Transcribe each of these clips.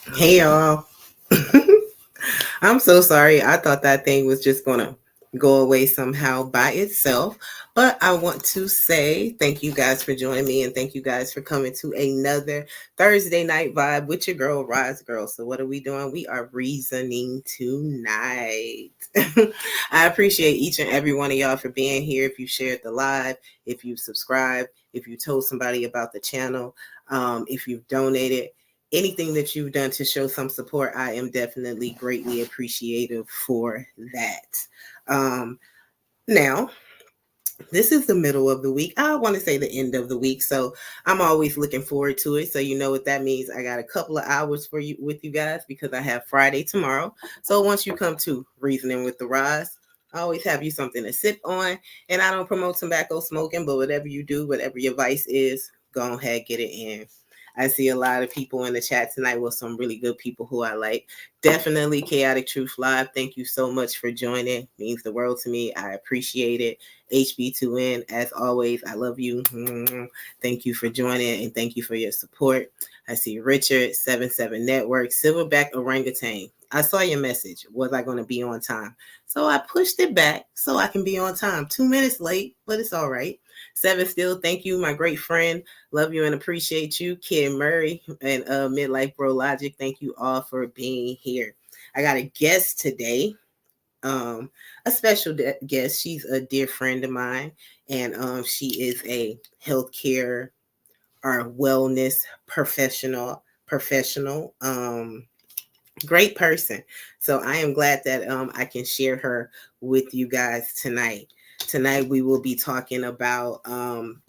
Hey y'all. I'm so sorry. I thought that thing was just going to go away somehow by itself. But I want to say thank you guys for joining me and thank you guys for coming to another Thursday night vibe with your girl, Rise Girl. So, what are we doing? We are reasoning tonight. I appreciate each and every one of y'all for being here. If you shared the live, if you subscribed, if you told somebody about the channel, if you've donated, anything that you've done to show some support, I am definitely greatly appreciative for that. Now, this is the middle of the week. I want to say the end of the week, so I'm always looking forward to it. So you know what that means. I got a couple of hours for you with you guys because I have Friday tomorrow. So once you come to Reasoning with the Rise, I always have you something to sip on, and I don't promote tobacco smoking, but whatever you do, whatever your vice is, go ahead, get it in. I see a lot of people in the chat tonight with some really good people who I like. Definitely Chaotic Truth Live. Thank you so much for joining. It means the world to me. I appreciate it. HB2N, as always, I love you. Thank you for joining and thank you for your support. I see Richard, 77 Network, Silverback Orangutan. I saw your message. Was I going to be on time? So I pushed it back so I can be on time. 2 minutes late, but it's all right. Seven Still, thank you, my great friend. Love you and appreciate you. Kid Murray and Midlife Bro Logic, thank you all for being here. I got a guest today, a special guest. She's a dear friend of mine, and she is a healthcare or wellness professional. Great person. So I am glad that I can share her with you guys tonight. Tonight we will be talking about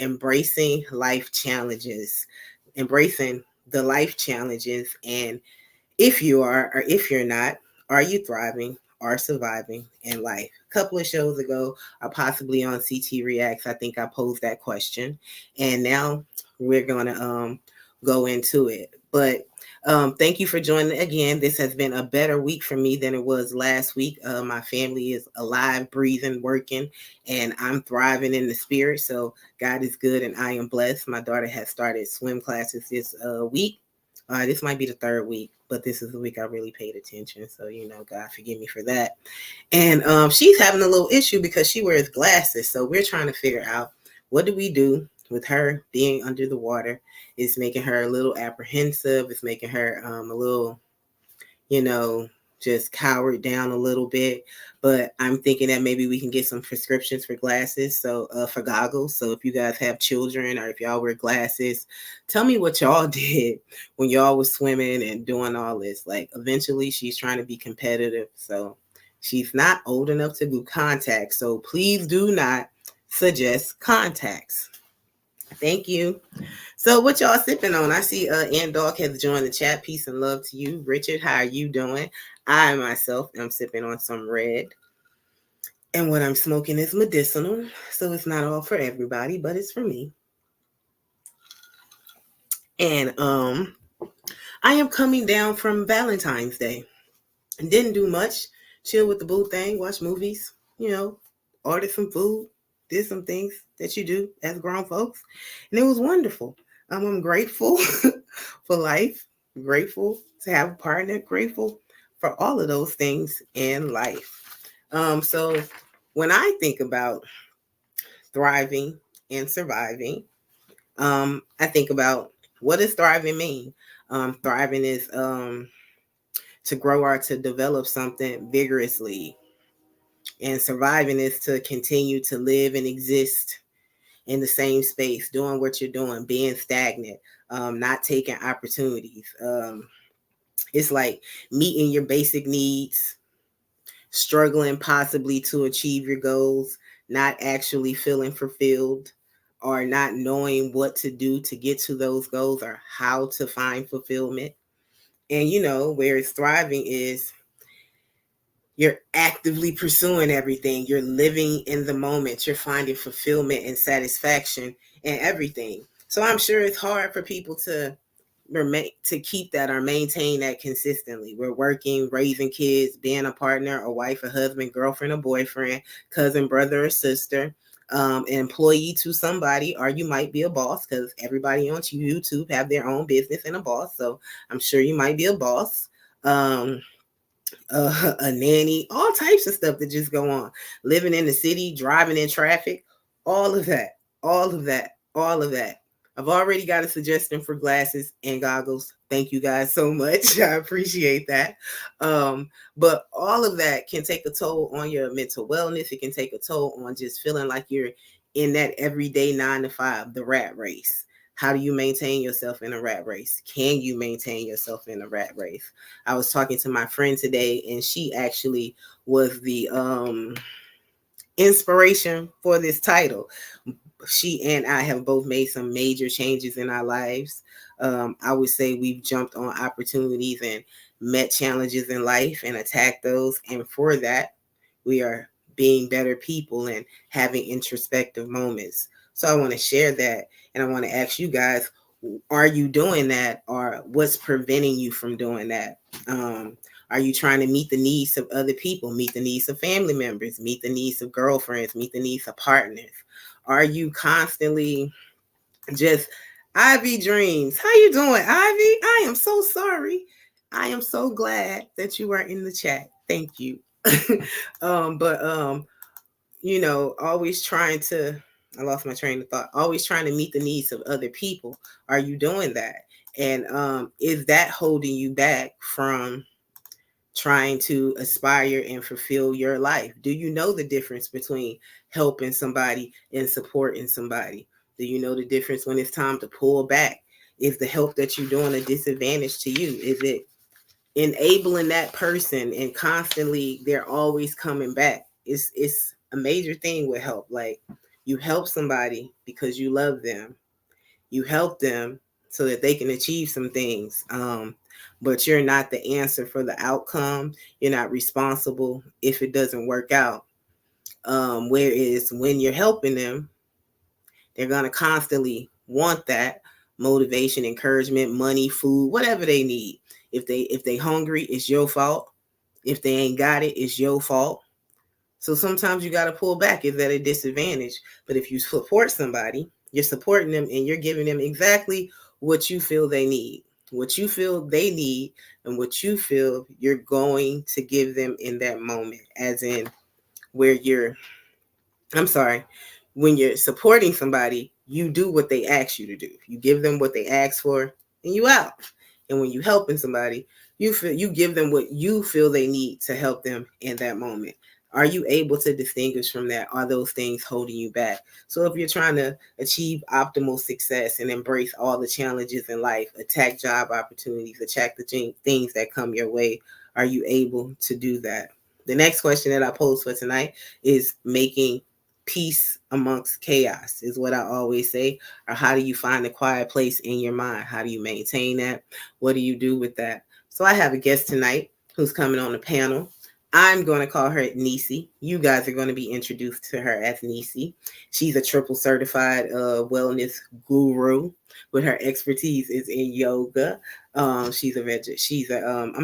embracing life challenges, embracing the life challenges, and if you are or if you're not, are you thriving or surviving in life? A couple of shows ago, or possibly on CT Reacts, I think I posed that question, and now we're gonna go into it. But thank you for joining again. This has been a better week for me than it was last week. My family is alive, breathing, working, and I'm thriving in the spirit. So God is good, and I am blessed. My daughter has started swim classes this week. This might be the third week, but this is the week I really paid attention. So, God forgive me for that. And she's having a little issue because she wears glasses. So we're trying to figure out what do we do with her being under the water. It's making her a little apprehensive. It's making her a little, you know, just cowered down a little bit. But I'm thinking that maybe we can get some prescriptions for glasses, so for goggles. So if you guys have children or if y'all wear glasses, tell me what y'all did when y'all was swimming and doing all this. Like eventually she's trying to be competitive. So she's not old enough to do contacts. So please do not suggest contacts. Thank you. So what y'all sipping on? I see Ann Dog has joined the chat. Peace and love to you. Richard, how are you doing? I myself am sipping on some red. And what I'm smoking is medicinal. So it's not all for everybody, but it's for me. And I am coming down from Valentine's Day. Didn't do much. Chill with the boo thing, watch movies, order some food, did some things that you do as grown folks. And it was wonderful. I'm grateful for life, grateful to have a partner, grateful for all of those things in life. So when I think about thriving and surviving, I think about what does thriving mean? Thriving is to grow or to develop something vigorously, and surviving is to continue to live and exist in the same space, doing what you're doing, being stagnant, not taking opportunities. It's like meeting your basic needs, struggling possibly to achieve your goals, not actually feeling fulfilled, or not knowing what to do to get to those goals or how to find fulfillment. And whereas thriving is you're actively pursuing everything. You're living in the moment. You're finding fulfillment and satisfaction in everything. So I'm sure it's hard for people to keep that or maintain that consistently. We're working, raising kids, being a partner, a wife, a husband, girlfriend, a boyfriend, cousin, brother, or sister, an employee to somebody, or you might be a boss, because everybody on YouTube have their own business and a boss. So I'm sure you might be a boss. Um, a nanny, all types of stuff that just go on. Living in the city, driving in traffic, all of that, all of that, all of that. I've already got a suggestion for glasses and goggles. Thank you guys so much. I appreciate that. But all of that can take a toll on your mental wellness. It can take a toll on just feeling like you're in that everyday 9 to 5, the rat race. How do you maintain yourself in a rat race? Can you maintain yourself in a rat race? I was talking to my friend today, and she actually was the inspiration for this title. She and I have both made some major changes in our lives. I would say we've jumped on opportunities and met challenges in life and attacked those. And for that, we are being better people and having introspective moments. So I want to share that. And I want to ask you guys, are you doing that, or what's preventing you from doing that? Are you trying to meet the needs of other people, meet the needs of family members, meet the needs of girlfriends, meet the needs of partners? Are you constantly just Ivy dreams? How you doing, Ivy? I am so sorry. I am so glad that you are in the chat. Thank you. But always trying to, I lost my train of thought. Always trying to meet the needs of other people. Are you doing that? And is that holding you back from trying to aspire and fulfill your life? Do you know the difference between helping somebody and supporting somebody? Do you know the difference when it's time to pull back? Is the help that you're doing a disadvantage to you? Is it enabling that person and constantly they're always coming back? It's a major thing with help. Like, you help somebody because you love them. You help them so that they can achieve some things. But you're not the answer for the outcome. You're not responsible if it doesn't work out. Whereas when you're helping them, they're going to constantly want that motivation, encouragement, money, food, whatever they need. If they hungry, it's your fault. If they ain't got it, it's your fault. So sometimes you got to pull back. It's at a disadvantage. But if you support somebody, you're supporting them and you're giving them exactly what you feel they need, what you feel they need, and what you feel you're going to give them in that moment. As in, where you're, I'm sorry, when you're supporting somebody, you do what they ask you to do. You give them what they ask for, and you out. And when you helping somebody, you give them what you feel they need to help them in that moment. Are you able to distinguish from that? Are those things holding you back? So if you're trying to achieve optimal success and embrace all the challenges in life, attack job opportunities, attack the things that come your way, are you able to do that? The next question that I pose for tonight is making peace amongst chaos, is what I always say. Or how do you find a quiet place in your mind? How do you maintain that? What do you do with that? So I have a guest tonight who's coming on the panel. I'm going to call her Nisi. You guys are going to be introduced to her as Nisi. She's a triple certified wellness guru, but her expertise is in yoga. I'm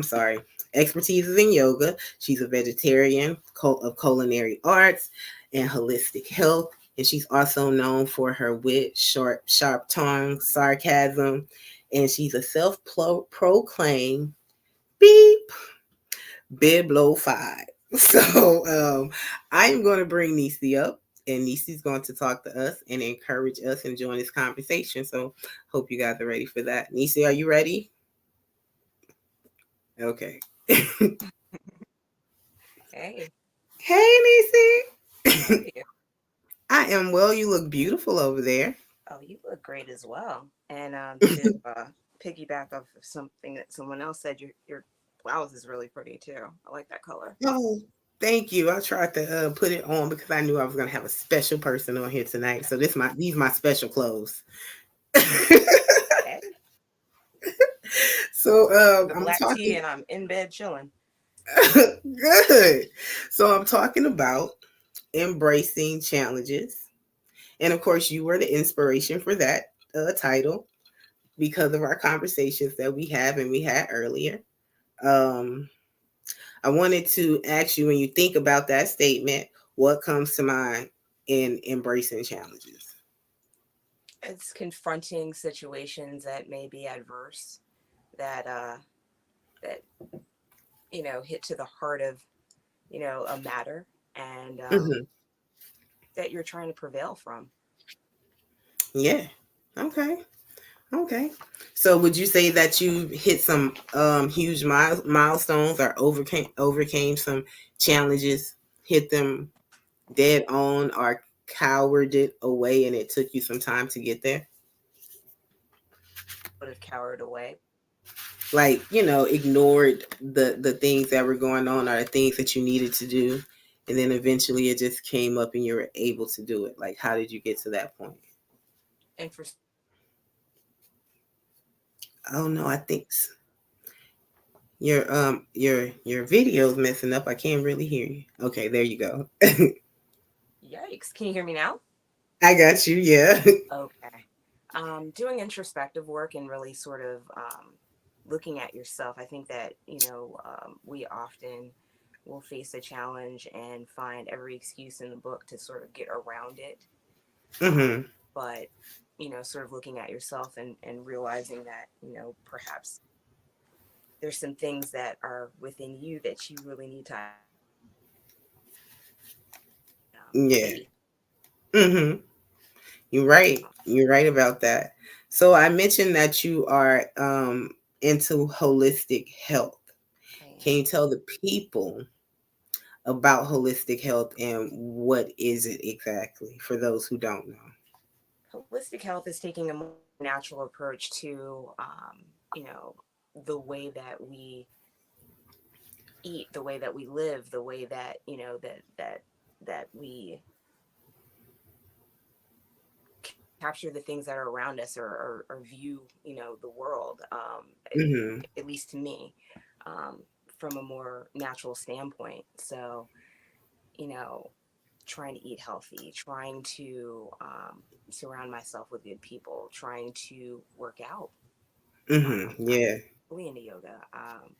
sorry. Expertise is in yoga. She's a vegetarian of culinary arts and holistic health. And she's also known for her wit, sharp tongue, sarcasm, and she's a self-proclaimed beep Biblo5. So I'm going to bring Nisi up, and Nisi's going to talk to us and encourage us and join this conversation. So hope you guys are ready for that. Nisi, are you ready? Okay. Hey, Hey, how are Nisi. you? I am well. You look beautiful over there. Oh, you look great as well. And to piggyback off of something that someone else said, your blouse is really pretty too. I like that color. Oh, thank you. I tried to put it on because I knew I was going to have a special person on here tonight. So these my special clothes. Hey, So the I'm black tea, talking and I'm in bed chilling. good. So I'm talking about embracing challenges. And of course, you were the inspiration for that title because of our conversations that we have and we had earlier. Um, I wanted to ask you, when you think about that statement, what comes to mind? in embracing challenges? It's confronting situations that may be adverse, that that hit to the heart of a matter, and Hmm. that you're trying to prevail from. Yeah. Okay. Okay. So would you say that you hit some huge milestones or overcame some challenges, hit them dead on, or cowered it away and it took you some time to get there? Would have cowered away. Like, ignored the things that were going on or the things that you needed to do, and then eventually it just came up and you were able to do it. Like, how did you get to that point? And for Oh no, I think your video's messing up. I can't really hear you. Okay, there you go. Yikes, can you hear me now? I got you. Yeah. Okay. Doing introspective work and really sort of looking at yourself. I think that, we often will face a challenge and find every excuse in the book to sort of get around it. Hmm. But, sort of looking at yourself and realizing that, perhaps there's some things that are within you that you really need to Yeah. faith. Hmm. You're right. You're right about that. So I mentioned that you are into holistic health. I Can am. you tell the people about holistic health and what is it exactly for those who don't know? Holistic health is taking a more natural approach to, you know, the way that we eat, the way that we live, the way that that we capture the things that are around us, or view the world. Hmm. At least to me, um, from a more natural standpoint. So you know, trying to eat healthy, trying to surround myself with good people, trying to work out. Hmm. I'm Yeah. really into yoga. Um,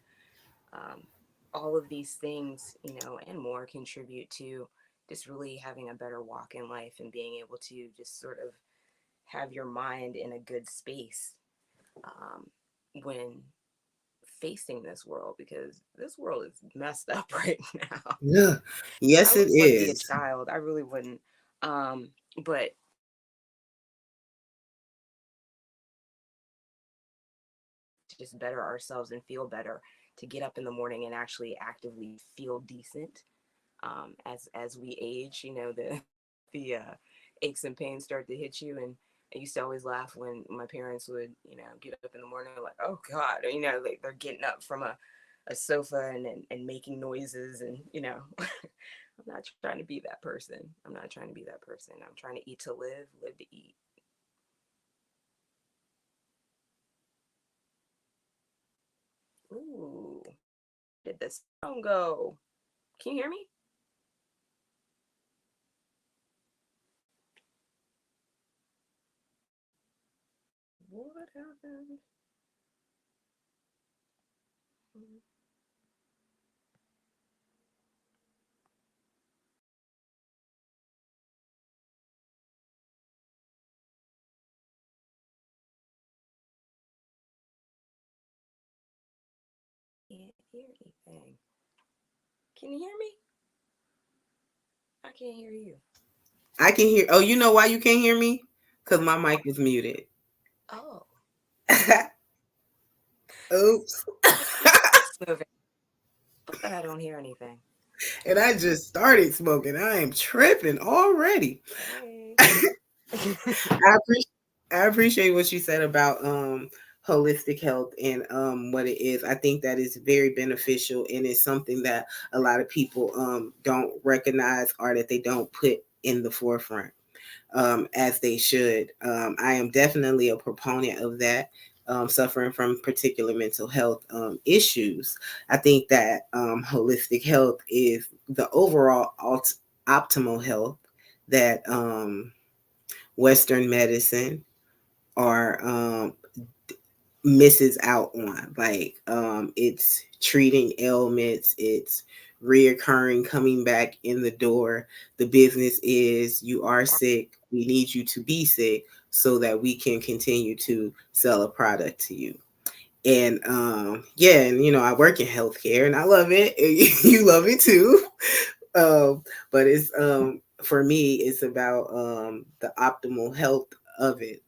all of these things, and more contribute to just really having a better walk in life and being able to just sort of have your mind in a good space um, when facing this world, because this world is messed up right now. Yeah. I Yes, it wouldn't want to be a is. child. I really wouldn't. But to just better ourselves and feel better, to get up in the morning and actually actively feel decent. As we age, the aches and pains start to hit you. And I used to always laugh when my parents would, get up in the morning like, oh God, or, like they're getting up from a sofa and making noises, and I'm not trying to be that person. I'm not trying to be that person. I'm trying to eat to live, live to eat. Ooh, did the sound go? Can you hear me? What happened? Can't hear anything. Can you hear me? I can't hear you. I can hear. Oh, you know why you can't hear me? Because my mic was muted. Oh, Oops. it's moving, but I don't hear anything. And I just started smoking. I am tripping already. Hey. I appreciate I appreciate what you said about holistic health and what it is. I think that is very beneficial and it's something that a lot of people don't recognize or that they don't put in the forefront as they should. I am definitely a proponent of that. Suffering from particular mental health issues, I think that holistic health is the overall optimal health that Western medicine or misses out on. Like it's treating ailments, it's reoccurring, coming back in the door. The business is you are sick. We need you to be sick so that we can continue to sell a product to you. And yeah, and I work in healthcare and I love it. You love it too. But it's for me, it's about the optimal health of it.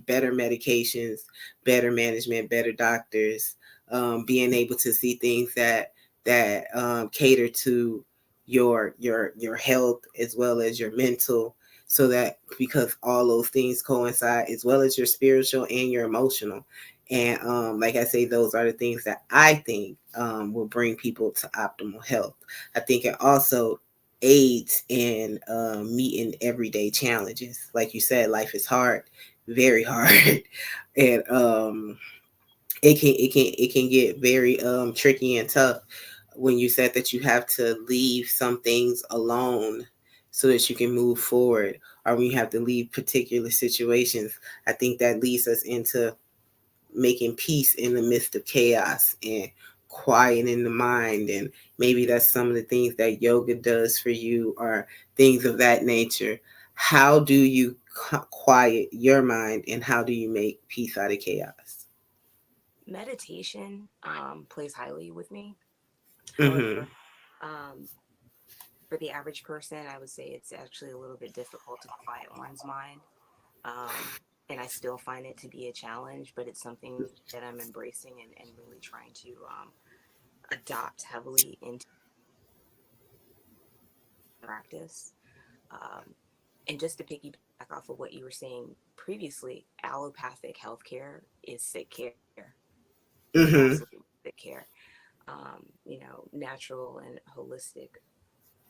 Better medications, better management, better doctors, being able to see things that cater to your health as well as your mental, so that because all those things coincide, as well as your spiritual and your emotional. And like I say, those are the things that I think will bring people to optimal health. I think it also aids in meeting everyday challenges. Like you said, life is hard, very hard, and it can get very tricky and tough when you said that you have to leave some things alone so that you can move forward, or when you have to leave particular situations. I think that leads us into making peace in the midst of chaos and quieting the mind. And maybe that's some of the things that yoga does for you, or things of that nature. How do you quiet your mind, and how do you make peace out of chaos? Meditation plays highly with me. Mm-hmm. However, um, for the average person, I would say it's actually a little bit difficult to quiet one's mind. Um, and I still find it to be a challenge, but it's something that I'm embracing and really trying to adopt heavily into practice. Um, and just to piggyback off of what you were saying previously, allopathic healthcare is sick care. It is Mm-hmm. absolutely sick care. Natural and holistic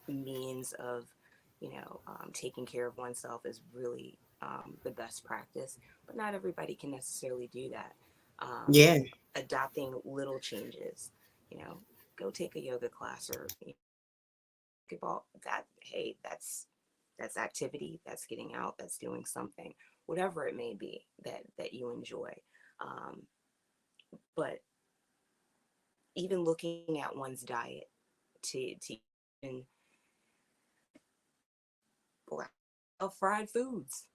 means of, taking care of oneself is really the best practice. But not everybody can necessarily do that. Um, Yeah. Adopting little changes, you know, go take a yoga class or basketball. That's activity. That's getting out. That's doing something, whatever it may be that you enjoy. Um, but even looking at one's diet to even of fried foods.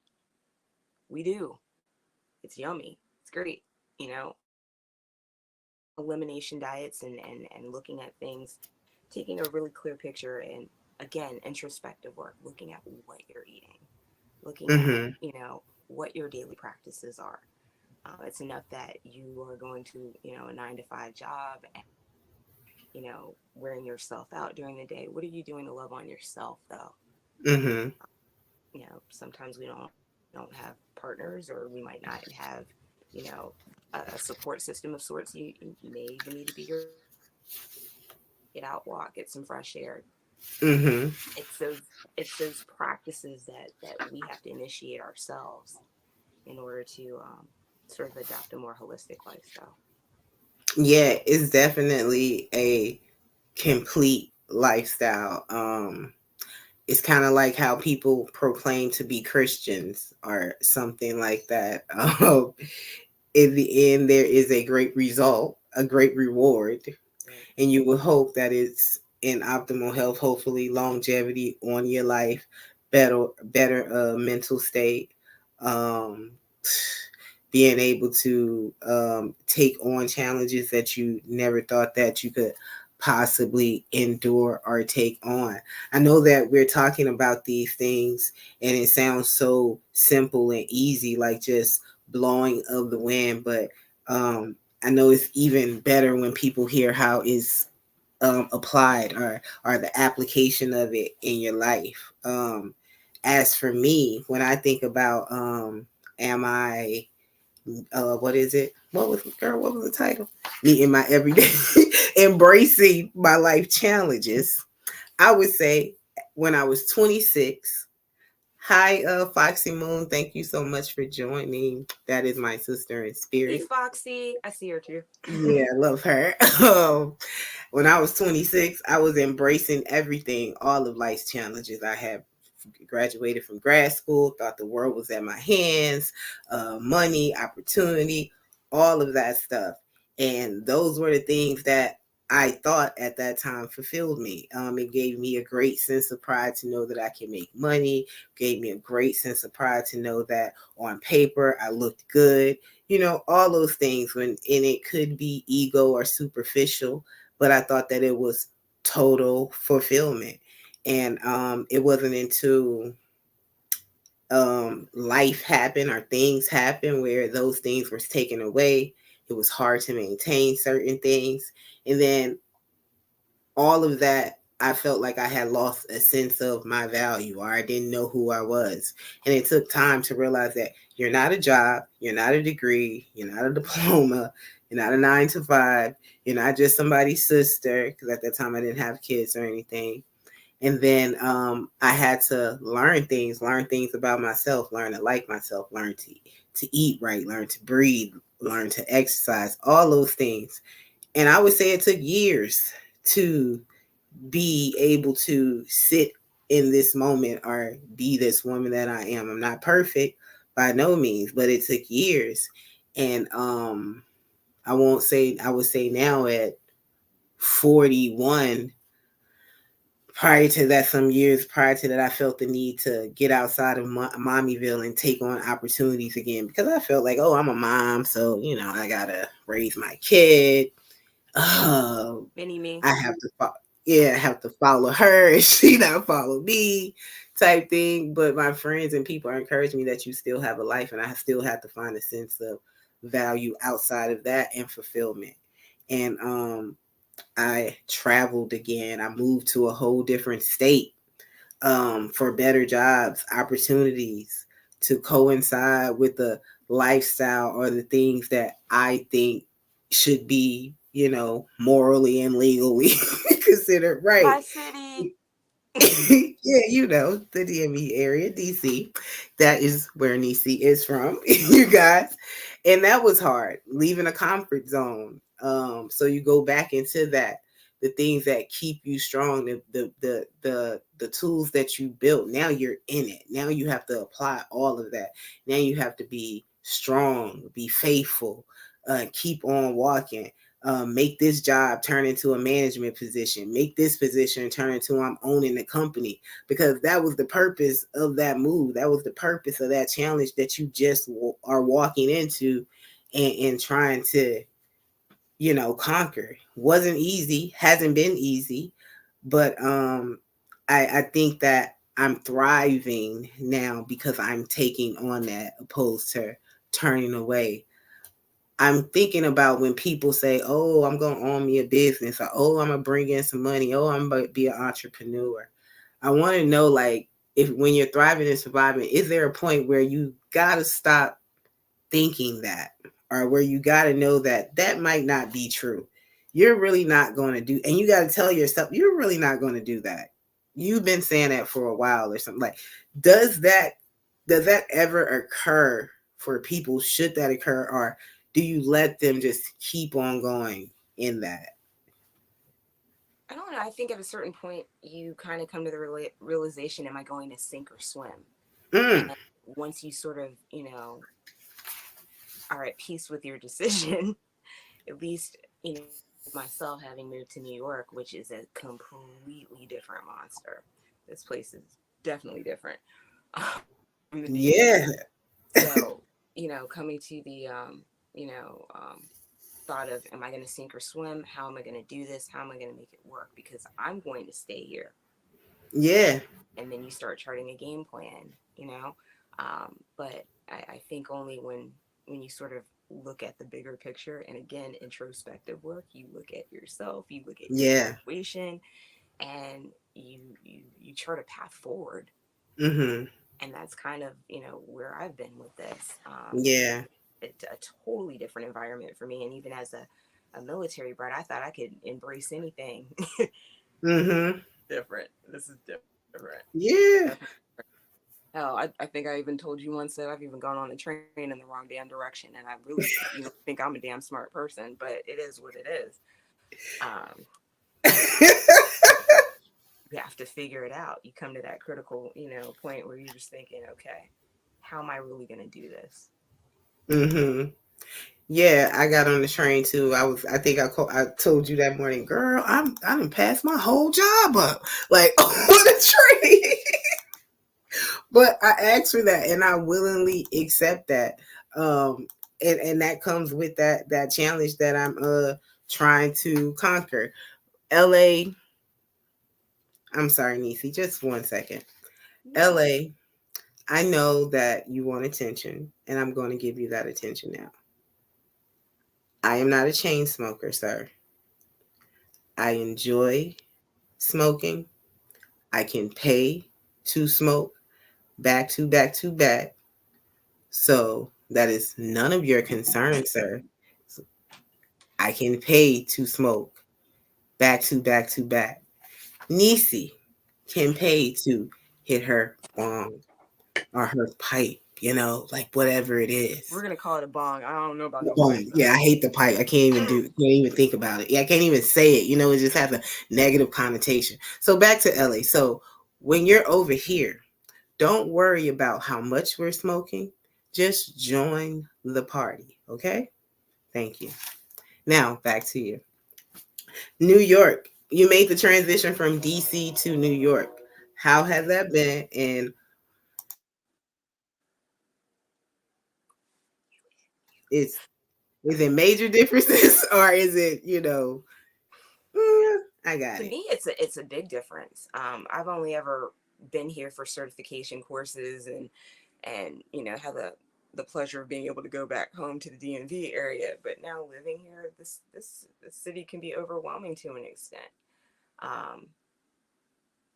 We do. It's yummy. It's great. You know, elimination diets and looking at things, taking a really clear picture and again, introspective work, looking at what you're eating, looking at, Mm-hmm. what your daily practices are. It's enough that you are going to, a 9 to 5 job and, wearing yourself out during the day. What are you doing to love on yourself though? Mm-hmm. Sometimes we don't have partners or we might not have, you know, a support system of sorts. You may even need to be your get out, walk, get some fresh air. Mm-hmm. It's those practices that we have to initiate ourselves in order to sort of adopt a more holistic lifestyle. Yeah, it's definitely a complete lifestyle. It's kind of like how people proclaim to be Christians or something like that. In the end, there is a great result, a great reward, Right. and you would hope that it's in optimal health, hopefully longevity on your life, better mental state, um, being able to take on challenges that you never thought that you could possibly endure or take on. I know that we're talking about these things and it sounds so simple and easy, like just blowing of the wind, but I know it's even better when people hear how it's applied, or the application of it in your life. As for me, when I think about am I what is it? What was the title? Meeting my everyday, embracing my life challenges. I would say when I was 26. Hi, Foxy Moon. Thank you so much for joining. That is my sister in Hey, spirit. Foxy, I see her too. Yeah, I love her. When I was 26, I was embracing everything, all of life's challenges. I had graduated from grad school, thought the world was at my hands, money, opportunity, all of that stuff. And those were the things that I thought at that time fulfilled me. It gave me a great sense of pride to know that I can make money, gave me a great sense of pride to know that on paper I looked good, all those things and it could be ego or superficial, but I thought that it was total fulfillment. And it wasn't until life happened or things happened where those things were taken away. It was hard to maintain certain things. And then all of that, I felt like I had lost a sense of my value or I didn't know who I was. And it took time to realize that you're not a job, you're not a degree, you're not a diploma, you're not a 9 to 5, you're not just somebody's sister, because at that time I didn't have kids or anything. And then I had to learn things about myself, learn to like myself, learn to eat right, learn to breathe, learn to exercise, all those things. And I would say it took years to be able to sit in this moment or be this woman that I am. I'm not perfect by no means, but it took years. And I won't say, I would say now at 41, prior to that, some years prior to that, I felt the need to get outside of mommyville and take on opportunities again, because I felt like, oh, I'm a mom, so I gotta raise my kid. Mini me. I have to I have to follow her and she not follow me, type thing. But my friends and people are encouraging me that you still have a life, and I still have to find a sense of value outside of that and fulfillment. And I traveled again. I moved to a whole different state for better jobs, opportunities to coincide with the lifestyle or the things that I think should be, morally and legally considered right. Hi, city. Yeah, the DME area, DC. That is where Nisi is from, you guys. And that was hard, leaving a comfort zone. So you go back into that, the things that keep you strong, the tools that you built. Now you're in it. Now you have to apply all of that. Now you have to be strong, be faithful, keep on walking. Make this job turn into a management position, make this position turn into I'm owning the company, because that was the purpose of that move. That was the purpose of that challenge that you just are walking into and trying to, conquer. Wasn't easy, hasn't been easy, but I think that I'm thriving now because I'm taking on that opposed to turning away. I'm thinking about when people say, oh, I'm going to own me a business, or oh, I'm going to bring in some money, oh, I'm going to be an entrepreneur. I want to know, like, if when you're thriving and surviving, is there a point where you got to stop thinking that, or where you got to know that that might not be true? You're really not going to do, and you got to tell yourself, you're really not going to do that. You've been saying that for a while or something. Like, does that ever occur for people? Should that occur, or do you let them just keep on going in that? I don't know. I think at a certain point, you kind of come to the realization, am I going to sink or swim? Mm, And once you sort of, are at peace with your decision, at least, myself having moved to New York, which is a completely different monster. This place is definitely different from the DC. yeah, So, coming to the, you know, um, thought of, am I going to sink or swim? How am I going to do this? How am I going to make it work? Because I'm going to stay here. yeah, And then you start charting a game plan, you know? But I think only when you sort of look at the bigger picture, and again, introspective work, you look at yourself, you look at your yeah. situation, and you chart a path forward. Mm-hmm. And that's kind of, where I've been with this. Yeah. A totally different environment for me. And even as a military brat, I thought I could embrace anything. Mm-hmm. Different. This is different. Yeah. Definitely. Hell, I think I even told you once that I've even gone on a train in the wrong damn direction, and I really, think I'm a damn smart person, but it is what it is. Um, you have to figure it out. You come to that critical, point where you're just thinking, okay, how am I really going to do this? Mm-hmm. Yeah, I got on the train too. I think I told you that morning, girl. I done passed my whole job up, like on the train. But I asked for that, and I willingly accept that. Um, and that comes with that challenge that I'm trying to conquer. LA, I'm sorry, Nisi, just 1 second. Yeah. LA, I know that you want attention, and I'm going to give you that attention now. I am not a chain smoker, sir. I enjoy smoking. I can pay to smoke back to back to back. So that is none of your concern, sir. I can pay to smoke back to back to back. Nisi can pay to hit her bong or her pipe, like whatever it We're is. gonna call it a bong. I don't know about The no pipe bong. though. Yeah, I hate the pipe. I can't even think about it. Yeah, I can't even say it. It just has a negative connotation. So back to LA. So when you're over here, don't worry about how much we're smoking. Just join the party. Okay? Thank you. Now back to you. New York. You made the transition from DC to New York. How has that been? And is is it major differences or is it, I got To it. me, it's a big difference. I've only ever been here for certification courses and have the pleasure of being able to go back home to the DMV area. But now living here, this city can be overwhelming to an extent. Um,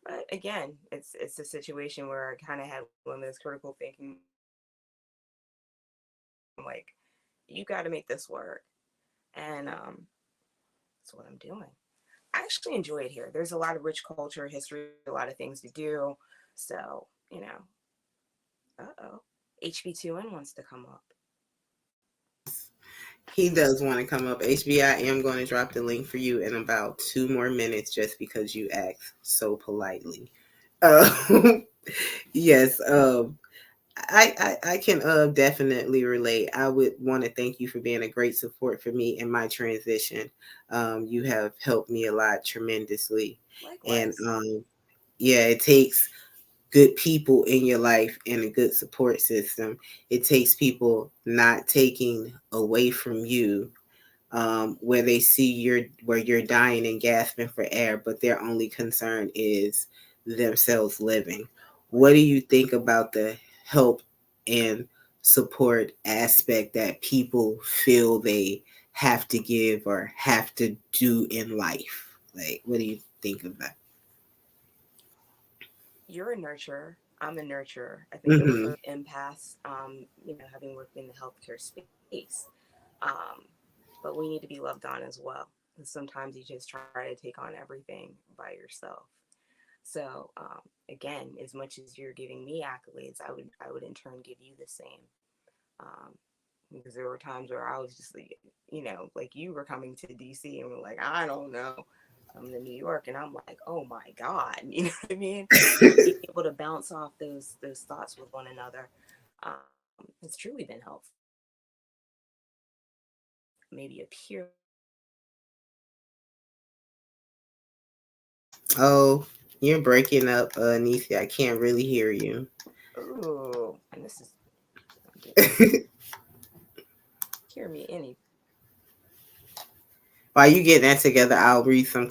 but again, it's a situation where I kind of had one of those critical thinking moments where I'm like, you got to make this work, and that's what I'm doing. I actually enjoy it here. There's a lot of rich culture, history, a lot of things to do. So, HB2N wants to come up. He does want to come up. HB, I am going to drop the link for you in about 2 more minutes just because you asked so politely. Uh, yes, I can definitely relate. I would want to thank you for being a great support for me in my transition. You have helped me a lot tremendously. And Likewise. yeah, it takes good people in your life and a good support system. It takes people not taking away from you, where they see where you're dying and gasping for air, but their only concern is themselves living. What do you think about the help and support aspect that people feel they have to give or have to do in life? Like, what do you think of that? You're a nurturer. I'm a nurturer. I think we're Mm-hmm. both empaths, having worked in the healthcare space. Um, but we need to be loved on as well. And sometimes you just try to take on everything by yourself. So again, as much as you're giving me accolades, I would in turn give you the same. Um, because there were times where I was just like you were coming to DC and we're like, I don't know, coming to New York, and I'm like, oh my God, you know what I mean? And being able to bounce off those thoughts with one another, has truly been helpful. Maybe a peer Oh, you're breaking up, Nisi. I can't really hear you. ooh, and this is hear me any. While you get that together, I'll read some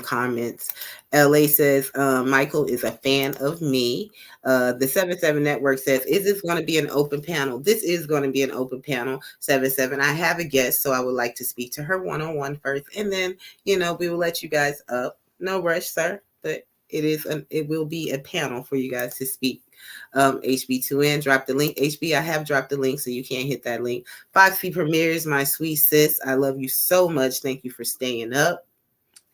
comments. LA says Michael is a fan of me. The 77 Network says, "Is this going to be an open panel?" This is going to be an open panel. 77. I have a guest, so I would like to speak to her one on one first, and then we will let you guys up. No rush, sir, but it will be a panel for you guys to speak. HB2N, drop the link. HB, I have dropped the link, so you can't hit that link. Foxy Premieres, my sweet sis. I love you so much. Thank you for staying up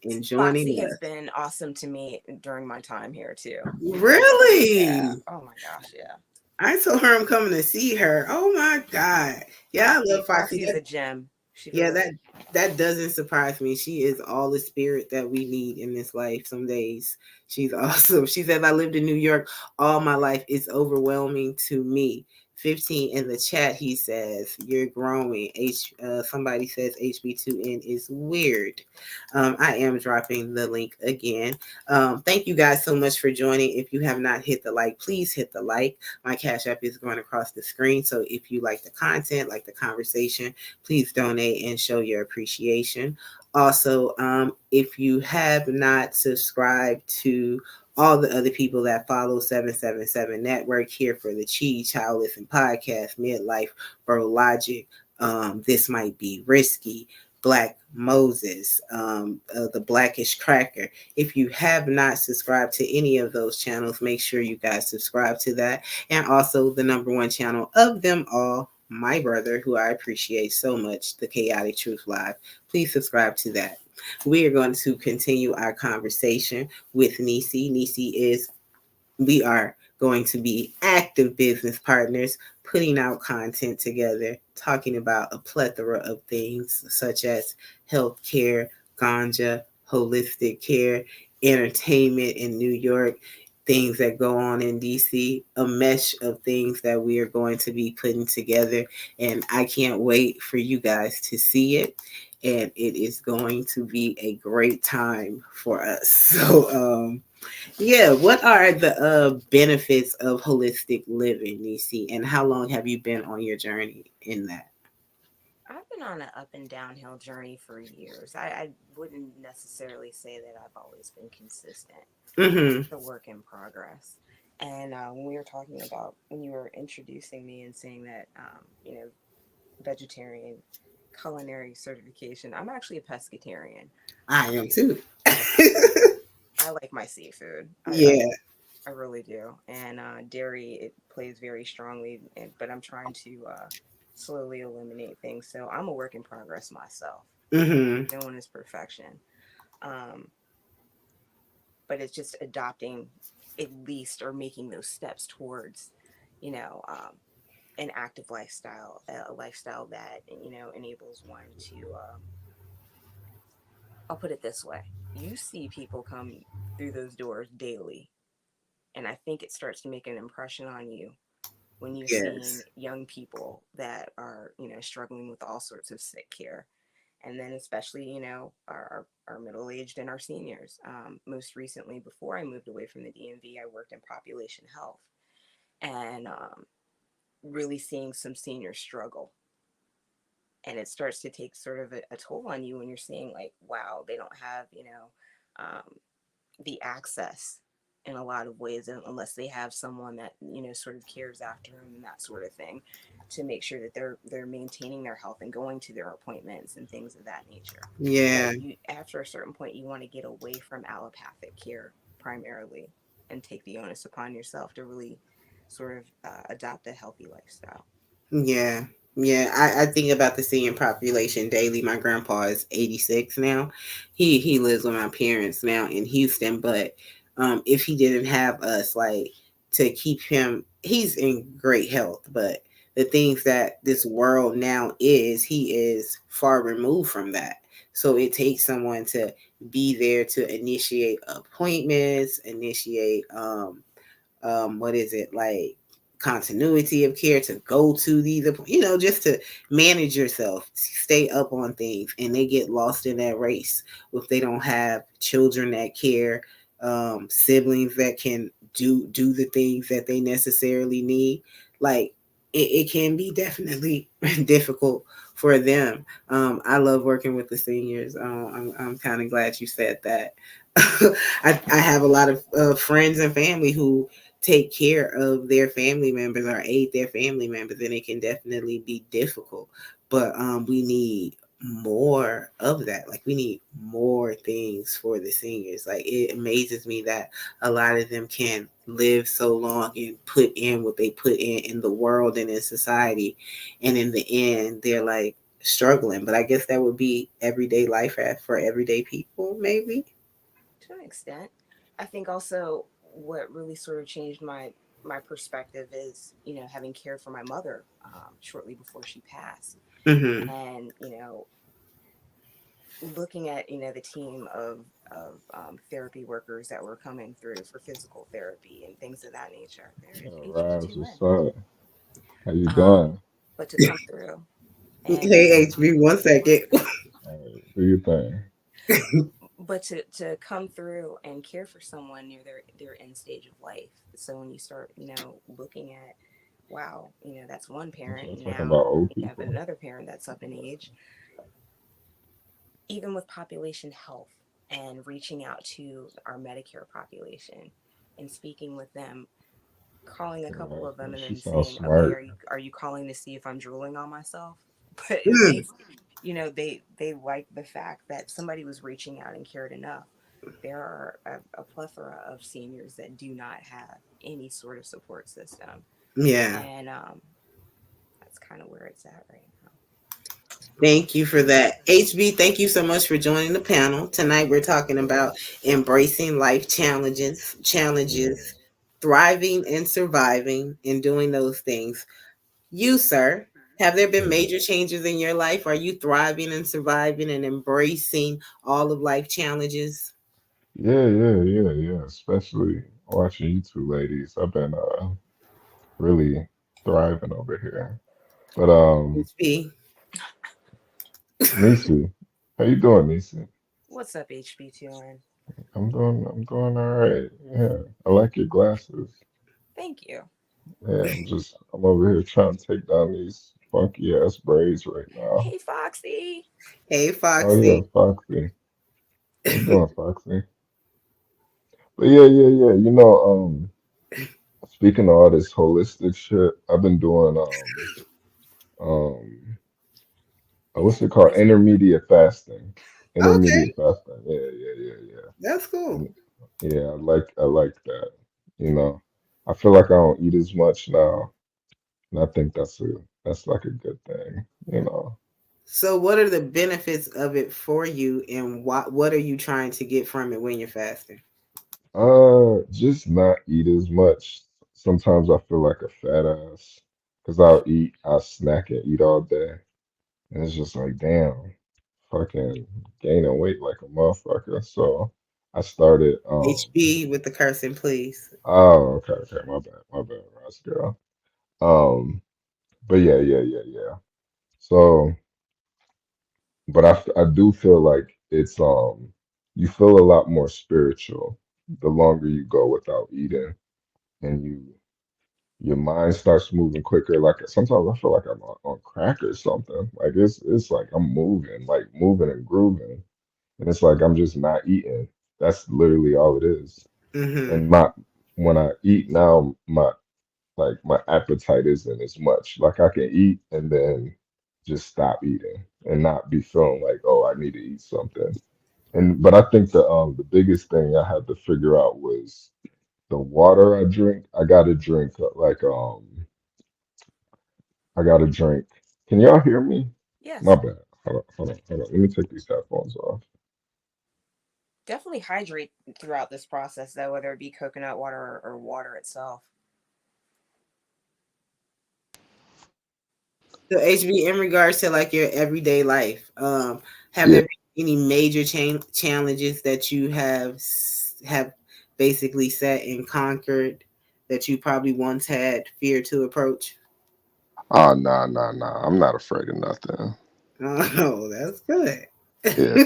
and Foxy joining has us. been awesome to me during my time here too. Yeah. Really? Oh my gosh. Yeah. I told her I'm coming to see her. Oh my God. Yeah, I love Foxy. Foxy is a gem. She Yeah, really. that doesn't surprise me. She is all the spirit that we need in this life. Some days she's awesome. She says, "I lived in New York all my life. It's overwhelming to me. 15 in the chat. He says you're growing. Somebody says HB2N is weird. I am dropping the link again. Thank you guys so much for joining. If you have not hit the like, please hit the like. My Cash App is going across the screen. So if you like the content, like the conversation, please donate and show your appreciation. Also, if you have not subscribed to all the other people that follow 777 Network here for the Chi Child Listen podcast, Midlife Bro Logic, This Might Be Risky, Black Moses, the Blackish Cracker. If you have not subscribed to any of those channels, make sure you guys subscribe to that. And also the number one channel of them all, my brother, who I appreciate so much, the Chaotic Truth Live. Please subscribe to that. We are going to continue our conversation with Nisi. We are going to be active business partners, putting out content together, talking about a plethora of things such as healthcare, ganja, holistic care, entertainment in New York, things that go on in DC, a mesh of things that we are going to be putting together. And I can't wait for you guys to see it. And it is going to be a great time for us. So, yeah, what are the benefits of holistic living, Nisi, and how long have you been on your journey in that? I've been on an up and downhill journey for years. I wouldn't necessarily say that I've always been consistent. Mm-hmm. A work in progress. And when we were talking about, when you were introducing me and saying that, vegetarian culinary certification, I'm actually a pescatarian. I am too. I like my seafood. Yeah. I really do. And dairy, it plays very strongly, but I'm trying to slowly eliminate things. So I'm a work in progress myself. Mm-hmm. No one is perfection. Um, but it's just adopting at least or making those steps towards, you know, um, an active lifestyle, a lifestyle that, enables one to, I'll put it this way. You see people come through those doors daily. And I think it starts to make an impression on you when you're seeing Yes. young people that are, struggling with all sorts of sick care. And then especially, our middle-aged and our seniors. Most recently, before I moved away from the DMV, I worked in population health, and really seeing some seniors struggle. And it starts to take sort of a toll on you when you're seeing, like, wow, they don't have, um, the access in a lot of ways, unless they have someone that, sort of cares after them and that sort of thing, to make sure that they're maintaining their health and going to their appointments and things of that nature. Yeah. But you, after a certain point, you want to get away from allopathic care primarily and take the onus upon yourself to really sort of adopt a healthy lifestyle. Yeah. Yeah. I think about the senior population daily. My grandpa is 86 now. He lives with my parents now in Houston, but if he didn't have us, like, to keep him, he's in great health, but the things that this world now is, he is far removed from that. So it takes someone to be there to initiate appointments, initiate what is it, like, continuity of care, to go to these, just to manage yourself, stay up on things, and they get lost in that race if they don't have children that care, siblings that can do the things that they necessarily need. Like, it can be definitely difficult for them. I love working with the seniors. I'm kind of glad you said that. I have a lot of friends and family who take care of their family members or aid their family members, and it can definitely be difficult. But we need more of that. Like, we need more things for the seniors. Like, it amazes me that a lot of them can live so long and put in what they put in the world and in society, and in the end they're like struggling. But I guess that would be everyday life for everyday people, maybe. To an extent, I think also what really sort of changed my perspective is, having cared for my mother shortly before she passed, Mm-hmm. and looking at the team of therapy workers that were coming through for physical therapy and things of that nature. They're All right, that's what's HB2N. up. How you um, doing? but to come through and Hey, HB, 1 second. Do your thing. but to come through and care for someone near their end stage of life. So when you start, looking at, wow, that's one I'm parent, just and talking about now old you have people. another parent that's up in age. Even with population health and reaching out to our Medicare population and speaking with them, calling a couple of them and She then sounds saying, okay, smart. are you calling to see if I'm drooling on myself? But it Mm, makes, they like the fact that somebody was reaching out and cared enough. There are a plethora of seniors that do not have any sort of support system, yeah. and that's kind of where it's at right now. Thank you for that. HB, thank you so much for joining the panel. Tonight we're talking about embracing life Yeah, challenges, thriving and surviving and doing those things. You, sir, have there been yeah, major changes in your life? Are you thriving and surviving and embracing all of life challenges? yeah. Especially watching you two ladies. I've been really thriving over here. But HB. Nisi, how you doing, Nisi? What's up, HB2N? I'm doing all right. Yeah, I like your glasses. Thank you. Yeah, I'm over here trying to take down these funky ass braids right now. Hey, Foxy. Hey, Oh yeah, Foxy. Foxy. How you doing, Foxy? But yeah. Speaking of all this holistic shit, I've been doing um what's it called? Embracing. Intermediate fasting. Okay, Intermediate fasting. Yeah. that's cool. And yeah, I like that. You know, I feel like I don't eat as much now, and I think that's like a good thing. You know. So, what are the benefits of it for you, and what are you trying to get from it when you're fasting? Just not eat as much. Sometimes I feel like a fat ass because I'll snack and eat all day. And it's just like, damn, fucking gaining weight like a motherfucker. So I started, HB with the cursing, please. oh, okay, my bad, Ross girl. Um, but yeah. So, but I do feel like you feel a lot more spiritual the longer you go without eating, and your mind starts moving quicker. Like sometimes I feel like I'm on crack or something. Like it's like I'm moving and grooving, and it's like I'm just not eating. That's literally all it is. Mm-hmm. And my when I eat now, my appetite isn't as much. Like I can eat and then just stop eating and not be feeling like, oh, I need to eat something. And but I think the biggest thing I had to figure out was the water I drink. I gotta drink. Can y'all hear me? My Yes. bad. Hold on. Let me take these headphones off. Definitely hydrate throughout this process, though, whether it be coconut water or water itself. So, HB, in regards to like your everyday life, have Yeah. there been any major challenges that you have basically set and conquered that you probably once had fear to approach? Oh, nah. I'm not afraid of nothing. Oh, that's good. Yeah.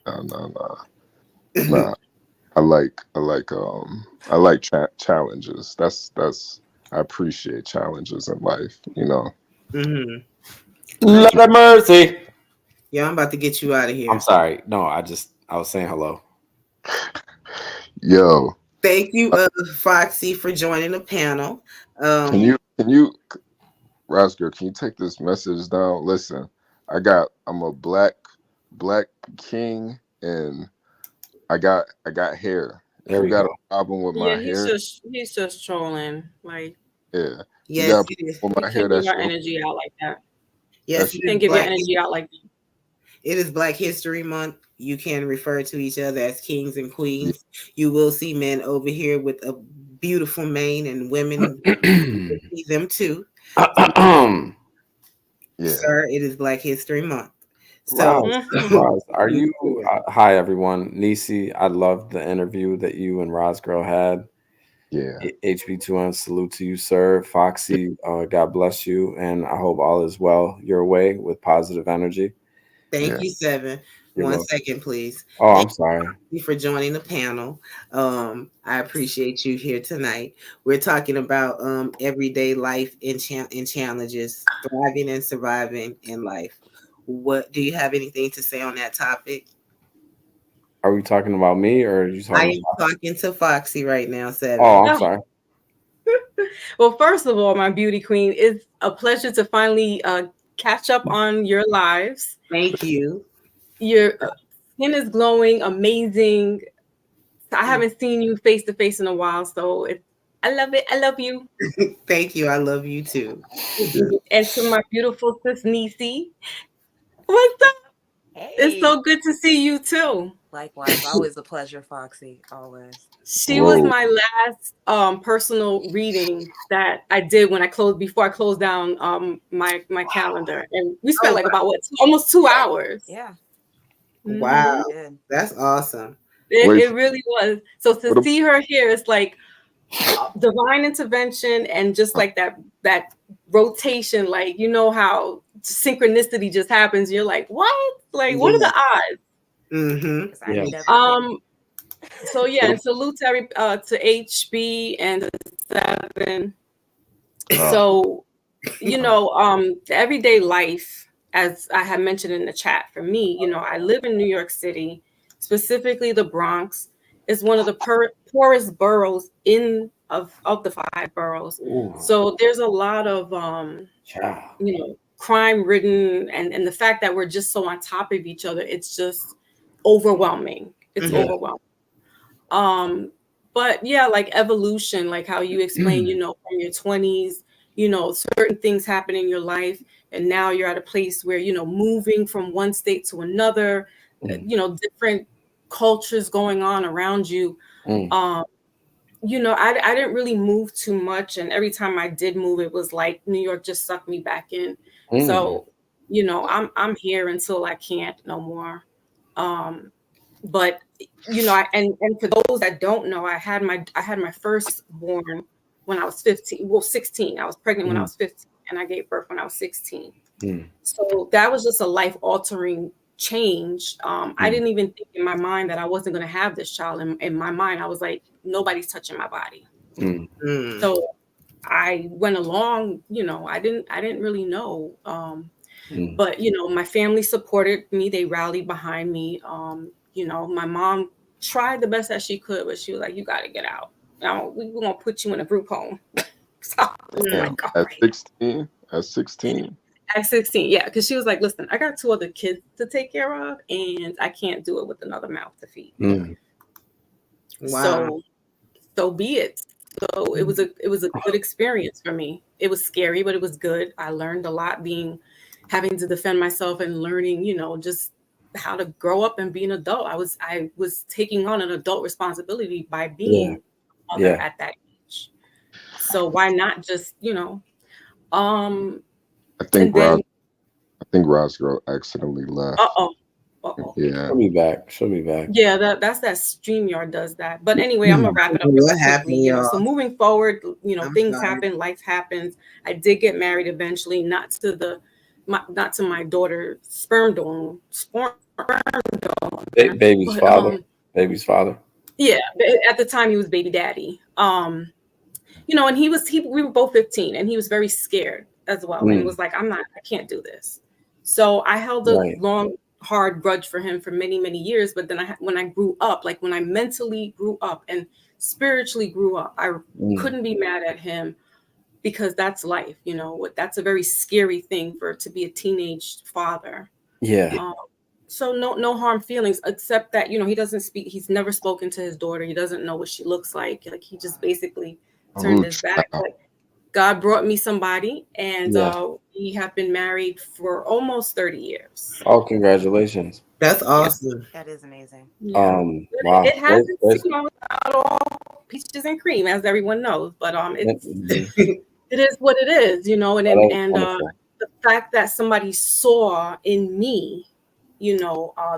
No. Nah. I like challenges. That's I appreciate challenges in life, you know. Hmm. Lord have mercy. Yeah, I'm about to get you out of I'm here. sorry. No, I was saying hello. Yo, Thank you, Foxy, for joining the panel. can you Roscoe, can you take this message down? Listen, I'm a black king and I got hair. If There you we got a go. problem with Yeah, my hair, he's just trolling. Like yeah. If you got Yes, a it is. problem with you my hair, can't give your energy out like that. Yes, that's it your is Can't give your Black. energy out like that. It is Black History Month. You can refer to each other as kings and yeah. queens. You will see men over here with a beautiful mane, and women you will see them too. Yeah. Sir, it is Black History Month. So Roz, Roz, are move you? forward. Hi, everyone. Nisi, I loved the interview that you and Roz Girl had. Yeah. HB2N, salute to you, sir. Foxy, God bless you. And I hope all is well your way with positive energy. Thank Yeah. you, Seven. You're One welcome. second, please. Oh, Thank I'm sorry. you for joining the panel. I appreciate you here tonight. We're talking about everyday life and challenges, thriving and surviving in life. What do you have anything to say on that topic? Are we talking about me or are you I talking am about? talking to Foxy right now, Seven. Oh, I'm Oh, sorry. well, first of all, my beauty queen, it's a pleasure to finally catch up on your lives. Thank you. Your skin is glowing, amazing. I haven't seen you face to face in a while, so I love it. I love you. Thank you. I love you too. And to my beautiful sis Nisi, what's up? It's Hey, so good to see you too. likewise, always a pleasure, Foxy. Always. She was Whoa. my last personal reading that I did when I closed before I closed down my calendar, and we spent Oh, like about almost 2 hours. Yeah, wow. Mhm. we did. That's awesome. Wait, It really was. So to what, see her here, it's like divine intervention and just like that rotation, like you know how synchronicity just happens. You're like, what? Like, what are Yeah. the odds? Mm-hmm. Because I Yeah. never get. So yeah, what, and salute to HB and to Seven. uh, So the everyday life, as I had mentioned in the chat, for me, I live in New York City, specifically the Bronx, is one of the poorest boroughs of the five boroughs. Ooh, So there's a lot of child. crime ridden, and the fact that we're just so on top of each other, it's just overwhelming. It's Mm-hmm. Yeah. overwhelming. But yeah, like evolution, like how you explain, from your 20s, certain things happen in your life, and now you're at a place where, moving from one state to another, Mm, different cultures going on around you. mm, Um, I didn't really move too much, and every time I did move, it was like New York just sucked me back in. mm, So, I'm here until I can't no more. Um, but and for those that don't know, I had my first born when I was 15, well 16. I was pregnant when I mm, was 15, and I gave birth when I was 16. mm, So that was just a life altering change. I mm, didn't even think in my mind that I wasn't going to have this child. In my mind, I was like, nobody's touching my body. mm, Mm. So I went along, I didn't really know. mm, But my family supported me. They rallied behind me. My mom tried the best that she could, but she was like, "You got to get out. Now we're gonna put you in a group home." So I was damn, like, "All at right." 16, at 16. At 16, yeah, because she was like, "Listen, I got two other kids to take care of, and I can't do it with another mouth to feed." mm. Wow. So be it. So it was a good experience for me. It was scary, but it was good. I learned a lot having to defend myself and learning, just how to grow up and be an adult. I was taking on an adult responsibility by Yeah. being a mother Yeah. at that age. So why not just, um I think and then Rod's girl accidentally left. uh-oh. Uh-oh. Yeah. She'll be back. She'll be back. Yeah, that's that StreamYard does that. But anyway, I'm gonna Hmm. wrap it up What really quickly. happened, y'all? So moving forward, I'm things sorry. happen, life happens. I did get married eventually, not to my daughter's sperm donor, Baby's but father. Baby's father. yeah, at the time he was baby daddy. And we were both 15, and he was very scared as well, and Mm, was like, I can't do this. So I held a right. long, hard grudge for him for many, many years. But then when I grew up, like when I mentally grew up and spiritually grew up, I Mm, couldn't be mad at him because that's life. That's a very scary thing to be a teenage father. yeah. Um, so no harm feelings, except that he doesn't speak. He's never spoken to his daughter. He doesn't know what she looks like. Like he just basically turned Oh, his back. But God brought me somebody, and Yeah. we have been married for almost 30 years. Oh, congratulations. That's Yeah, awesome. That is amazing. yeah. Wow. It hasn't, not all peaches and cream, as everyone knows, but Mhm. it is what it is, and Oh, that was and wonderful. the fact that somebody saw in me,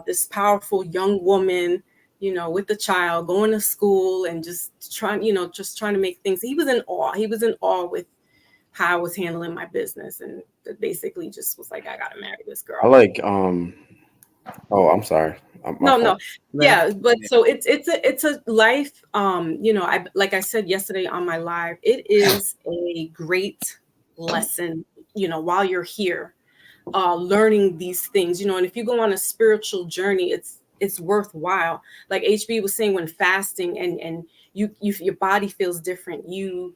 this powerful young woman, with the child, going to school and just trying to make things. He was in awe. He was in awe with how I was handling my business, and basically just was like, I gotta marry this girl. I like oh, I'm sorry. My No, fault. yeah, but so it's a life. I like I said yesterday on my live, it is a great lesson. While you're here, learning these things. And if you go on a spiritual journey, it's worthwhile. Like HB was saying, when fasting and your body feels different. You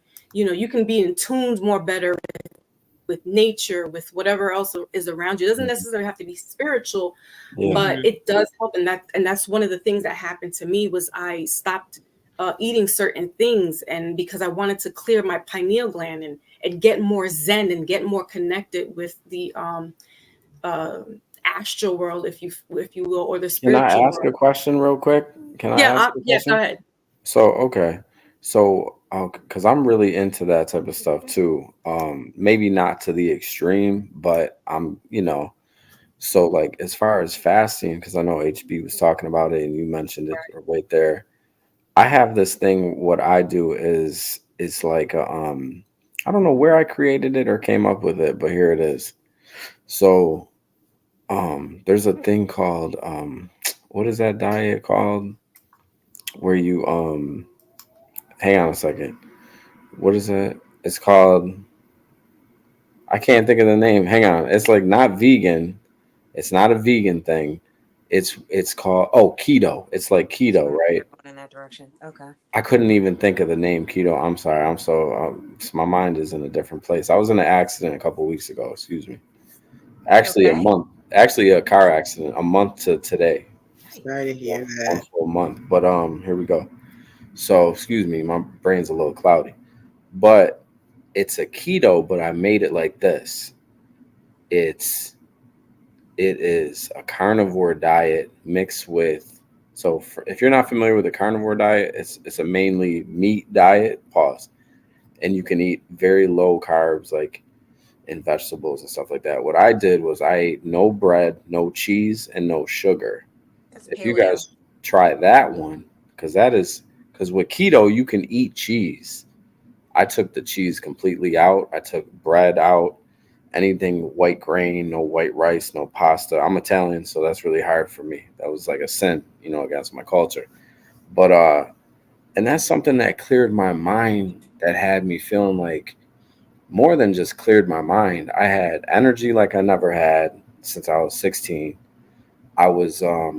can be in tuned more better with nature, with whatever else is around you. It doesn't necessarily have to be spiritual, Yeah. but it does help. And that's one of the things that happened to me was I stopped eating certain things, and because I wanted to clear my pineal gland and get more zen and get more connected with the astral world, if you will, or the Can I spiritual ask a world. question real quick? Can I ask a Yeah, go question? ahead. So, okay. So, because I'm really into that type of stuff too. Maybe not to the extreme, but so like as far as fasting, because I know HB was talking about it and you mentioned it right there. I have this thing. What I do is it's like I don't know where I created it or came up with it, but here it is. So, there's a thing called what is that diet called? Where you hang on a second. What is it? It's called. I can't think of the name. Hang on. It's like not vegan. It's not a vegan thing. It's called keto. It's like keto, right? Going in that direction. Okay. I couldn't even think of the name keto. I'm sorry. I'm so my mind is in a different place. I was in an accident a couple weeks ago. Excuse me. Actually, a Okay. month. Actually, a car accident. A month to today. Sorry to hear One that. full month. But here we go. So excuse me. My brain's a little cloudy. But it's a keto, but I made it like this. It's it is a carnivore diet mixed with if you're not familiar with a carnivore diet, it's a mainly meat diet. Pause. And you can eat very low carbs like and vegetables and stuff like that. What I did was I ate no bread, no cheese, and no sugar. That's If you paleo. guys try that one, because with keto you can eat cheese. I took the cheese completely out. I took bread out. Anything white grain, no white rice, no pasta. I'm Italian, so that's really hard for me. That was like a sin, against my culture. But and that's something that cleared my mind, that had me feeling like more than just cleared my mind. I had energy like I never had since I was 16. I was I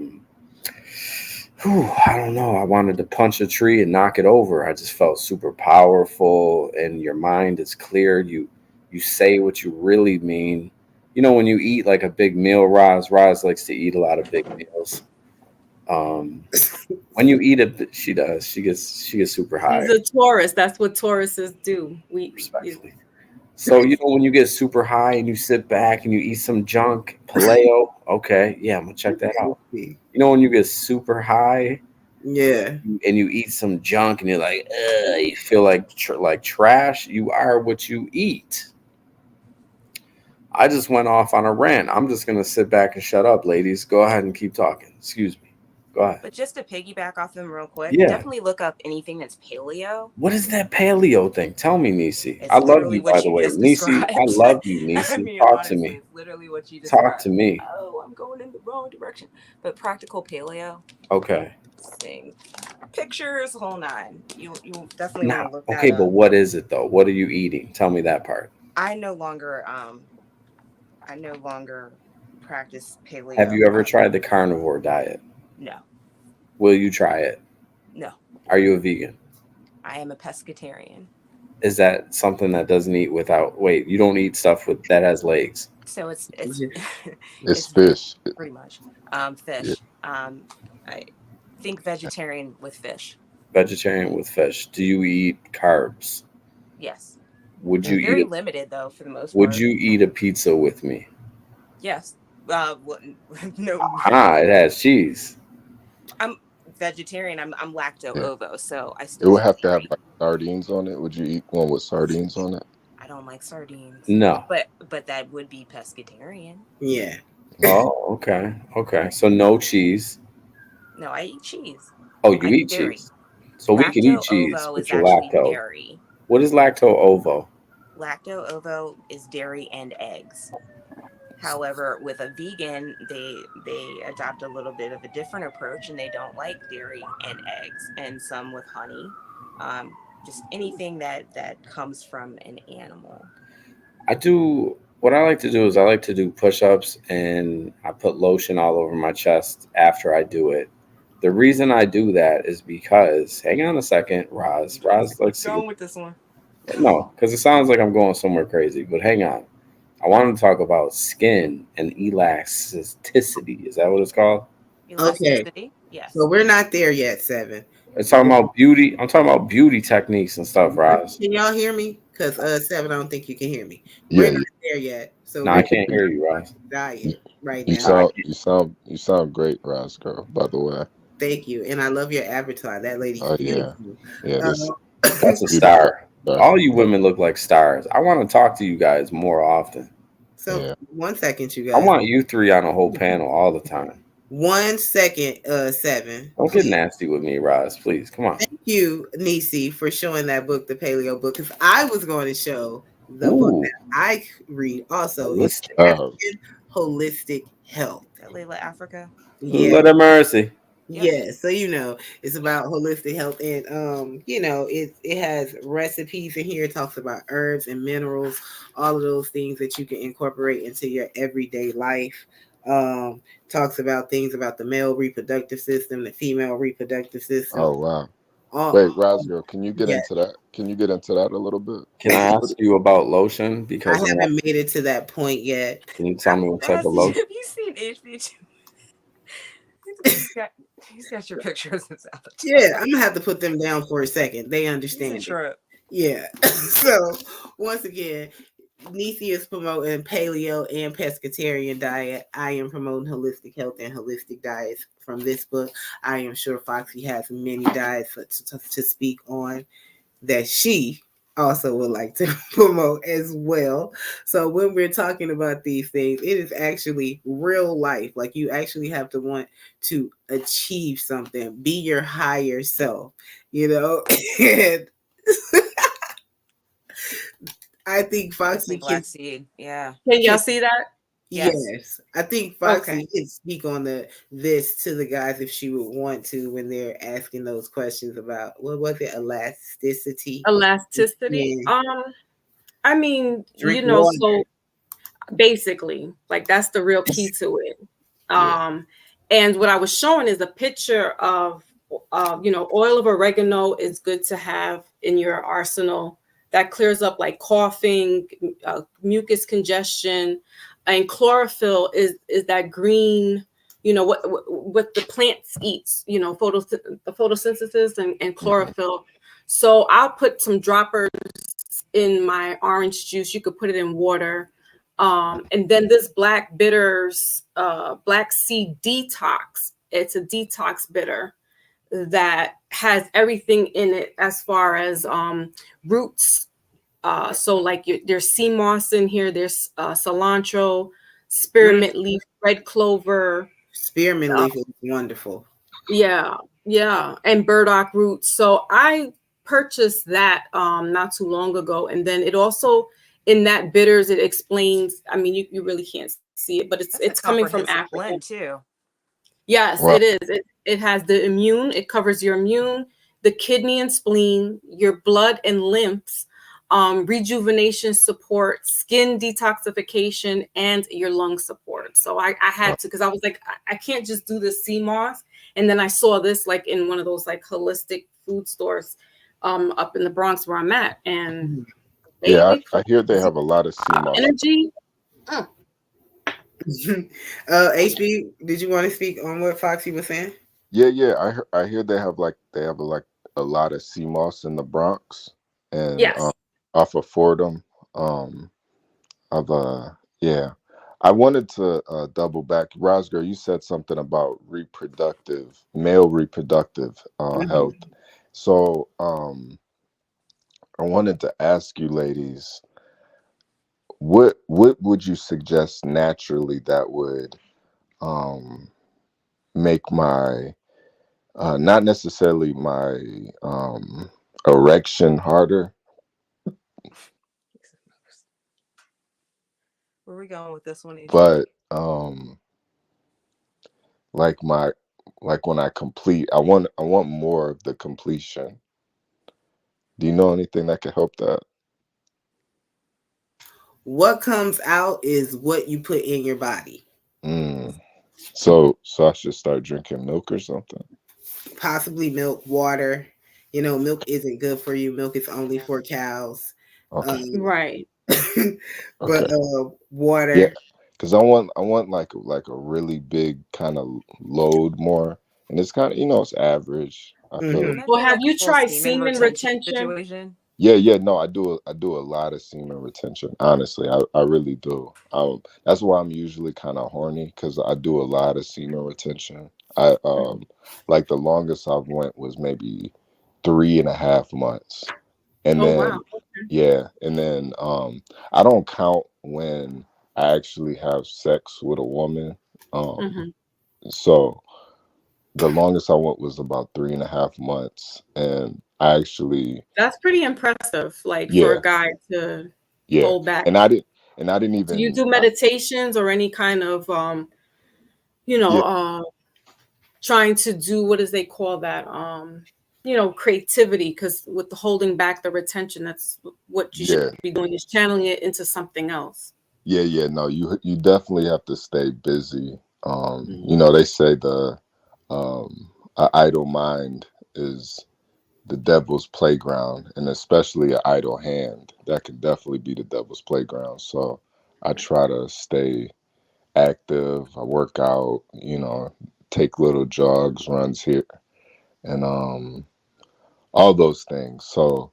don't know. I wanted to punch a tree and knock it over. I just felt super powerful, and your mind is clear. You say what you really mean. When you eat like a big meal, Roz likes to eat a lot of big meals. When you eat it, she does. She gets super high, He's a Taurus. That's what Tauruses do. respectfully. So when you get super high and you sit back and you eat some junk, paleo. Okay, yeah, I'm gonna check that out. When you get super high, Yeah. and you eat some junk and you're like, you feel like trash. You are what you eat. I just went off on a rant. I'm just gonna sit back and shut up, ladies. Go ahead and keep talking. Excuse me. Go ahead. But just to piggyback off them real quick, Yeah. definitely look up anything that's paleo. What is that paleo thing? Tell me, Nisi. It's I love literally you, by what the you way. just Nisi, described. I love you, Nisi. I mean, Talk to honestly, me. it's literally what you described. Talk to me. Oh, I'm going in the wrong direction. But practical paleo. Okay. Sing. Pictures, whole nine. You definitely want Now, to look that okay, up. but what is it though? What are you eating? Tell me that part. I no longer practice paleo. Have you ever tried the carnivore diet? No. Will you try it? No. Are you a vegan? I am a pescatarian. Is that something that doesn't eat without? Wait, you don't eat stuff that has legs? So it's It's fish. pretty much Yeah. fish. I think vegetarian with fish. Vegetarian with fish. Do you eat carbs? Yes. Would you Very eat? limited though, for the most Would part. you eat a pizza with me? Yes. No. It has cheese. I'm vegetarian. I'm lacto Yeah. ovo, so I It still would eat have to have dairy. like sardines on it. Would you eat one with sardines on it? I don't like sardines. No. But that would be pescatarian. Yeah. Oh, okay. Okay. So no cheese. No, I eat cheese. Oh, you like eat dairy. cheese. So we can eat Lacto cheese, ovo but is you're actually lacto. dairy. What is lacto ovo? Lacto ovo is dairy and eggs. However, with a vegan, they adopt a little bit of a different approach, and they don't like dairy and eggs, and some with honey, just anything that comes from an animal. I do what I like to do is I like to do push-ups and I put lotion all over my chest after I do it. The reason I do that is because hang on a second, I'm Roz. trying to Roz, keep let's see. going with this one. No, because it sounds like I'm going somewhere crazy, but hang on. I want to talk about skin and elasticity. Is that what it's called? Okay, Elasticity, so yes. we're not there yet, Seven. It's talking about beauty. I'm talking about beauty techniques and stuff, Roz. Can y'all hear me? Because Seven, I don't think you can hear me. We're Yeah, not there yet. So No, we're I you, can't talking hear you, Roz. about you, diet right you now. No, I sound can't. you sound great, Ras girl. By the way. Thank you. And I love your avatar. That lady's Oh yeah, beautiful. yeah. This That's a beautiful. star. All you women look like stars. I want to talk to you guys more often. So Yeah. 1 second, you I guys. want you three on a whole panel all the time. 1 second, Seven, Don't get please. nasty with me, Roz. Please, come on. Thank you, Nisi, for showing that book, the Paleo book, because I was going to show the book Ooh, that I read also. It's holistic. African Holistic Health. That Layla Africa. Yeah. Lord have mercy. Yep. Yeah, so it's about holistic health, and it has recipes in here. It talks about herbs and minerals, all of those things that you can incorporate into your everyday life. Um, Talks about things about the male reproductive system, the female reproductive system. Oh wow. All Wait, Ras girl, can you get yeah, into that? Can you get into that a little bit? Can I ask you about lotion? I Because haven't made it to that point yet. can you tell me what type That's, of have lotion? you seen HB? He's got your pictures of his Yeah, avatar. I'm gonna have to put them down for a second. They He's a understand it. trip. Yeah. So once again, Nisi is promoting paleo and pescatarian diet. I am promoting holistic health and holistic diets from this book. I am sure Foxy has many diets to speak on that she also would like to promote as well. So when we're talking about these things, it is actually real life. Like you actually have to want to achieve something, be your higher self, you know? And I think Honestly, Foxy can. black seed. Yeah. Can y'all can see that? Yes. Yes, I think Okay. Foxy can speak on this to the guys if she would want to when they're asking those questions about what was it, elasticity. Elasticity. Yeah, I mean, drink water. so basically, like that's the real key to it. Yeah. And what I was showing is a picture of, oil of oregano is good to have in your arsenal. That clears up like coughing, mucus congestion, and chlorophyll is that green. What the plants eats. The photosynthesis and Mhm. chlorophyll. So I'll put some droppers in my orange juice. You could put it in water. And then this black bitters, black seed detox. It's a detox bitter that has everything in it as far as roots. So like there's sea moss in here. There's cilantro, Mm, spearmint leaf, red clover. spearmint uh, leaf is wonderful. yeah, yeah, and burdock roots. So I purchased that not too long ago, and then it also in that bitters it explains. I mean, you really can't see it, but it's That's a coming from comprehensive Africa. blend too. Yes, Wow. it is. It has the immune. It covers your immune, the kidney and spleen, your blood and lymphs, rejuvenation support, skin detoxification, and your lung support. So I had to because I was like, I can't just do this sea moss. And then I saw this like in one of those like holistic food stores up in the Bronx where I'm at. And Mhm. Yeah, baby, I hear they have a lot of sea moss. energy. Mm. HB, did you want to speak on what Foxy was saying? Yeah, yeah. I hear they have like a lot of sea moss in the Bronx and Yes. off of Fordham. Of yeah. I wanted to double back. Rosger, you said something about male reproductive Mhm. health. So I wanted to ask you ladies, what would you suggest naturally that would um make my Not necessarily my erection harder, Where we going with this one, AJ? but like my like when I complete, I want more of the completion. Do you know anything that could help that? What comes out is what you put in your body. Mm. So I should start drinking milk or something. Possibly milk, water. Milk isn't good for you. Milk is only for cows. Okay. Right. But Okay. Yeah, water. because I want like a really big kind of load more, and it's kind of it's average. I feel Would Hmm. it. that Well, be have like a you full tried semen semen retention retention? situation? Yeah, yeah. No, I do a lot of semen retention. Honestly, I really do. That's why I'm usually kind of horny because I do a lot of semen retention. I like the longest I've went was maybe 3.5 months, and Oh wow. then yeah, and then I don't count when I actually have sex with a woman. Um, Hmm. so the longest I went was about 3.5 months, and I actually That's pretty impressive, like for a yeah, guy to yeah, hold back. and I didn't Do you even do meditations or any kind of you know, yeah, uh trying to do, what does they call that? Creativity, because with the holding back the retention, that's what you should yeah, be doing, is channeling it into something else. yeah. No, you definitely have to stay busy. Mm. They say the a idle mind is the devil's playground, and especially an idle hand that can definitely be the devil's playground. So I try to stay active. I work out, take little jogs, runs here, and all those things. So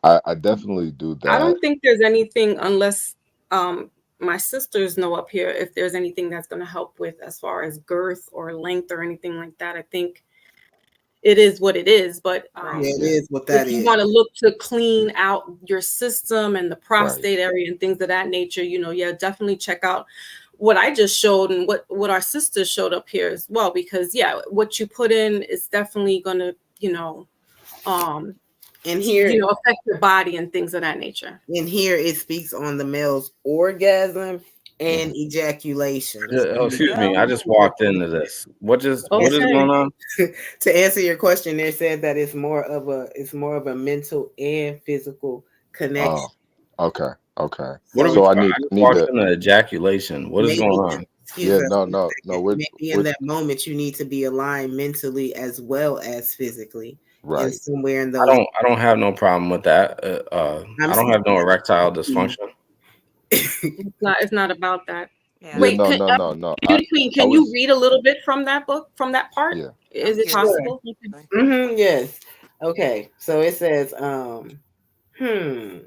I definitely do I that. don't think there's anything, unless um my sisters know up here, if there's anything that's going to help with as far as girth or length or anything like that. I think it is what it is. But Right. Yeah, it Yeah, is what if that you is. want to look to clean out your system and the right. prostate area and things of that nature, yeah, definitely check out what I just showed, and what our sisters showed up here as well. Because yeah, what you put in is definitely going to, um And here, affect your body and things of that nature. it speaks on the male's orgasm Mhm. and ejaculation. There you Excuse me, I go. just walked into this. What is Okay. going on? To answer your question, they said that it's more of a mental and physical Oh, connection. okay, okay. What are So we So I talking? need I just need walked to. into ejaculation. What is going maybe, on? excuse Yeah, us no, for a no, no. second, maybe in We're that moment you need to be aligned mentally as well as physically, and right. somewhere in those. I don't have no problem with that. I'm I don't have speaking no erectile to dysfunction. It's not about that. Yeah. Yeah, Wait, no, no, no, no. Beauty Queen, I can you was read a little bit from that book, from that part? yeah. I Is can it get into Sure. it. possible? You can. Yes. Okay. So it says, hmm.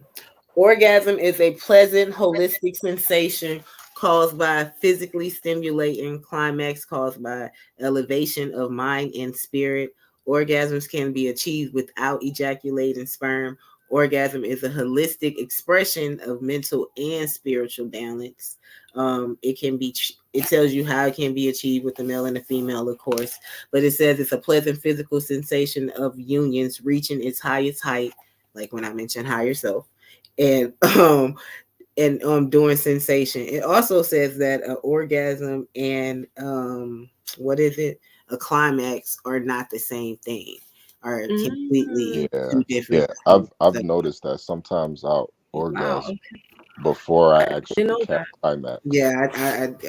Orgasm is a pleasant, holistic sensation caused by a physically stimulating climax caused by elevation of mind and spirit. Orgasms can be achieved without ejaculating sperm. Orgasm is a holistic expression of mental and spiritual balance. It tells you how it can be achieved with the male and the female, of course, but it says it's a pleasant physical sensation of unions reaching its highest height, like when I mentioned higher self, and during sensation. It also says that an orgasm and what is it? A climax are not the same thing, are Mm, completely Yeah, two yeah. different things. I've So, noticed that sometimes I'll wow. orgasm before I I didn't actually know that. climax. yeah,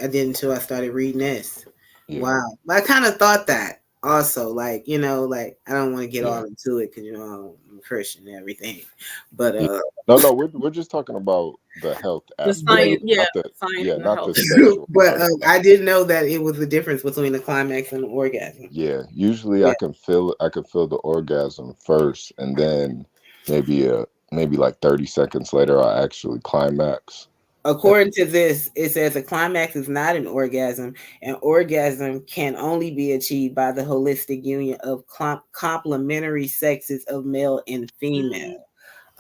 I didn't until I started reading this. Yeah, Wow. But I kind of thought that also, like, like I don't want to get yeah, all into it because I'm a Christian and everything. But yeah. No, no. We're just talking about the health The aspect but of science, it, yeah, not the the science yeah, and the not health. the sexual but part of it. I didn't know that it was the difference between the climax and the orgasm. Yeah, usually Yeah. I can feel the orgasm first, and then maybe like 30 seconds later I actually climax. And, According to this, it says a climax is not an orgasm. An orgasm can only be achieved by the holistic union of complementary sexes of male and female.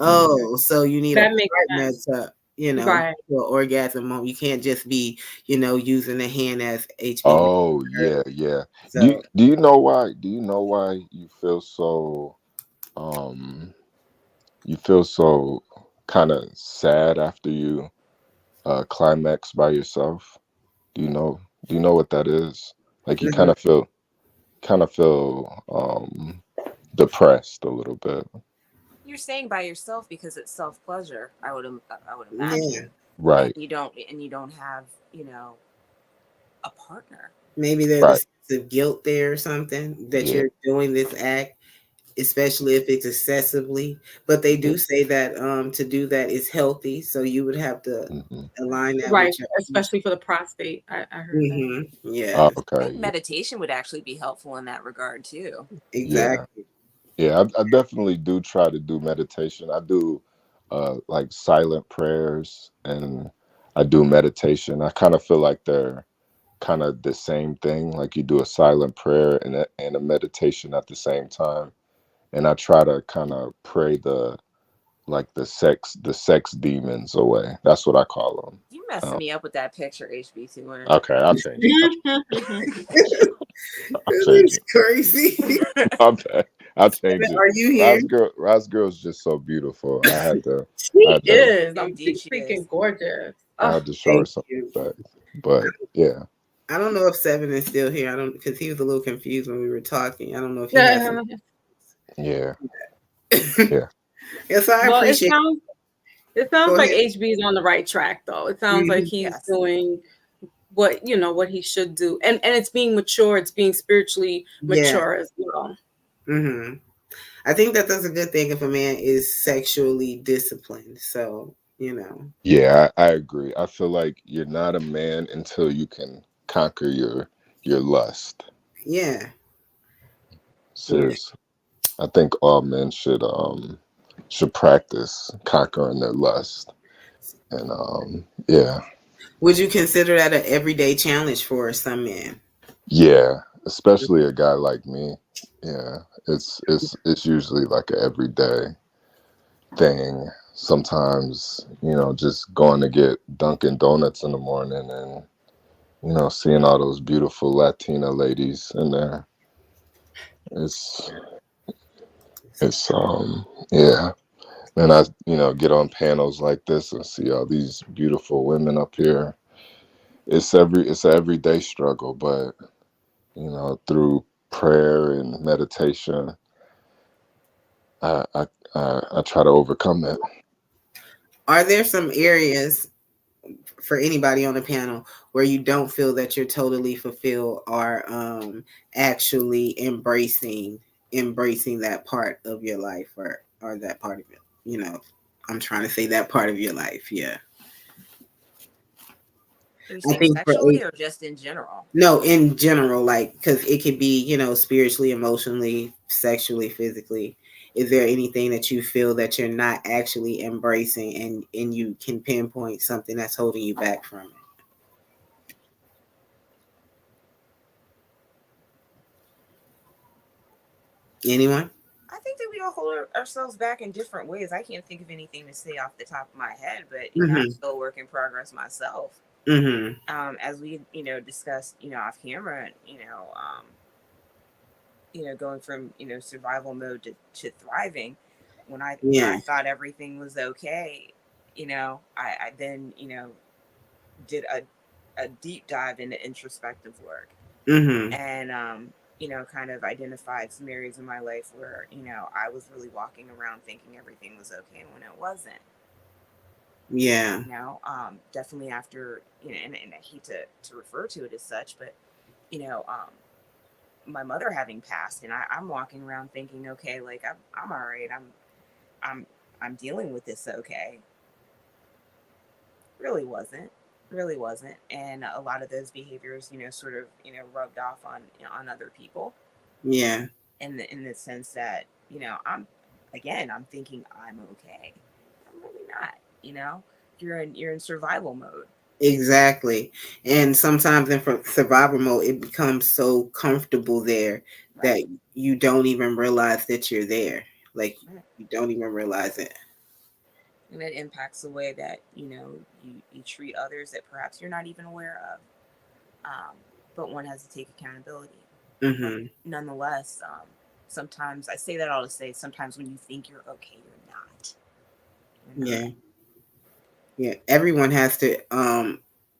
Mm, mm, Oh, so you need a that makes partner sense. to. Right. for orgasm moment. You can't just be, using the hand as HPV. Oh yeah, yeah. So, Do you know why? Do you know why um you feel so kind of sad after you climax by yourself? Do you know? Do you know what that is? Like you mhm, kind of feel depressed a little bit. You're staying by yourself because it's self pleasure. I would yeah, imagine, and Right, you don't have a partner. maybe there's a right. sense of guilt there or something that Yeah, you're doing this act, especially if it's excessively. But they yeah. do say that to do that is healthy, so you would have to Hmm. align that Right. with your. Especially for the prostate. I heard that. Hmm. Oh, Yes, I think okay. meditation would actually be helpful in that regard too. Yeah, exactly. yeah. I definitely do try to do meditation. I do like silent prayers and I do meditation. I kind of feel like they're kind of the same thing. Like you do a silent prayer and a meditation at the same time. And I try to kind of pray the sex demons away. That's what I call You messing them. me up with that picture, HB200. Okay, I'll change it. I'll change It's it. crazy. My bad. I'll change it. Are you here? Raz girl's just so beautiful. I She had to, is. Indeed, She's she is. freaking gorgeous. I Oh, had to show her Thank some you. respect. But yeah, I don't know if Seven is still here. I don't because he was a little confused when we were talking. I don't know if he has some. yeah. yeah, yeah, Yes, I Well, appreciate. it sounds Go like ahead. HB is on the right track though. It sounds like Mhm. he's Yes. doing what he should do. And it's being mature, it's being spiritually Yeah. mature as well. Hmm. I think that that's a good thing if a man is sexually disciplined. So, yeah. I agree. I feel like you're not a man until you can conquer your lust. yeah, yeah. Seriously, I think all men should practice conquering their lust. And yeah, Would you consider that an everyday challenge for some men? yeah, especially a guy like me. Yeah, it's usually like a everyday thing. Sometimes, just going to get Dunkin' Donuts in the morning and, seeing all those beautiful Latina ladies in there. It's, yeah. And I, get on panels like this and see all these beautiful women up here. It's an everyday struggle, but, through prayer and meditation, I, I, I try to overcome it. Are there some areas for anybody on the panel where you don't feel that you're totally fulfilled or actually embracing that part of your life or that part of it? I'm trying to say that part of your life. Yeah. Are you I saying think for sexually or just in general? no, in general, like, because it could be, spiritually, emotionally, sexually, physically. Is there anything that you feel that you're not actually embracing and you can pinpoint something that's holding you back from it? Anyone? I think that we all hold ourselves back in different ways. I can't think of anything to say off the top of my head, but I'm Mm-hmm. still a work in progress myself. Mm-hmm. As we discussed off camera, going from survival mode to thriving. When Yeah. I thought everything was okay, I then did a deep dive into introspective work Mm-hmm. and kind of identified some areas in my life where I was really walking around thinking everything was okay when it wasn't. Yeah. Definitely after and I hate to refer to it as such, but you know um my mother having passed, and I'm walking around thinking, okay, like I'm all right, I'm I'm dealing with this okay. Really wasn't, and a lot of those behaviors sort of rubbed off on other people Yeah. in the sense that I'm thinking I'm okay. I'm really not. You're in survival mode. Exactly. And sometimes in survival mode, it becomes so comfortable there that Right. you don't even realize that you're there. Like Right. you don't even realize it. and it impacts the way that you treat others that perhaps you're not even aware of. But one has to take accountability. But Mm-hmm. nonetheless, sometimes I say that all to say sometimes when you think you're okay, you're not. You're not. Yeah. Yeah, everyone has to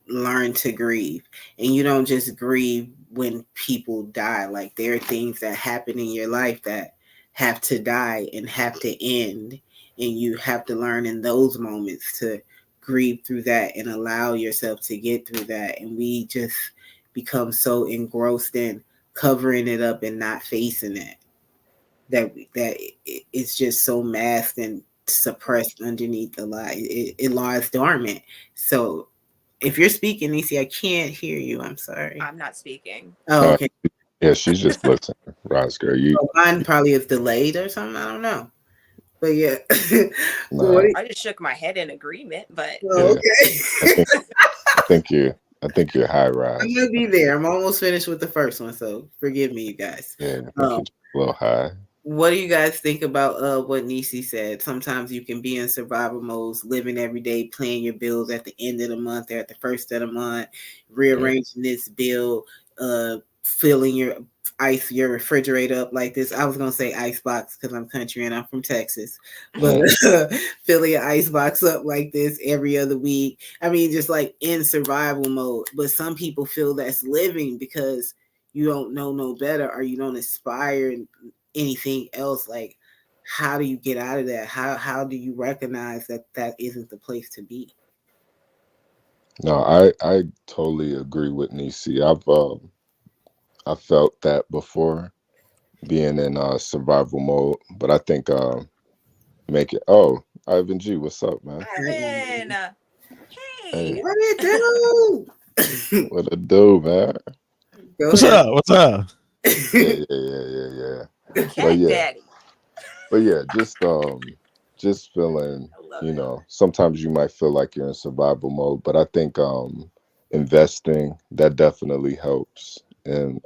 learn to grieve. And you don't just grieve when people die. Like there are things that happen in your life that have to die and have to end. And you have to learn in those moments to grieve through that and allow yourself to get through that. And we just become so engrossed in covering it up and not facing it that it's just so masked and suppressed underneath the lie. It lies dormant. So if you're speaking, Nisi, I can't hear you. I'm sorry. I'm not speaking. Oh, Uh, okay. yeah, she's just listening, Roscoe. You Well, mine probably is delayed or something. I don't know. But yeah. What? nah, I just shook my head in agreement, but Oh, yeah. I okay. think I think you're high I'm rise. gonna be there. I'm almost finished with the first one, so forgive me, you guys. Yeah, I think you're Um, just a little high. What do you guys think about what Nisi said? Sometimes you can be in survival modes, living every day, paying your bills at the end of the month or at the first of the month, Yeah. rearranging this bill, filling your refrigerator up like this. I was gonna say ice box because I'm country and I'm from Texas, but Mm, filling your ice box up like this every other week. I mean, just like in survival mode. But some people feel that's living because you don't know no better or you don't aspire anything else. Like how do you get out of that? How do you recognize that that isn't the place to be? no, I totally agree with Nisi. I felt that before being in survival mode, but I think make it. Oh, Ivan G, what's up, man? Ivan, Hey, hey, What it do? what it do, man? Go What's ahead. up? What's up? Yeah, yeah, yeah, yeah, yeah. But cat yeah, daddy. but yeah, just feeling, I love it. sometimes you might feel like you're in survival mode, but I think investing that definitely helps in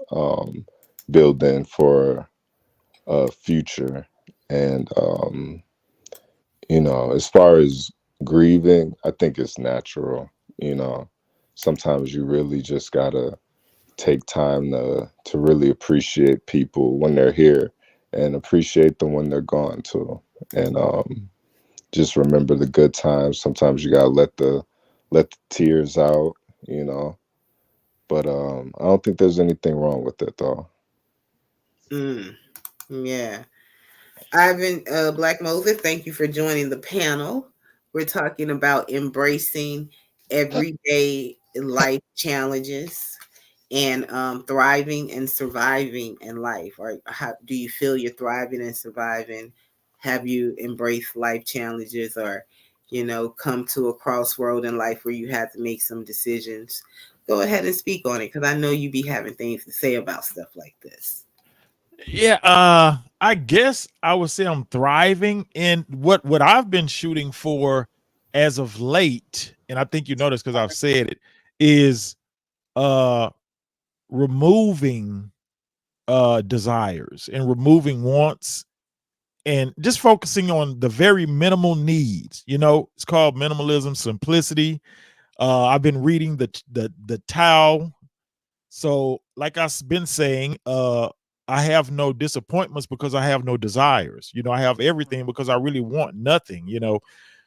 building for a future. And as far as grieving, I think it's natural. You know, sometimes you really just gotta take time to really appreciate people when they're here and appreciate them when they're gone too. And just remember the good times. Sometimes you gotta let the tears out, you know. But I don't think there's anything wrong with it though. Mm, yeah. Ivan Black Moses, thank you for joining the panel. We're talking about embracing everyday life challenges and thriving and surviving in life. Or how do you feel you're thriving and surviving? Have you embraced life challenges or, come to a crossroad in life where you had to make some decisions? Go ahead and speak on it because I know you be having things to say about stuff like this. Yeah, I guess I would say I'm thriving in what I've been shooting for as of late, and I think you noticed because I've said it, is uh removing desires and removing wants and just focusing on the very minimal needs. It's called minimalism, simplicity. I've been reading the Tao. So, like I've been saying, I have no disappointments because I have no desires. I have everything because I really want nothing.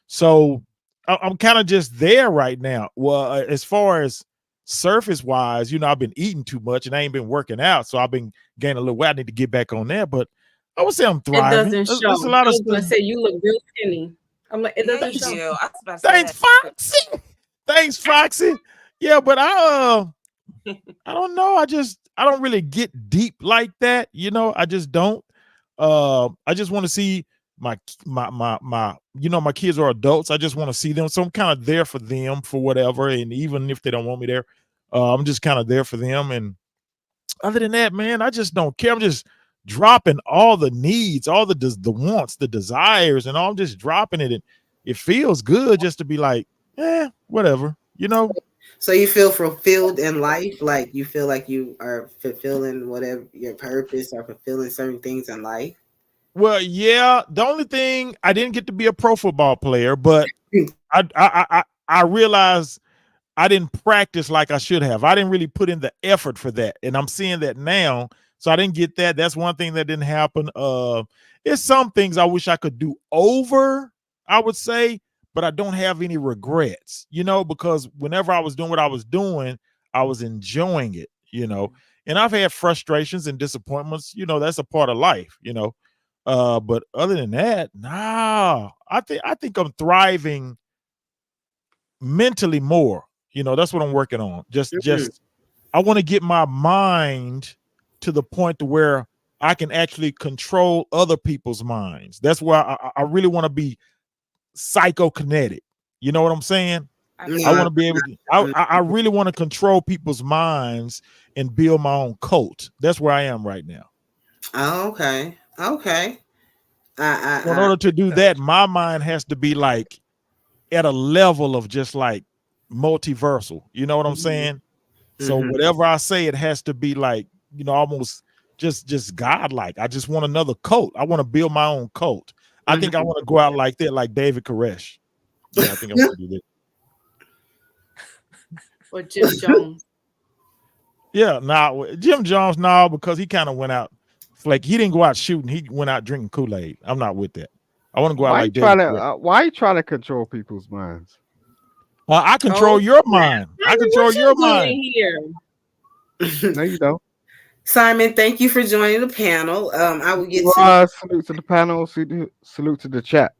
So I'm kind of just there right now. Well, as far as surface wise, I've been eating too much and I ain't been working out, so I've been gaining a little weight. I need to get back on that, but I would say I'm It thriving. doesn't show. There's a I lot of was gonna stuff. say you look real skinny. I'm like, it Yeah, doesn't you show. do. I was about to say Thanks, that. Foxy. Thanks, Foxy. Yeah, but I don't know. I don't really get deep like that. I just don't. I just want to see my my kids are adults. I just want to see them. So I'm kind of there for them for whatever. And even if they don't want me there, I'm just kind of there for them. And other than that, man, I just don't care. I'm just dropping all the needs, all the wants, the desires, and all. I'm just dropping it. And it feels good just to be like, whatever. So you feel fulfilled in life, like you feel like you are fulfilling whatever your purpose or fulfilling certain things in life. Well, yeah. The only thing I didn't get to be a pro football player, but I realized I didn't practice like I should have. I didn't really put in the effort for that, and I'm seeing that now. So I didn't get that. That's one thing that didn't happen. It's some things I wish I could do over, I would say, but I don't have any regrets, because whenever I was doing what I was doing, I was enjoying it, And I've had frustrations and disappointments, that's a part of life. But other than that, nah, I think I'm thriving mentally more. That's what I'm working on. Just I want to get my mind to the point to where I can actually control other people's minds. That's why I really want to be psychokinetic. You know what I'm saying? I Yeah. want to be able to. I really want to control people's minds and build my own cult. That's where I am right now. Oh, okay. Okay. So in I order to do that, my mind has to be like at a level of just like multiversal. You know what I'm saying? So mm-hmm. whatever I say, it has to be like, almost just godlike. I just want another cult. I want to build my own cult. I think I want to go out like that, like David Koresh. Yeah, I think I want to do that. Or Jim Jones. Yeah, now Jim Jones, no, because he kind of went out like he didn't go out shooting. He went out drinking Kool-Aid. I'm not with that. I want to go out Why you like David trying to Koresh. why you trying to control people's minds? I control your mind. I control What your you doing mind. here? No, you don't. Simon, thank you for joining the panel. I will get to Salute to the panel. Salute to the chat.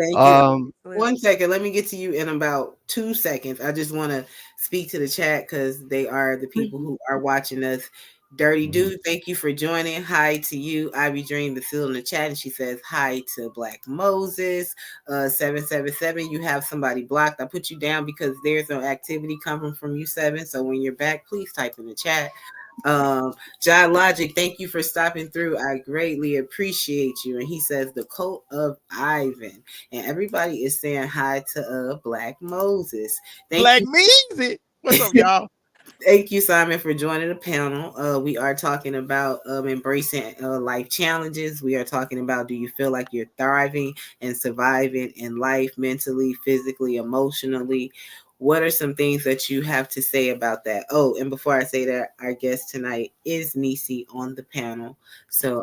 thank you. Well, 1 second. Let me get to you in about 2 seconds. I just want to speak to the chat because they are the people who are watching us. Dirty Dude, thank you for joining. Hi to you. Ivy Dream is still in the chat and she says hi to Black Moses. 777, you have somebody blocked. I put you down because there's no activity coming from you, 7. So when you're back, please type in the chat. John Logic, thank you for stopping through. I greatly appreciate you. And he says the cult of Ivan. And everybody is saying hi to Black Moses. Black Measy. What's up, y'all? Thank you, Simon, for joining the panel. We are talking about embracing life challenges. We are talking about, do you feel like you're thriving and surviving in life mentally, physically, emotionally? What are some things that you have to say about that? Oh, and before I say that, our guest tonight is Nisi on the panel. So,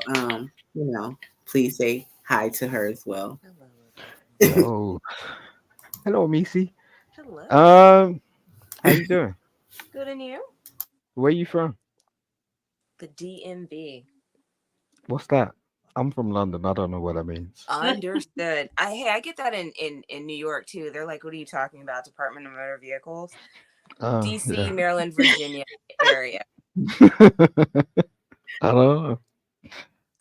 please say hi to her as well. Hello. Hello, Missy. hello. How you doing? Good, and you? Where you from? The DMV. What's that? I'm from London. I don't know what that means. Understood. I get that in New York too. They're like, what are you talking about? Department of Motor Vehicles? DC, Yeah. Maryland, Virginia area. I don't know.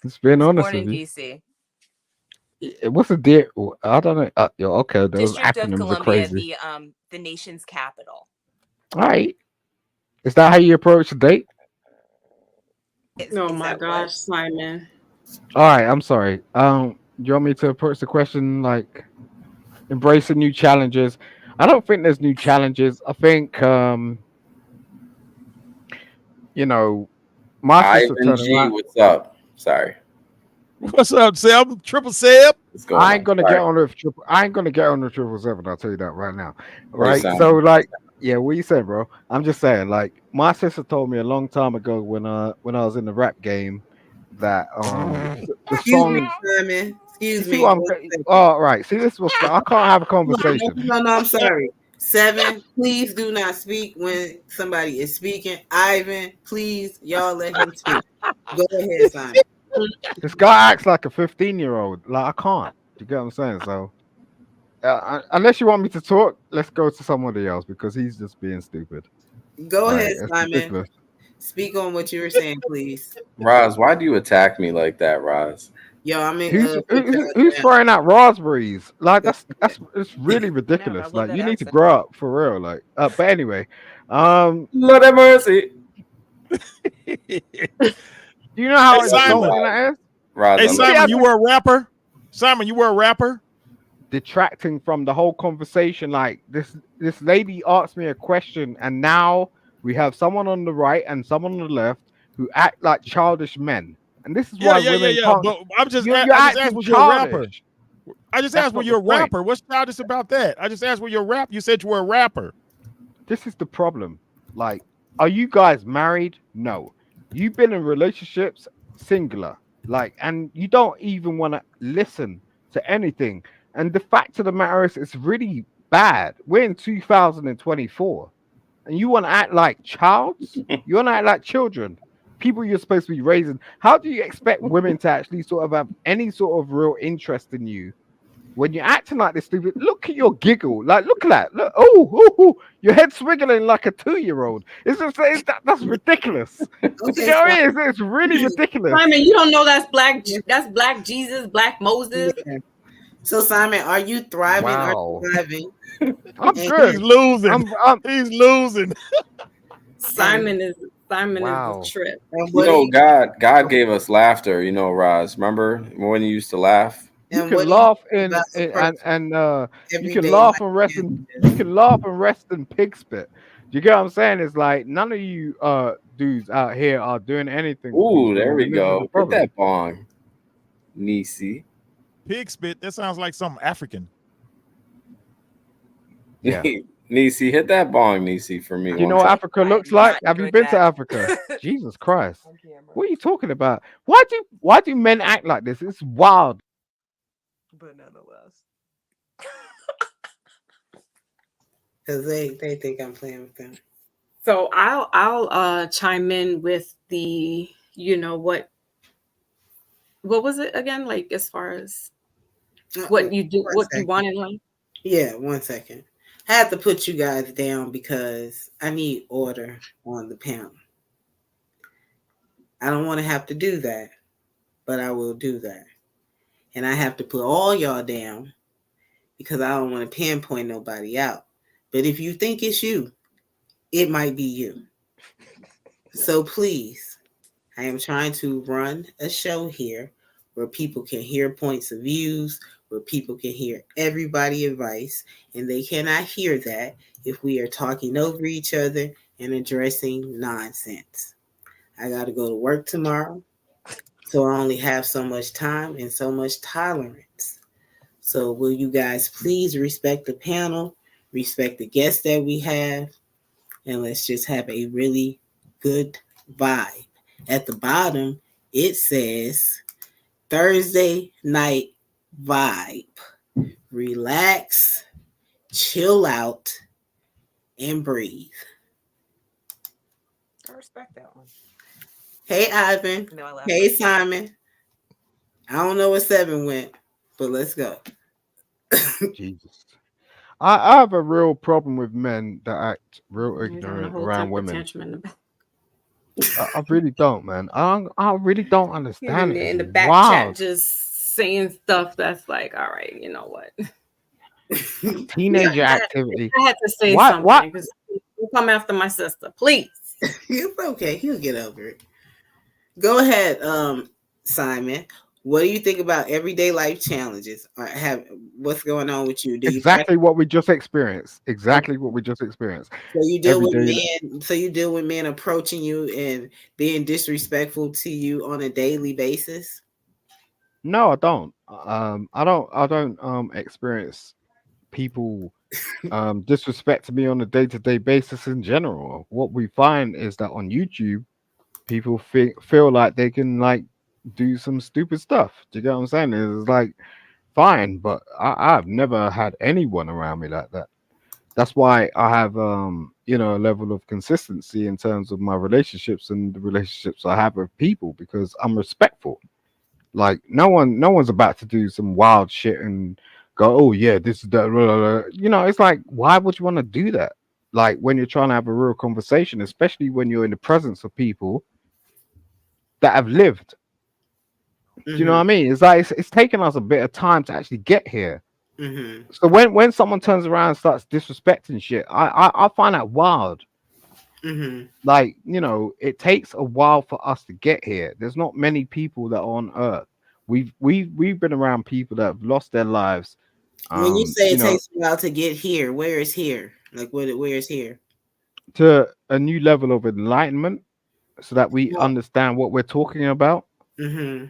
Just being I was honest born with in you. DC. What's a deer? I don't know. Okay, those District of acronyms are Columbia, crazy. the nation's capital. All right. Is that how you approach a date? Oh Is my that gosh, what? Simon. All right. I'm sorry. You want me to approach the question like embracing new challenges? I don't think there's new challenges. I think my sister Ivan turned G, around. what's up? Sorry. What's up, Seb? Triple Seb? What's going on? Sorry. I ain't gonna get on the 777. I'll tell you that right now. What you Right? saying? So like, yeah, what you said, bro? I'm just saying, like, my sister told me a long time ago when I was in the rap game that the Excuse me, song. Simon. You Excuse see me. what 1 I'm? second. Oh, right. See, this was I can't have a No, conversation. no, I'm sorry. 7, please do not speak when somebody is speaking. Ivan, please, y'all let him speak. Go ahead, Simon. This guy acts like a 15-year-old. Like I can't. You get what I'm saying? So unless you want me to talk, let's go to somebody else because he's just being stupid. Go Right? ahead, It's Simon. ridiculous. Speak on what you were saying, please. Roz, why do you attack me like that, Roz? Yo, I'm in Who's throwing out raspberries? Like that's it's really No, I ridiculous. love Like that you need to accent. grow up for real. Like, but anyway, Lord have mercy. do you know how Hey, Simon. insulting that is? Roz, Hey, I love See, Simon, you were a rapper? Simon, you were a rapper? detracting from the whole conversation. Like this lady asked me a question, and now we have someone on the right and someone on the left who act like childish men. and this is Yeah, why yeah, yeah, women yeah. can't. But I'm just You're I just asked, acting was you a rapper? childish. I just That's asked, were not you the a point. rapper? What's childish about that? I just asked, were you a rapper? You said you were a rapper. This is the problem. Like, are you guys married? No. You've been in relationships, singular. Like, and you don't even want to listen to anything. And the fact of the matter is, it's really bad. We're in 2024, and you want to act like childs? You want to act like children? People you're supposed to be raising. How do you expect women to actually sort of have any sort of real interest in you when you're acting like this, stupid? Look at your giggle. Like, look at that. Look, your head swiggling like a 2-year-old. It's just that's ridiculous. You Okay, know what so I mean? It's really ridiculous. Simon, you don't know that's black Jesus, black Moses. yeah. So Simon, are you thriving or Wow. surviving? I'm And He's good. losing. I'm He's losing. and, Simon is the wow. trip. and You what are know, you God gave us laughter. You know, Roz. Remember when you used to laugh? You and can what do you laugh think about approaching you can everyday laugh life and rest in you challenges? can laugh and rest in pig spit. Do you get what I'm saying? It's like none of you dudes out here are doing anything for these Ooh, there women, we and this is the go. Hit problem. that bong, Nisi. Pig spit. That sounds like something African. Yeah. Nisi, hit that bong, Nisi, for me Do you know one what time. Africa I looks am like? not Have you doing been to that Africa? Jesus Christ. on camera. What are you talking about? Why do men act like this? It's wild. But nonetheless. Because they think I'm playing with them. So I'll chime in with the, what was it again? Like as far as what you do, One what you second. want in life. Yeah, 1 second. I have to put you guys down because I need order on the panel. I don't want to have to do that, but I will do that. And I have to put all y'all down because I don't want to pinpoint nobody out. But if you think it's you, it might be you. So please, I am trying to run a show here where people can hear points of views, where people can hear everybody advice, and they cannot hear that if we are talking over each other and addressing nonsense. I got to go to work tomorrow, so I only have so much time and so much tolerance. So will you guys please respect the panel, respect the guests that we have, and let's just have a really good vibe. At the bottom, it says Thursday night vibe. Relax, chill out, and breathe. I respect that one. Hey, Ivan. No, I laughed. Hey, Simon. I don't know where 7 went, but let's go. Jesus. I have a real problem with men that act real He's having a ignorant whole around temper women. tantrum in the back. I really don't, man. I really don't He's understand it. in It's the back chat wild. just saying stuff that's like, all right, you know what? Teenager I activity. had to say What? something because you come after my sister, please. It's okay. He'll get over it. Go ahead, Simon. What do you think about everyday life challenges? Or what's going on with you? Do you practice? Exactly what we just experienced. Okay, Exactly what we just experienced. so you deal Every with day. men. So you deal with men approaching you and being disrespectful to you on a daily basis. No, I don't. I don't experience people disrespect me on a day-to-day basis in general. What we find is that on YouTube, people feel like they can like do some stupid stuff. Do you get what I'm saying? It's like fine, but I've never had anyone around me like that. That's why I have a level of consistency in terms of my relationships and the relationships I have with people because I'm respectful. Like no one's about to do some wild shit and go, oh yeah, this is that. Blah, blah, blah." It's like, why would you want to do that? Like when you're trying to have a real conversation, especially when you're in the presence of people that have lived. Do you know what I Mm-hmm. mean? It's like it's taken us a bit of time to actually get here. Mm-hmm. So when someone turns around and starts disrespecting shit, I find that wild. Mm-hmm. Like, it takes a while for us to get here. There's not many people that are on earth. We've been around people that have lost their lives. When you say You it know, takes a while to get here, where is here? Like where is here? to a new level of enlightenment so that we Well, understand what we're talking about. Mm-hmm.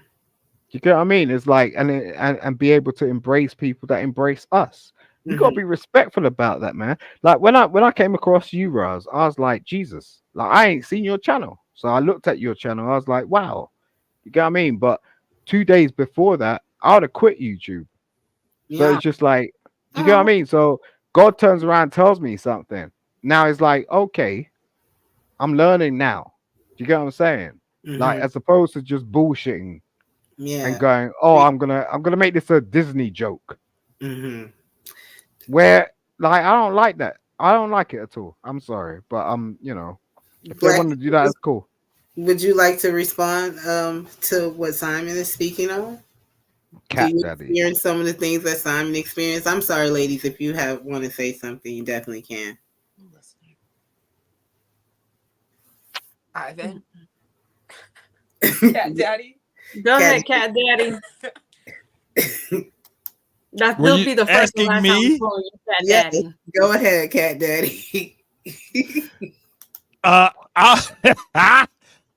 You get what I mean? It's like and be able to embrace people that embrace us. We gotta Mm-hmm. be respectful about that, man. Like when I came across you, Raz, I was like, Jesus, like I ain't seen your channel. So I looked at your channel, I was like, wow. You get what I mean? But 2 days before that, I would have quit YouTube. So Yeah. it's just like, do you get what I Oh. mean? So God turns around and tells me something. Now it's like, okay, I'm learning now. Do you get what I'm saying? Like Mm-hmm. as opposed to just bullshitting and Yeah. going, oh, I'm gonna make this a Disney joke. Mm-hmm. Where like I don't like that. I don't like it at all. I'm sorry, but if they Black, want to do that, that's cool. would you like to respond to what Simon is speaking on? Do Cat you daddy. experience some of the things that Simon experienced? I'm sorry, ladies, if you have want to say something, you definitely can. I'm listening. Ivan, Cat Daddy. Go Cat, ahead, Cat Daddy. Were That'll you be the first and asking last time I'm me? calling you Cat yes, Daddy. go ahead, Cat Daddy. I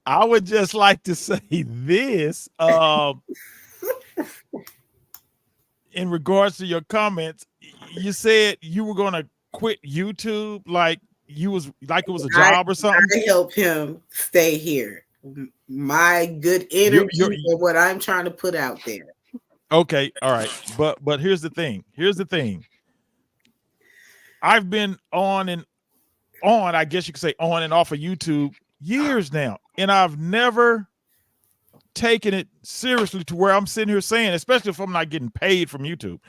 I would just like to say this. In regards to your comments, you said you were gonna quit YouTube like you was like it was a I, job or something. I help him stay here. My good You're energy and what I'm trying to put out there. okay, all right. But here's the thing. Here's the thing. I've been on and on, I guess you could say on and off of YouTube years now. And I've never taken it seriously to where I'm sitting here saying, especially if I'm not getting paid from YouTube,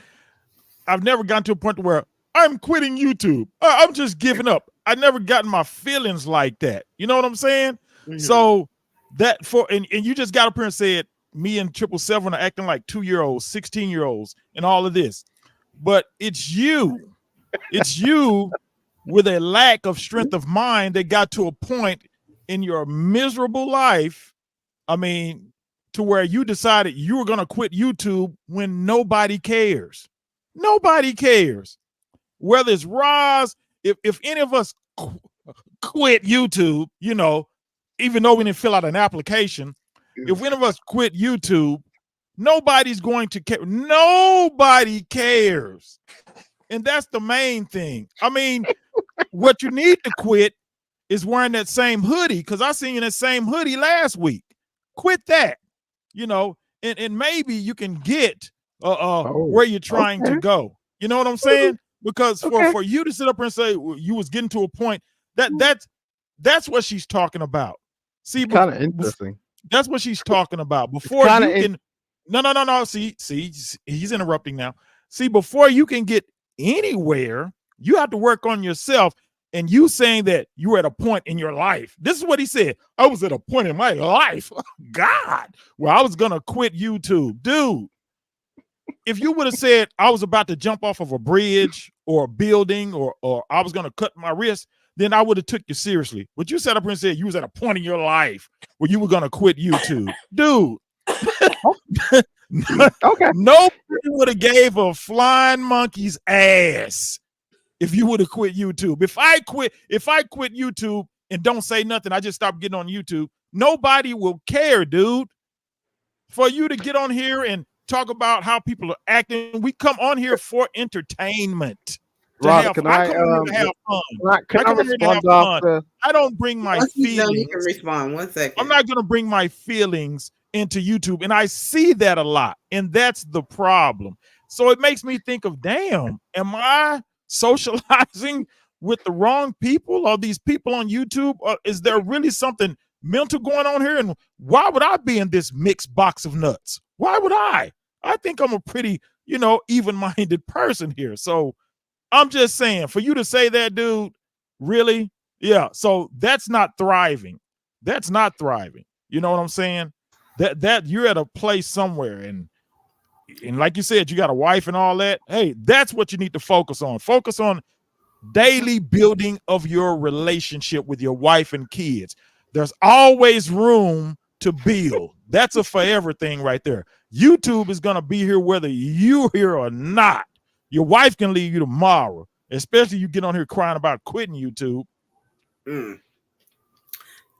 I've never gotten to a point where I'm quitting YouTube. I'm just giving up. I never gotten my feelings like that. You know what I'm saying? Mhm. So that and you just got up here and said me and 777 are acting like 2-year-olds, 16-year-olds, and all of this. But it's you. It's you with a lack of strength of mind that got to a point in your miserable life. I mean, to where you decided you were going to quit YouTube when nobody cares. Nobody cares. Whether it's Roz, if any of us quit YouTube, even though we didn't fill out an application, if any of us quit YouTube, nobody's going to care. Nobody cares. And that's the main thing. I mean, what you need to quit is wearing that same hoodie, because I seen you in that same hoodie last week. Quit that, and maybe you can get Oh, where you're trying to okay. go. You know what I'm saying? Because Okay. for you to sit up and say you was getting to a point that's what she's talking about. See, Kind of interesting. that's what she's talking about. It's Before kind of you can, no. See, he's interrupting now. See, before you can get anywhere, you have to work on yourself. And you saying that you were at a point in your life. This is what he said. I was at a point in my life. God, where I was gonna quit YouTube, dude. If you would have said I was about to jump off of a bridge or a building, or I was gonna cut my wrist, then I would have took you seriously. But you sat up here and said you was at a point in your life where you were gonna quit YouTube, dude. okay. Nobody would have gave a flying monkey's ass if you would have quit YouTube. If I quit YouTube and don't say nothing, I just stop getting on YouTube, nobody will care, dude. For you to get on here and talk about how people are acting, we come on here for entertainment. Ross, I come on here to have fun. can I I come on here to have respond fun. after? I don't bring my Once he's done, you feelings. can respond. 1 second. I'm not going to bring my feelings into YouTube. And I see that a lot. And that's the problem. So it makes me think of, damn, am I socializing with the wrong people? Are these people on YouTube? Or is there really something mental going on here? And why would I be in this mixed box of nuts? Why would I? I think I'm a pretty, even-minded person here. So I'm just saying, for you to say that, dude, really? Yeah. So that's not thriving. That's not thriving. You know what I'm saying? That you're at a place somewhere, and like you said, you got a wife and all that. Hey, that's what you need to focus on. Focus on daily building of your relationship with your wife and kids. There's always room to build. That's a forever thing right there. YouTube is going to be here whether you're here or not. Your wife can leave you tomorrow, especially you get on here crying about quitting YouTube.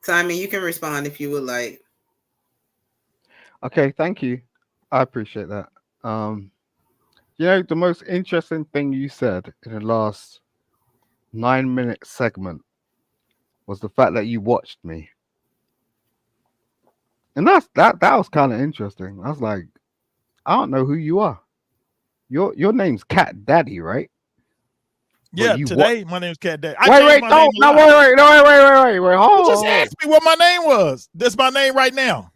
Simon, you can respond if you would like. Okay, thank you. I appreciate that. Um, you know, the most interesting thing you said in the last 9 minute segment was the fact that you watched me. And that was kind of interesting. I was like, I don't know who you are. Your name's Cat Daddy, right? But Yeah, you what? today my name's Cat Daddy. I Wait, changed wait, my name no, a no, lot. wait, wait, no, wait. You just Hold. asked me what my name was. That's my name right now.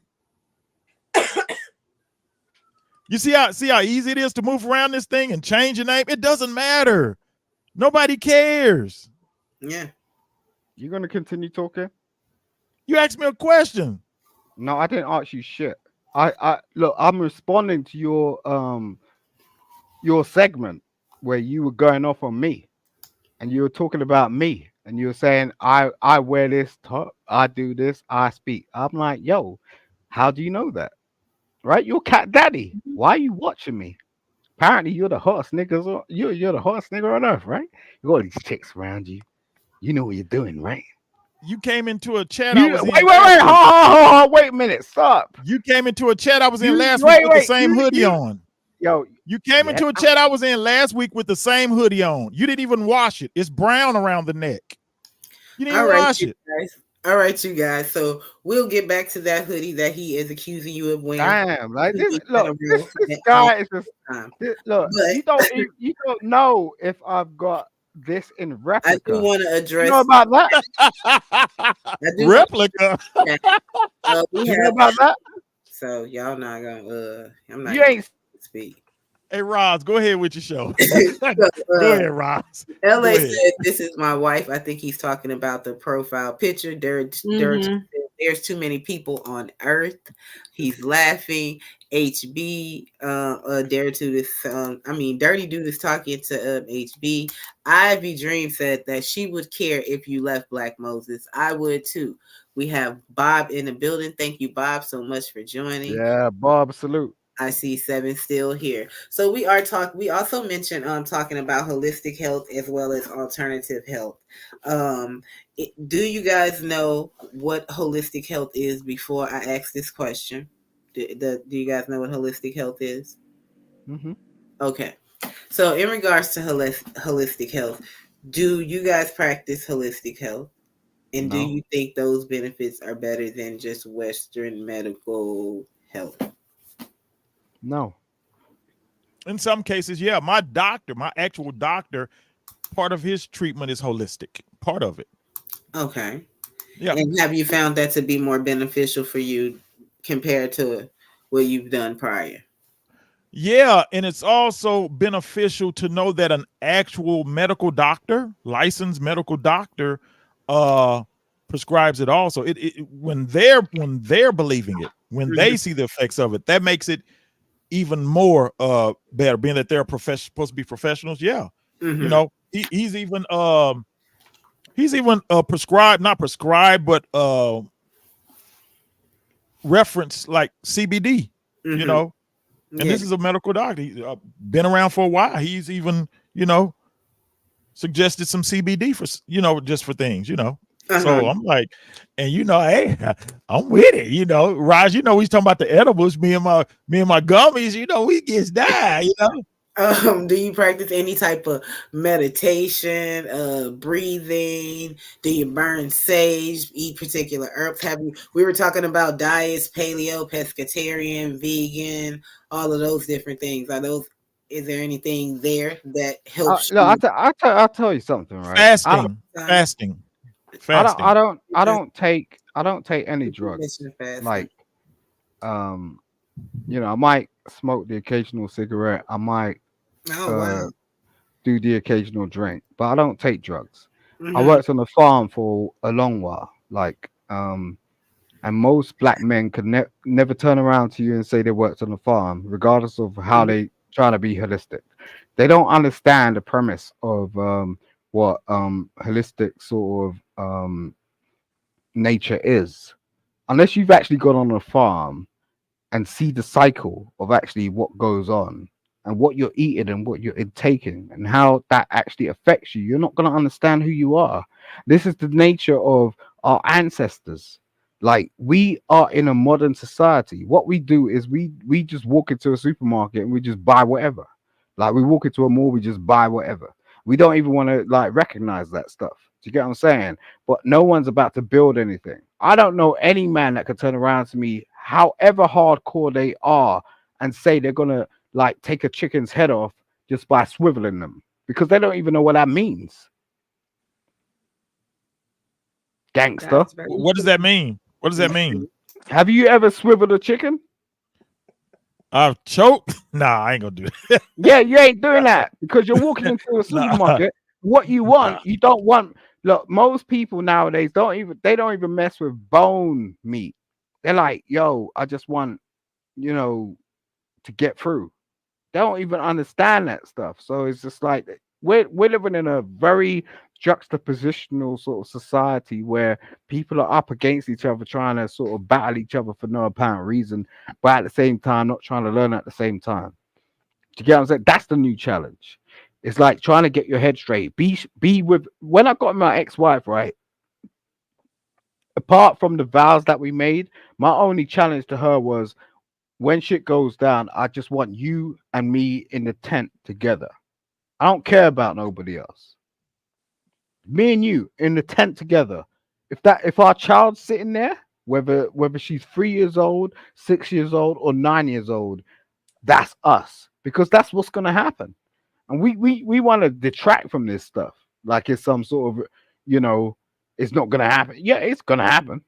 You see how easy it is to move around this thing and change your name? It doesn't matter. Nobody cares. Yeah. You gonna continue talking? You asked me a question. No, I didn't ask you shit. I look. I'm responding to your segment where you were going off on me and you were talking about me and you were saying I wear this top, I do this, I speak. I'm like, yo, how do you know that? Right? You're Cat Daddy. Why are you watching me? Apparently, you're the hottest niggas. You're the hottest nigga on earth, right? You got all these chicks around you. You know what you're doing, right? You came into a chat I You was wait, in wait, last wait, week. wait a minute, stop. You came into a chat I was in You last week wait, with the wait, same hoodie you, on. yo, You came yeah. into a chat I was in last week with the same hoodie on. You didn't even wash it. It's brown around the neck. You didn't All even right, wash you it. guys. All right, you guys. So we'll get back to that hoodie that he is accusing you of wearing. Damn, like He this. needs Look, to roll this all guy is just the time. look. But You don't know if I've got this in I do replica. want to You know address. about that? I do want Replica. to. We You know have. about that? So y'all not gonna. I'm not You gonna ain't. speak. Hey, Roz, go ahead with your show. So, Go ahead, Roz. LA Go ahead. said, "This is my wife." I think he's talking about the profile picture. There's too many people on Earth. He's laughing. HB, Dare to this. Dirty Dude is talking to HB. Ivy Dream said that she would care if you left Black Moses. I would too. We have Bob in the building. Thank you, Bob, so much for joining. Yeah, Bob, salute. I see seven still here. So we also mentioned talking about holistic health as well as alternative health. Do you guys know what holistic health is before I ask this question? Do you guys know what holistic health is? Mm-hmm. Okay. So in regards to holistic health, do you guys practice holistic health? And do No, you think those benefits are better than just Western medical health? no, In some cases, yeah. My actual doctor, part of his treatment is holistic. Part of it. Okay. Yeah. And have you found that to be more beneficial for you compared to what you've done prior? Yeah, and it's also beneficial to know that an actual medical doctor, licensed medical doctor, uh prescribes it also. When they're believing it, when they see the effects of it, that makes it even more better, being that they're supposed to be professionals. Yeah. You Mm-hmm. know, he's even prescribed, not prescribed, but reference like CBD, Mm-hmm. you know. And Yeah. this is a medical doctor. He's been around for a while. He's even, you know, suggested some CBD for, you know, just for things, you know. Uh-huh. So I'm like, and you know, hey, I'm with it. You know, Raj, you know, he's talking about the edibles. Me and my gummies. You know, we gets die. You know. Do you practice any type of meditation, breathing? Do you burn sage, eat particular herbs? We were talking about diets, paleo, pescatarian, vegan, all of those different things. Is there anything there that helps look, you? I'll tell you something, right? Fasting. I don't take any drugs. Fasting. Like, you know, I might smoke the occasional cigarette. I might Oh wow. do the occasional drink, but I don't take drugs. I Mm-hmm. worked on a farm for a long while, like, and most black men could never turn around to you and say they worked on a farm, regardless of how they trying to be holistic. They don't understand the premise of what holistic sort of nature is, unless you've actually gone on a farm and see the cycle of actually what goes on and what you're eating and what you're intaking and how that actually affects you. You're not going to understand who you are. This is the nature of our ancestors. Like, we are in a modern society. What we do is we just walk into a supermarket and we just buy whatever. Like, we walk into a mall, we just buy whatever. We don't even want to like recognize that stuff. Do you get what I'm saying? But no one's about to build anything. I don't know any man that could turn around to me, however hardcore they are, and say they're gonna like take a chicken's head off just by swiveling them, because they don't even know what that means. That Gangster. is very What does true. that mean? What does that mean? Have you ever swiveled a chicken? Choke? Nah, I ain't gonna do that. Yeah, you ain't doing that because you're walking into a Nah, supermarket. What you nah. want, you don't want. Look, most people nowadays don't even mess with bone meat. They're like, yo, I just want, you know, to get through. They don't even understand that stuff. So it's just like we're living in a very juxtapositional sort of society where people are up against each other, trying to sort of battle each other for no apparent reason, but at the same time not trying to learn at the same time. Do you get what I'm saying? That's the new challenge. It's like trying to get your head straight. Be with when I got my ex-wife, right? Apart from the vows that we made, my only challenge to her was, when shit goes down, I just want you and me in the tent together. I don't care about nobody else. Me and you in the tent together. If our child's sitting there, whether she's 3 years old, 6 years old, or 9 years old, that's us, because that's what's gonna happen. And we want to detract from this stuff like it's some sort of, you know, it's not gonna happen. Yeah, it's gonna happen.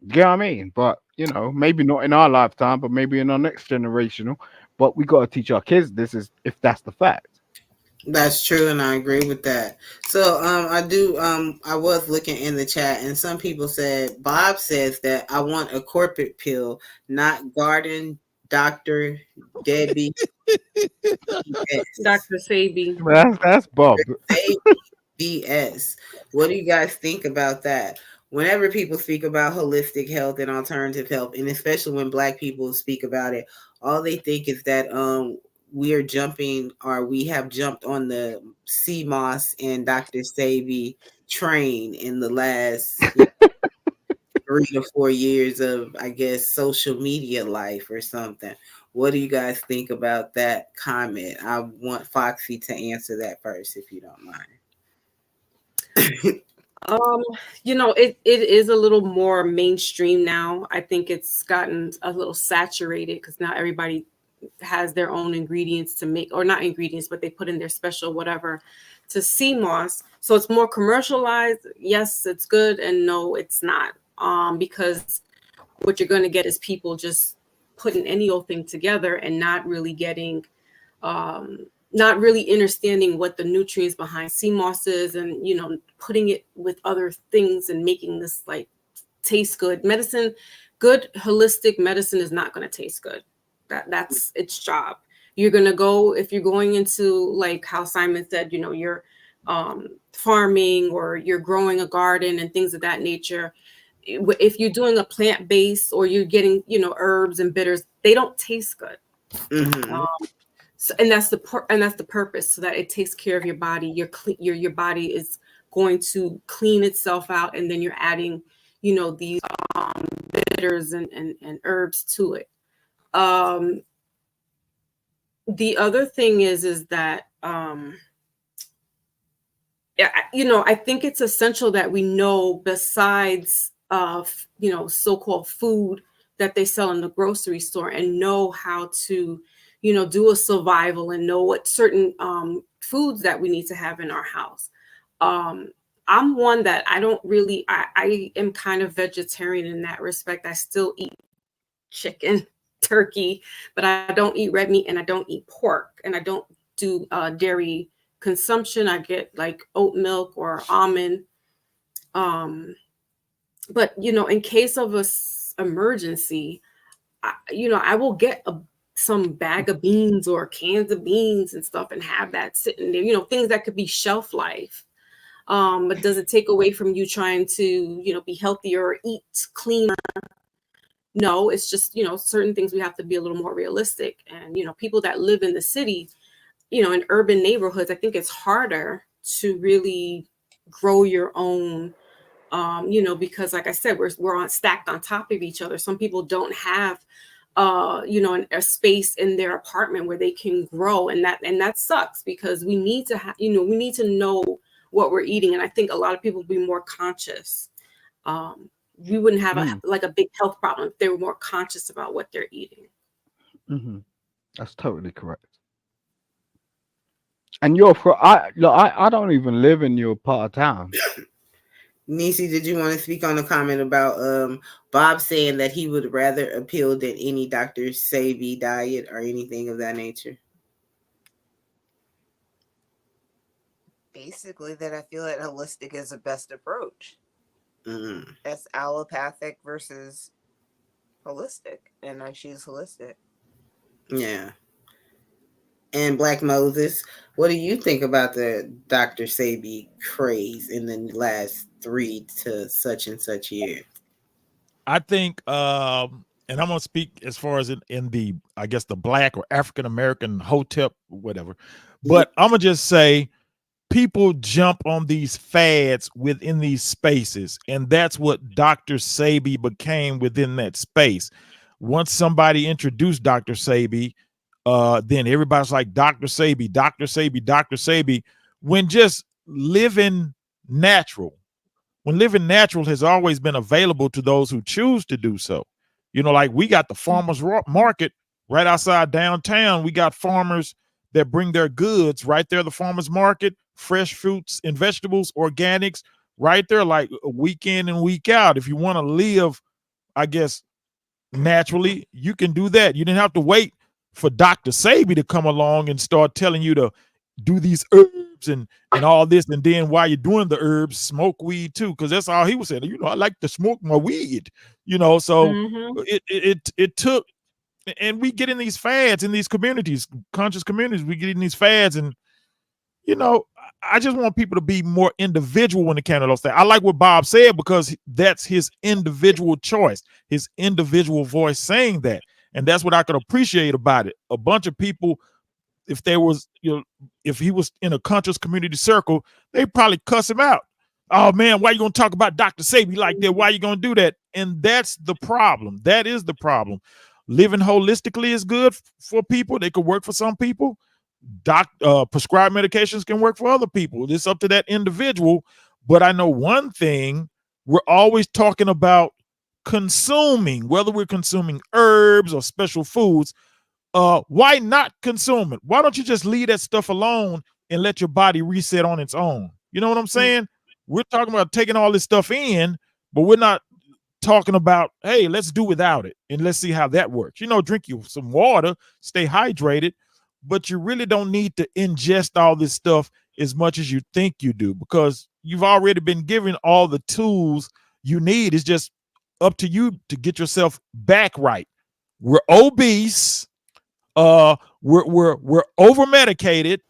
You know what I mean? But maybe not in our lifetime, but maybe in our next generational. But we got to teach our kids this, is if that's the fact. That's true, and I agree with that. So, I was looking in the chat, and some people said Bob says that I want a corporate pill, not garden doctor Debbie. Yes. Dr. Sabi. That's Bob. DS. What do you guys think about that? Whenever people speak about holistic health and alternative health, and especially when Black people speak about it, all they think is that we are jumping, or we have jumped on the CMOS and Dr. Sabi train in the last 3 to 4 years of, I guess, social media life or something. What do you guys think about that comment? I want Foxy to answer that first, if you don't mind. Um, it is a little more mainstream now. I think it's gotten a little saturated because now everybody has their own ingredients to make, or not ingredients, but they put in their special whatever to sea moss. So it's more commercialized. Yes, it's good, and no, it's not. Because what you're going to get is people just putting any old thing together and not really getting not really understanding what the nutrients behind sea moss is, and putting it with other things and making this like taste good. Medicine, good holistic medicine is not going to taste good. That's its job. You're going to go, if you're going into, like how Simon said, you're farming, or you're growing a garden and things of that nature. If you're doing a plant-based, or you're getting herbs and bitters, they don't taste good. Mm-hmm. So, and that's the purpose, so that it takes care of your body. Your body is going to clean itself out, and then you're adding these bitters and herbs to it. The other thing is that I think it's essential that we know, besides so-called food that they sell in the grocery store, and know how to do a survival, and know what certain foods that we need to have in our house. I'm one that I don't really, I am kind of vegetarian in that respect. I still eat chicken, turkey, but I don't eat red meat, and I don't eat pork, and I don't do dairy consumption. I get like oat milk or almond. But in case of a emergency, I will get some bag of beans or cans of beans and stuff, and have that sitting there. Things that could be shelf life. But does it take away from you trying to be healthier or eat cleaner? No, it's just certain things we have to be a little more realistic. And people that live in the city, in urban neighborhoods, I think it's harder to really grow your own Because like I said, we're on stacked on top of each other. Some people don't have a space in their apartment where they can grow, and that sucks, because we need to we need to know what we're eating. And I think a lot of people would be more conscious. We wouldn't have Mm, like a big health problem if they were more conscious about what they're eating. hmm. That's totally correct. And you're for I look, I don't even live in your part of town. Nisi, did you want to speak on the comment about Bob saying that he would rather appeal than any Dr. Sebi diet or anything of that nature? Basically, that I feel that holistic is the best approach. Mm. That's allopathic versus holistic, and I choose holistic. Yeah. And Black Moses, what do you think about the Dr. Sebi craze in the last 3 to such and such years? I think, and I'm gonna speak as far as in the, I guess, the Black or African American hotep, whatever. Yeah. But I'm gonna just say people jump on these fads within these spaces, and that's what Dr. Sebi became within that space. Once somebody introduced Dr. Sebi, then everybody's like Dr. Sebi, Dr. Sebi, Dr. Sebi, when just living natural, when living natural has always been available to those who choose to do so. Like we got the farmers market right outside downtown. We got farmers that bring their goods right there, the farmers market, fresh fruits and vegetables, organics, right there, like week in and week out. If you want to live, I guess, naturally, you can do that. You didn't have to wait for Dr. Sebi to come along and start telling you to do these herbs and all this, and then while you're doing the herbs, smoke weed too, because that's all he was saying. I like to smoke my weed. So Mm-hmm. it took, and we get in these fads in these communities, conscious communities. We get in these fads, and I just want people to be more individual when it comes to those things. I like what Bob said, because that's his individual choice, his individual voice saying that. And that's what I could appreciate about it. A bunch of people, if there was, if he was in a conscious community circle, they probably cuss him out. Oh man, why you gonna talk about Dr. Sebi like that? Why you gonna do that? And that's the problem. That is the problem. Living holistically is good for people. They could work for some people. Prescribed medications can work for other people. It's up to that individual. But I know one thing: we're always talking about consuming, whether we're consuming herbs or special foods. Why not consume it? Why don't you just leave that stuff alone and let your body reset on its own? You know what I'm saying? We're talking about taking all this stuff in, but we're not talking about, hey, let's do without it and let's see how that works. Drink you some water, stay hydrated, but you really don't need to ingest all this stuff as much as you think you do, because you've already been given all the tools you need. It's just up to you to get yourself back right. We're obese, we're over medicated,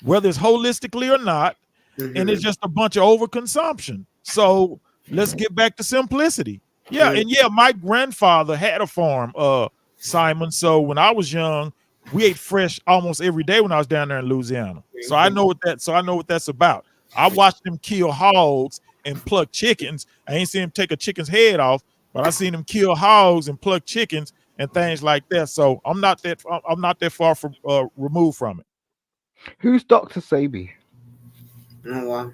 whether it's holistically or not, and it's Mm-hmm. just a bunch of overconsumption. So let's get back to simplicity. Yeah, Mm-hmm. and yeah, my grandfather had a farm, Simon. So when I was young, we ate fresh almost every day when I was down there in Louisiana. So I know what that's about. I watched them kill hogs and pluck chickens. I ain't seen him take a chicken's head off, but I seen him kill hogs and pluck chickens and things like that. So I'm not that far from removed from it. Who's Dr. Sebi? Oh, wow.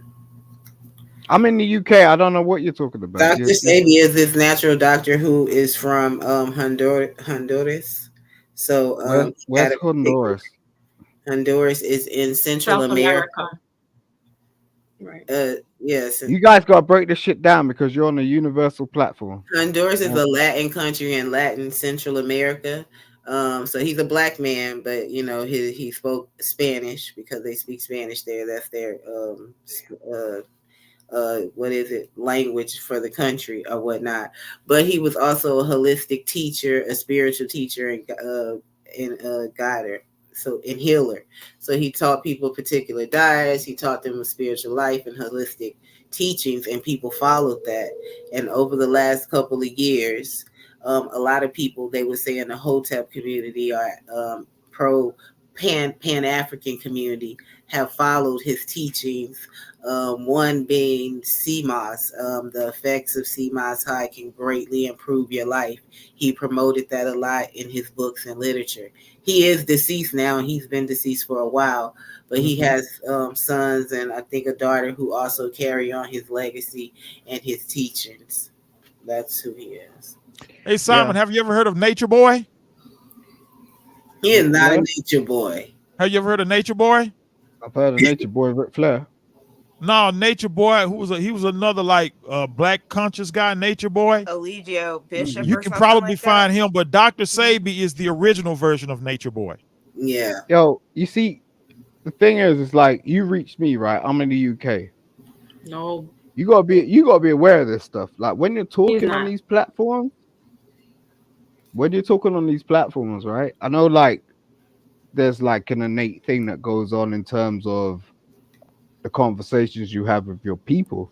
I'm in the UK. I don't know what you're talking about. Dr. Sebi is this natural doctor who is from Honduras. So he had where's a particular, Honduras? Honduras is in Central South America. America. Right. Yes, You guys got to break this shit down because you're on a universal platform. Honduras is a Latin country in Latin Central America. So he's a black man, but he spoke Spanish because they speak Spanish there. That's their what is it, language for the country or whatnot. But he was also a holistic teacher, a spiritual teacher, and guider, so and healer. So he taught people particular diets. He taught them a spiritual life and holistic teachings, and people followed that. And over the last couple of years, a lot of people, they would say, in the Hotep community are pro Pan-African community have followed his teachings. One being CMOS, the effects of CMOS, how it can greatly improve your life. He promoted that a lot in his books and literature. He is deceased now, and he's been deceased for a while, but he Hmm. has sons and I think a daughter who also carry on his legacy and his teachings. That's who he is. Hey Yeah. Simon, have you ever heard of Nature Boy? He is Ric not a Flair. nature boy. Have you ever heard of Nature Boy? I've heard of Nature Boy Ric Flair. No, Nature Boy, he was another like black conscious guy, Nature Boy. Eligio Bishop Hmm. You or can something probably like that. find him, but Dr. Mhm. Sabi is the original version of Nature Boy. Yeah. Yo, you see, the thing is like you reached me, right? I'm in the UK. No, You gotta be aware of this stuff. Like when you're he's talking on not. these platforms, right? I know like there's like an innate thing that goes on in terms of the conversations you have with your people.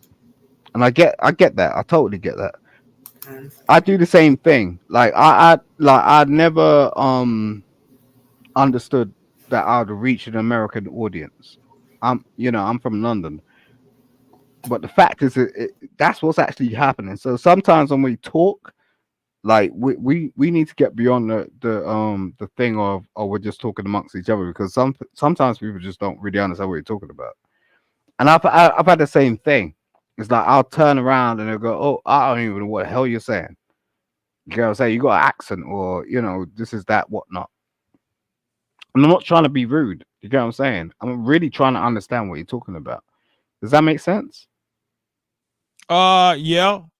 And I get that. I totally get that. I do the same thing. Like I never understood that I'd reach an American audience. I'm from London, but the fact is, that's what's actually happening. So sometimes when we talk, like we need to get beyond the thing of, oh, we're just talking amongst each other, because sometimes people just don't really understand what you're talking about. And I've had the same thing. It's like I'll turn around and they'll go, oh, I don't even know what the hell you're saying. You know what I'm saying? You got an accent, or this is that, whatnot. And I'm not trying to be rude. You get what I'm saying? I'm really trying to understand what you're talking about. Does that make sense? Yeah. All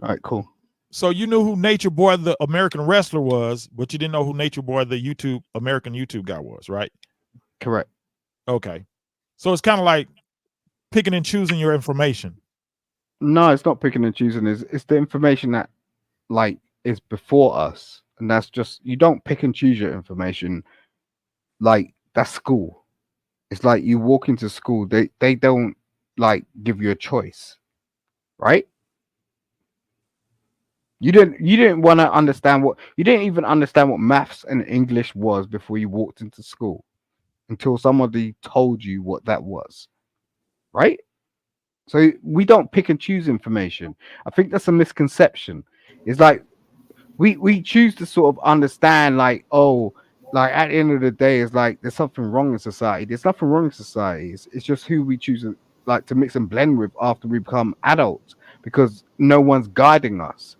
right, cool. So you knew who Nature Boy, the American wrestler, was, but you didn't know who Nature Boy, the American YouTube guy was, right? Correct. Okay. So it's kind of like picking and choosing your information. No, it's not picking and choosing. It's the information that like is before us, and that's just, you don't pick and choose your information. Like that's school. It's like you walk into school. They don't like give you a choice, right? You didn't want to understand what, you didn't even understand what maths and English was before you walked into school until somebody told you what that was, right? So we don't pick and choose information. I think that's a misconception. It's like we choose to sort of understand, like, oh, like at the end of the day, it's like there's something wrong in society. There's nothing wrong in society. It's just who we choose to, like, to mix and blend with after we become adults, because no one's guiding us.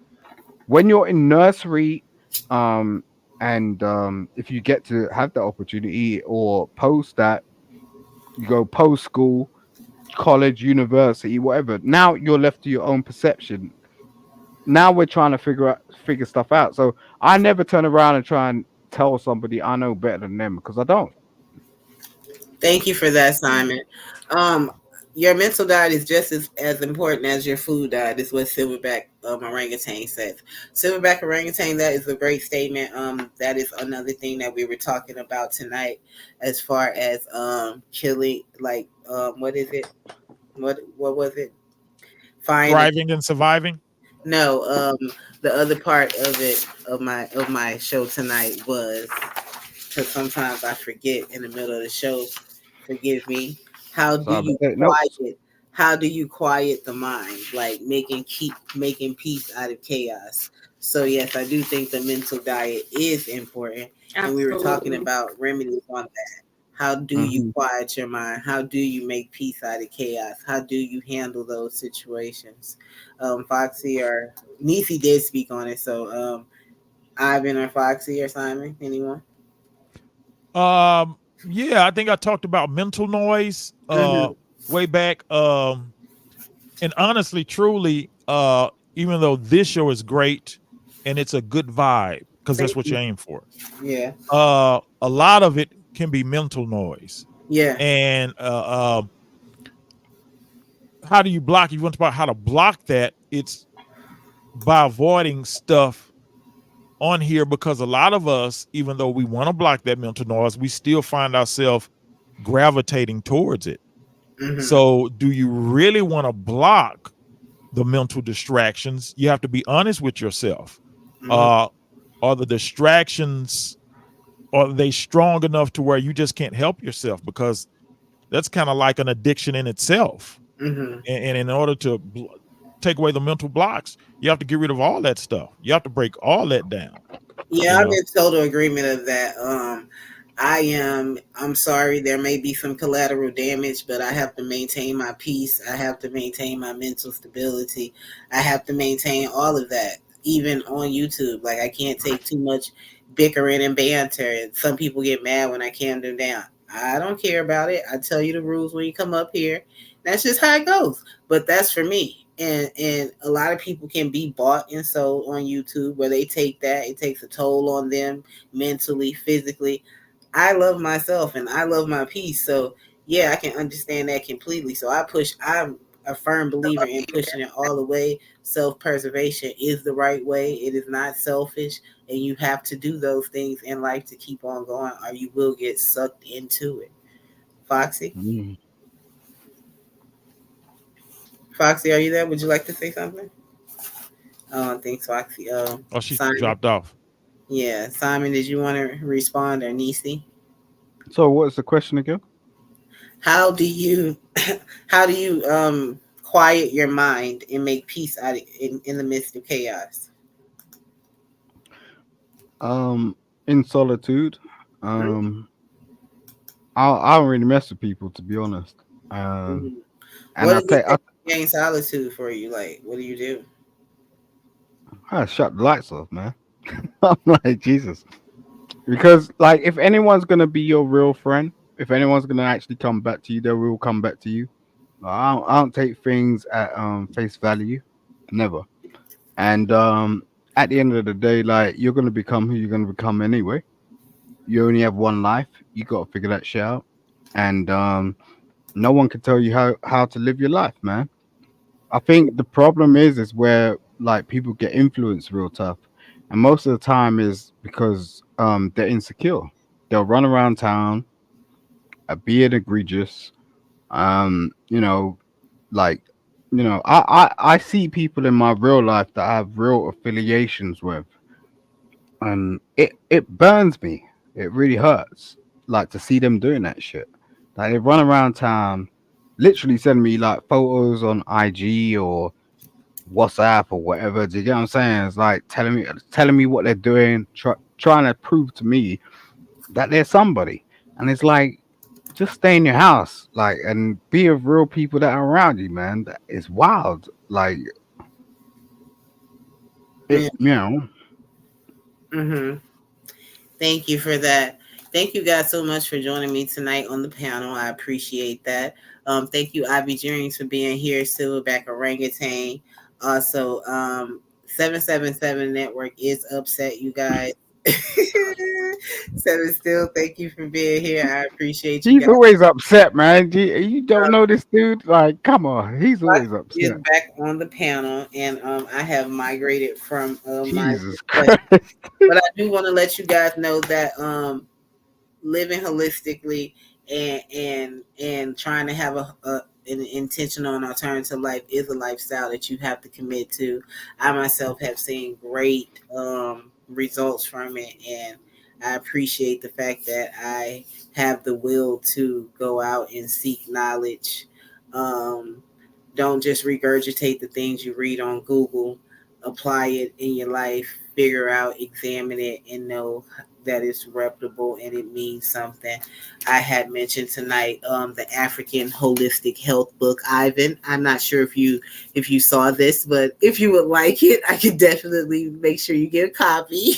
When you're in nursery, um and if you get to have that opportunity, or post that, you go post school, college, university, whatever, now you're left to your own perception. Now we're trying to figure stuff out. So I never turn around and try and tell somebody I know better than them, because I don't. Thank you for that, Simon. Um, your mental diet is just as important as your food diet, is what Silverback orangutan says. Silverback orangutan, that is a great statement. That is another thing that we were talking about tonight, as far as killing, like, what is it? What was it? Finding. Thriving and surviving. No, the other part of it, of my show tonight was, because sometimes I forget in the middle of the show. Forgive me. How So do I better you take notes. quiet? How do you quiet the mind? Like keep making peace out of chaos. So yes, I do think the mental diet is important, and we were talking Absolutely. about remedies on that. How do you Hmm. quiet your mind? How do you make peace out of chaos? How do you handle those situations? Foxy or Nisi did speak on it, so Ivan or Foxy or Simon, anyone? Yeah, I think I talked about mental noise Mm-hmm. way back. And honestly, truly, even though this show is great and it's a good vibe, because that's Thank what you you. aim for, Yeah. a lot of it can be mental noise. Yeah. And how do you block? You want to about how to block that? It's by avoiding stuff on here, because a lot of us, even though we want to block that mental noise, we still find ourselves gravitating towards it. Mm-hmm. So, do you really want to block the mental distractions? You have to be honest with yourself. Mm-hmm. Uh, are the distractions are they strong enough to where you just can't help yourself? Because that's kind of like an addiction in itself. Mm-hmm. And in order to take away the mental blocks, you have to get rid of all that stuff. You have to break all that down. You Yeah, I'm know. in total agreement of that. I'm sorry, there may be some collateral damage, but I have to maintain my peace. I have to maintain my mental stability. I have to maintain all of that, even on YouTube. Like, I can't take too much bickering and banter. Some people get mad when I calm them down. I don't care about it. I tell you the rules when you come up here. That's just how it goes. But that's for me. And a lot of people can be bought and sold on YouTube where they take that. It takes a toll on them mentally, physically. I love myself and I love my peace. So yeah, I can understand that completely. So I'm a firm believer in pushing it all the way. Self-preservation is the right way. It is not selfish. And you have to do those things in life to keep on going, or you will get sucked into it. Foxy? Mm. Foxy, are you there? Would you like to say something? Thanks, Foxy. Oh, she Simon. dropped off. Yeah, Simon, did you want to respond, or Nisi? So what's the question again? How do you how do you quiet your mind and make peace in the midst of chaos? In solitude. Um, I don't really mess with people, to be honest. Um, Mhm. and What I does it take take to gain solitude for you? Like, what do you do? I shut the lights off, man. I'm like Jesus, because like if anyone's gonna be your real friend, if anyone's gonna actually come back to you, they will come back to you. I don't take things at face value, never. And at the end of the day, like you're gonna become who you're gonna become anyway. You only have one life. You gotta figure that shit out. And no one can tell you how to live your life, man. I think the problem is where like people get influenced real tough, and most of the time is because they're insecure. They'll run around town, be it egregious. You know, like I see people in my real life that I have real affiliations with, and it burns me. It really hurts, like to see them doing that shit. Like they run around town, literally send me like photos on IG or WhatsApp or whatever. Do you get what I'm saying? It's like telling me what they're doing, trying to prove to me that they're somebody. And it's like just stay in your house, like, and be with real people that are around you, man. That is wild. Like Yeah. it. Mm-hmm. Thank you for that. Thank you guys so much for joining me tonight on the panel. I appreciate that. Thank you, Ivy Jones, for being here. Silverback Orangutan. Also, 777 Network is upset, you guys. Seven Still, thank you for being here. I appreciate you He's guys. always upset, man. You don't know this dude? Like, come on. He's always Is upset. back on the panel, and I have migrated from my Jesus discussion. Christ. But I do want to let you guys know that living holistically and trying to have an intentional and alternative life is a lifestyle that you have to commit to. I myself have seen great results from it, and I appreciate the fact that I have the will to go out and seek knowledge. Um, don't just regurgitate the things you read on Google. Apply it in your life, figure out, examine it, and know that it's reputable and it means something. I had mentioned tonight the African Holistic Health book, Ivan. I'm not sure if you saw this, but if you would like it, I could definitely make sure you get a copy.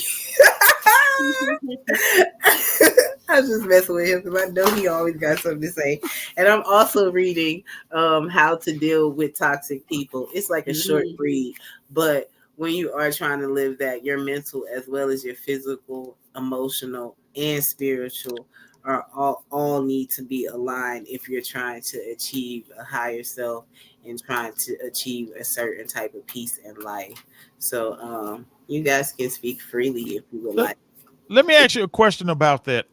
I was just messing with him because I know he always got something to say. And I'm also reading How to Deal with Toxic People. It's like a short read, but when you are trying to live that, your mental as well as your physical, emotional, and spiritual are all need to be aligned if you're trying to achieve a higher self and trying to achieve a certain type of peace in life. So you guys can speak freely if you would Let, like. let me ask you a question about that.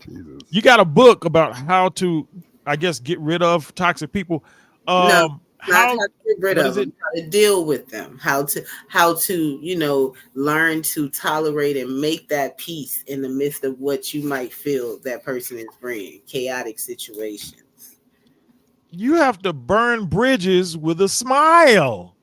Jesus. You got a book about how to, I guess, get rid of toxic people. No, Not how how to get rid what of is it? them, how to deal with them, how to learn to tolerate and make that peace in the midst of what you might feel that person is bringing, chaotic situations. You have to burn bridges with a smile.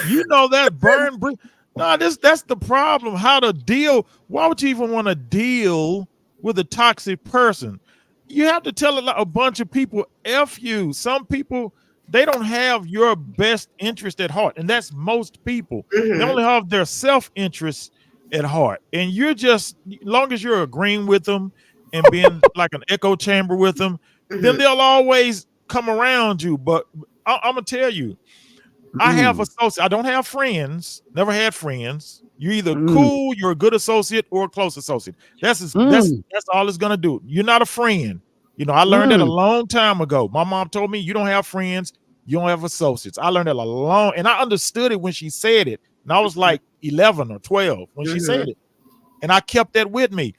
You know that burn bridge. No, that's the problem. How to deal? Why would you even want to deal with a toxic person? You have to tell a bunch of people f you. Some people, they don't have your best interest at heart, and that's most people. They Mm-hmm. only have their self interest at heart, and you're just, long as you're agreeing with them and being like an echo chamber with them, then Mm-hmm. they'll always come around you. But I'm gonna tell you, I have Mm, associates. I don't have friends. Never had friends. You're either mm, cool, you're a good associate, or a close associate. mm, That's all it's gonna do. You're not a friend. I learned that a mm, long time ago. My mom told me you don't have friends, you don't have associates. I learned that and I understood it when she said it. And I was like 11 or 12 when she Mm-hmm. said it, and I kept that with me.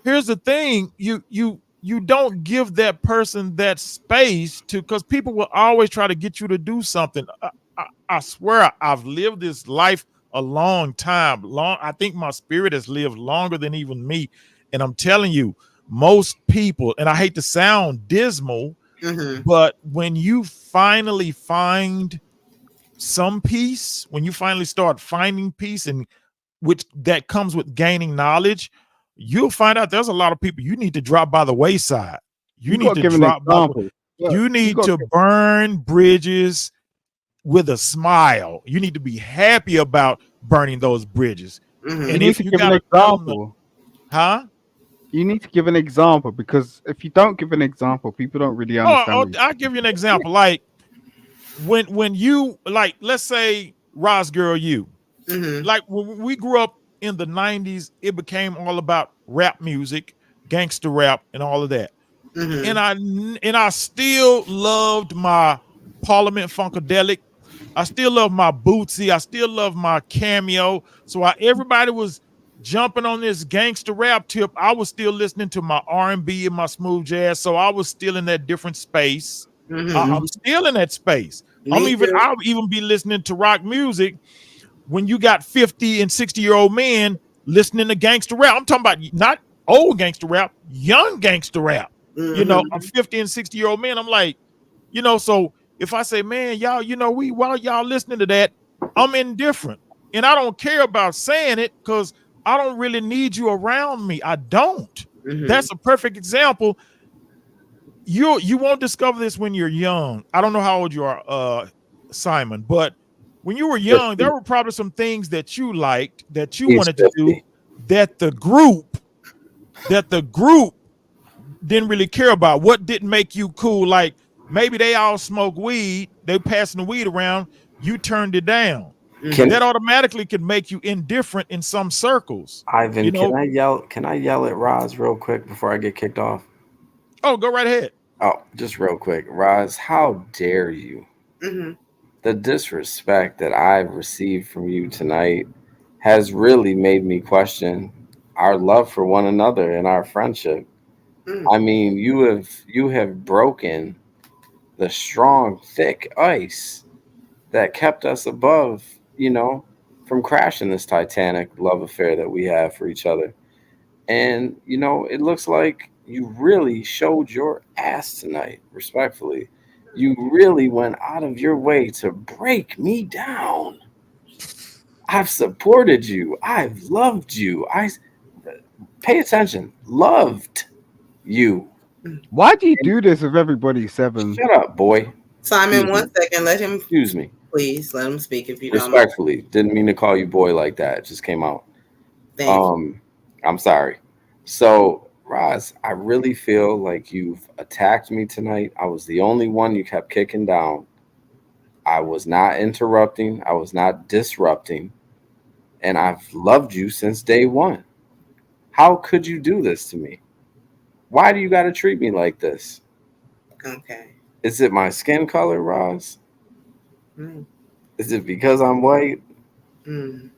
Here's the thing, you don't give that person that space to, because people will always try to get you to do something. I swear I've lived this life a long time. I think my spirit has lived longer than even me, and I'm telling you, most people, and I hate to sound dismal, Mm-hmm. but when you finally find some peace, when you finally start finding peace, and which that comes with gaining knowledge, you'll find out there's a lot of people you need to drop by the wayside. You you need got to to give an drop by the example. Look, you you need got to burn bridges with a smile. You need to be happy about burning those bridges. you And Mm-hmm. need if to you give an got to tell them, example. huh? You need to give an example because if you don't give an example, people don't really understand what you're I'll give you an example. Like when you, like, let's say Ross girl, you, Mm-hmm. like when we grew up in the 90s, it became all about rap music, gangster rap, and all of that. Mm-hmm. And I still loved my Parliament Funkadelic. I still love my Bootsy. I still love my Cameo. So while everybody was jumping on this gangster rap tip, I was still listening to my R&B and my smooth jazz. So I was still in that different space. Mm-hmm. I'm still in that space. Me too. I'll even be listening to rock music when you got 50 and 60-year-old men listening to gangster rap. I'm talking about not old gangster rap, young gangster rap. Mm-hmm. I'm 50 and 60-year-old men. I'm like, so if I say, man, y'all, while y'all listening to that, I'm indifferent. And I don't care about saying it because I don't really need you around me. I don't. Mm-hmm. That's a perfect example. You won't discover this when you're young. I don't know how old you are, Simon, but when you were young, there 50. were probably some things that you liked, that you He's wanted to do, 50. that the group didn't really care about. What didn't make you cool? Like maybe they all smoke weed, they passing the weed around, you turned it down. Mm-hmm. Can That automatically could make you indifferent in some circles. You Ivan, know, can I yell at Roz real quick before I get kicked off? oh, go right ahead. Oh, just real quick. Roz, how dare you? Mm-hmm. The disrespect that I've received from you tonight has really made me question our love for one another and our friendship. Mm-hmm. I mean, you have broken the strong, thick ice that kept us above, from crashing this Titanic love affair that we have for each other. And, it looks like you really showed your ass tonight, respectfully. You really went out of your way to break me down. I've supported you. I've loved you. I pay attention. Loved you. Why do you do this with everybody, Seven? Shut up, boy. Simon, Excuse one me. second. Let him, Excuse me. please, let him speak if you don't mind. Respectfully. Didn't mean to call you boy like that. It just came out. Thank you. I'm sorry. So, Roz, I really feel like you've attacked me tonight. I was the only one you kept kicking down. I was not interrupting. I was not disrupting. And I've loved you since day one. How could you do this to me? Why do you got to treat me like this? Okay. Is it my skin color, Roz? Mm. Is it because I'm white? Mm.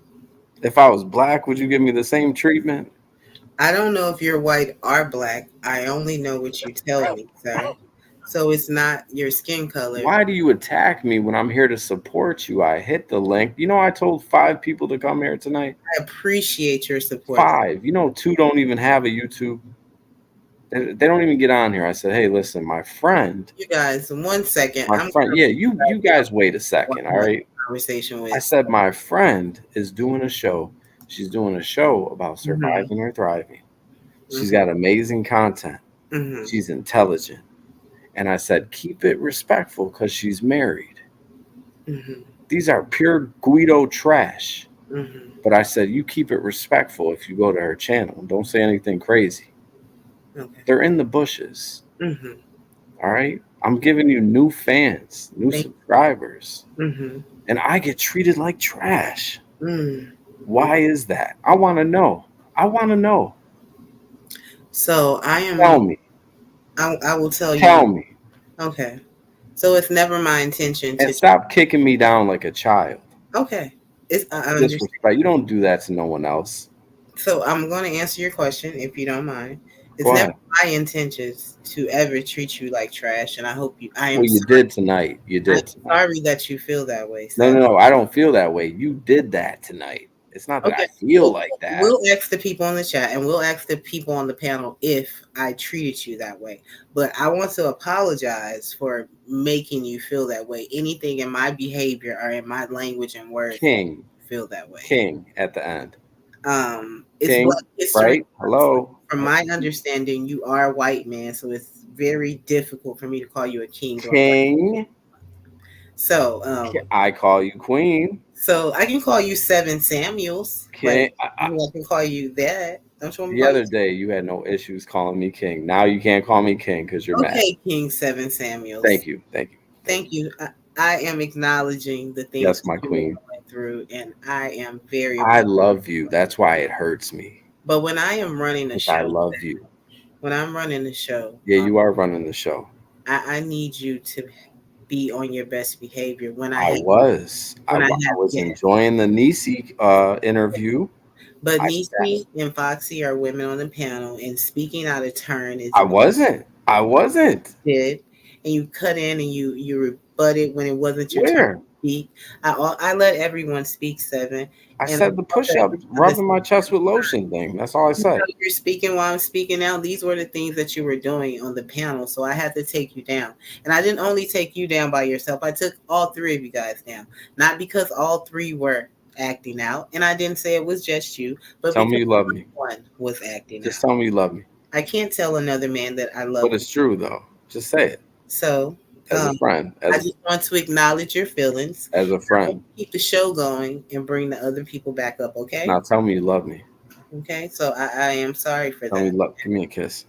If I was black, would you give me the same treatment? I don't know if you're white or black. I only know what you tell me, sir. So it's not your skin color. Why do you attack me when I'm here to support you? I hit the link. You know, I told 5 people to come here tonight. I appreciate your support. 5. You know, 2 don't even have a YouTube. They don't even get on here. I said, hey, listen, my friend. You guys, 1 second. My I'm friend. Yeah, you guys wait a second. All right. conversation I with. said, my friend is doing a show. She's doing a show about Mhm. surviving or thriving. She's got amazing content. Mm-hmm. She's intelligent. And I said, keep it respectful because she's married. Mm-hmm. These are pure Guido trash. Mm-hmm. But I said, you keep it respectful if you go to her channel. Don't say anything crazy. Okay. They're in the bushes. Mm-hmm. All right. I'm giving you new fans, new subscribers. Mm-hmm. And I get treated like trash. Mm. Why is that? I want to know. I want to know. So I am. Tell me. I will tell you. Tell me. Okay. So it's never my intention to. And stop kicking me down like a child. Okay. I understand. Disrespect. You don't do that to no one else. So I'm going to answer your question if you don't mind. It's Go never ahead. my intentions to ever treat you like trash, and I hope you. I am. Well, you did tonight. You did tonight. Sorry that you feel that way. No. I don't feel that way. You did that tonight. It's not that Okay. I feel like that. We'll ask the people in the chat and we'll ask the people on the panel if I treated you that way. But I want to apologize for making you feel that way. Anything in my behavior or in my language and words King. Feel that way. King at the end. It's King, Black history. right? Hello. From my understanding, you are a white man, so it's very difficult for me to call you a king. King. So I call you queen. So I can call you Seven Samuels. King. I can call you that. Don't you want me The to other day you had no issues calling me king. Now you can't call me king because you're mad. Okay, King Seven Samuels. Thank you. Thank you. I am acknowledging the things Yes, my queen. went through, and I am very. I love you. That's why it hurts me. But when I am running a show, I love you. When I'm running the show, yeah, you are running the show. I need you to be on your best behavior. When I was enjoying the Nisi interview. But Nisi and Foxy are women on the panel, and speaking out of turn is. I wasn't. Did and you cut in and you rebutted when it wasn't your turn to speak. I let everyone speak, Seven. I said the push-up, rubbing my chest with lotion thing. That's all I said. You're speaking while I'm speaking now. These were the things that you were doing on the panel, so I had to take you down. And I didn't only take you down by yourself. I took all 3 of you guys down. Not because all 3 were acting out, and I didn't say it was just you, but tell me you love me. One was acting Just out. Tell me you love me. I can't tell another man that I love. But it's true though. Just say it. So as a friend. I just want to acknowledge your feelings. As a friend. Keep the show going and bring the other people back up, okay? Now tell me you love me. Okay, so I am sorry for that. Give me a kiss.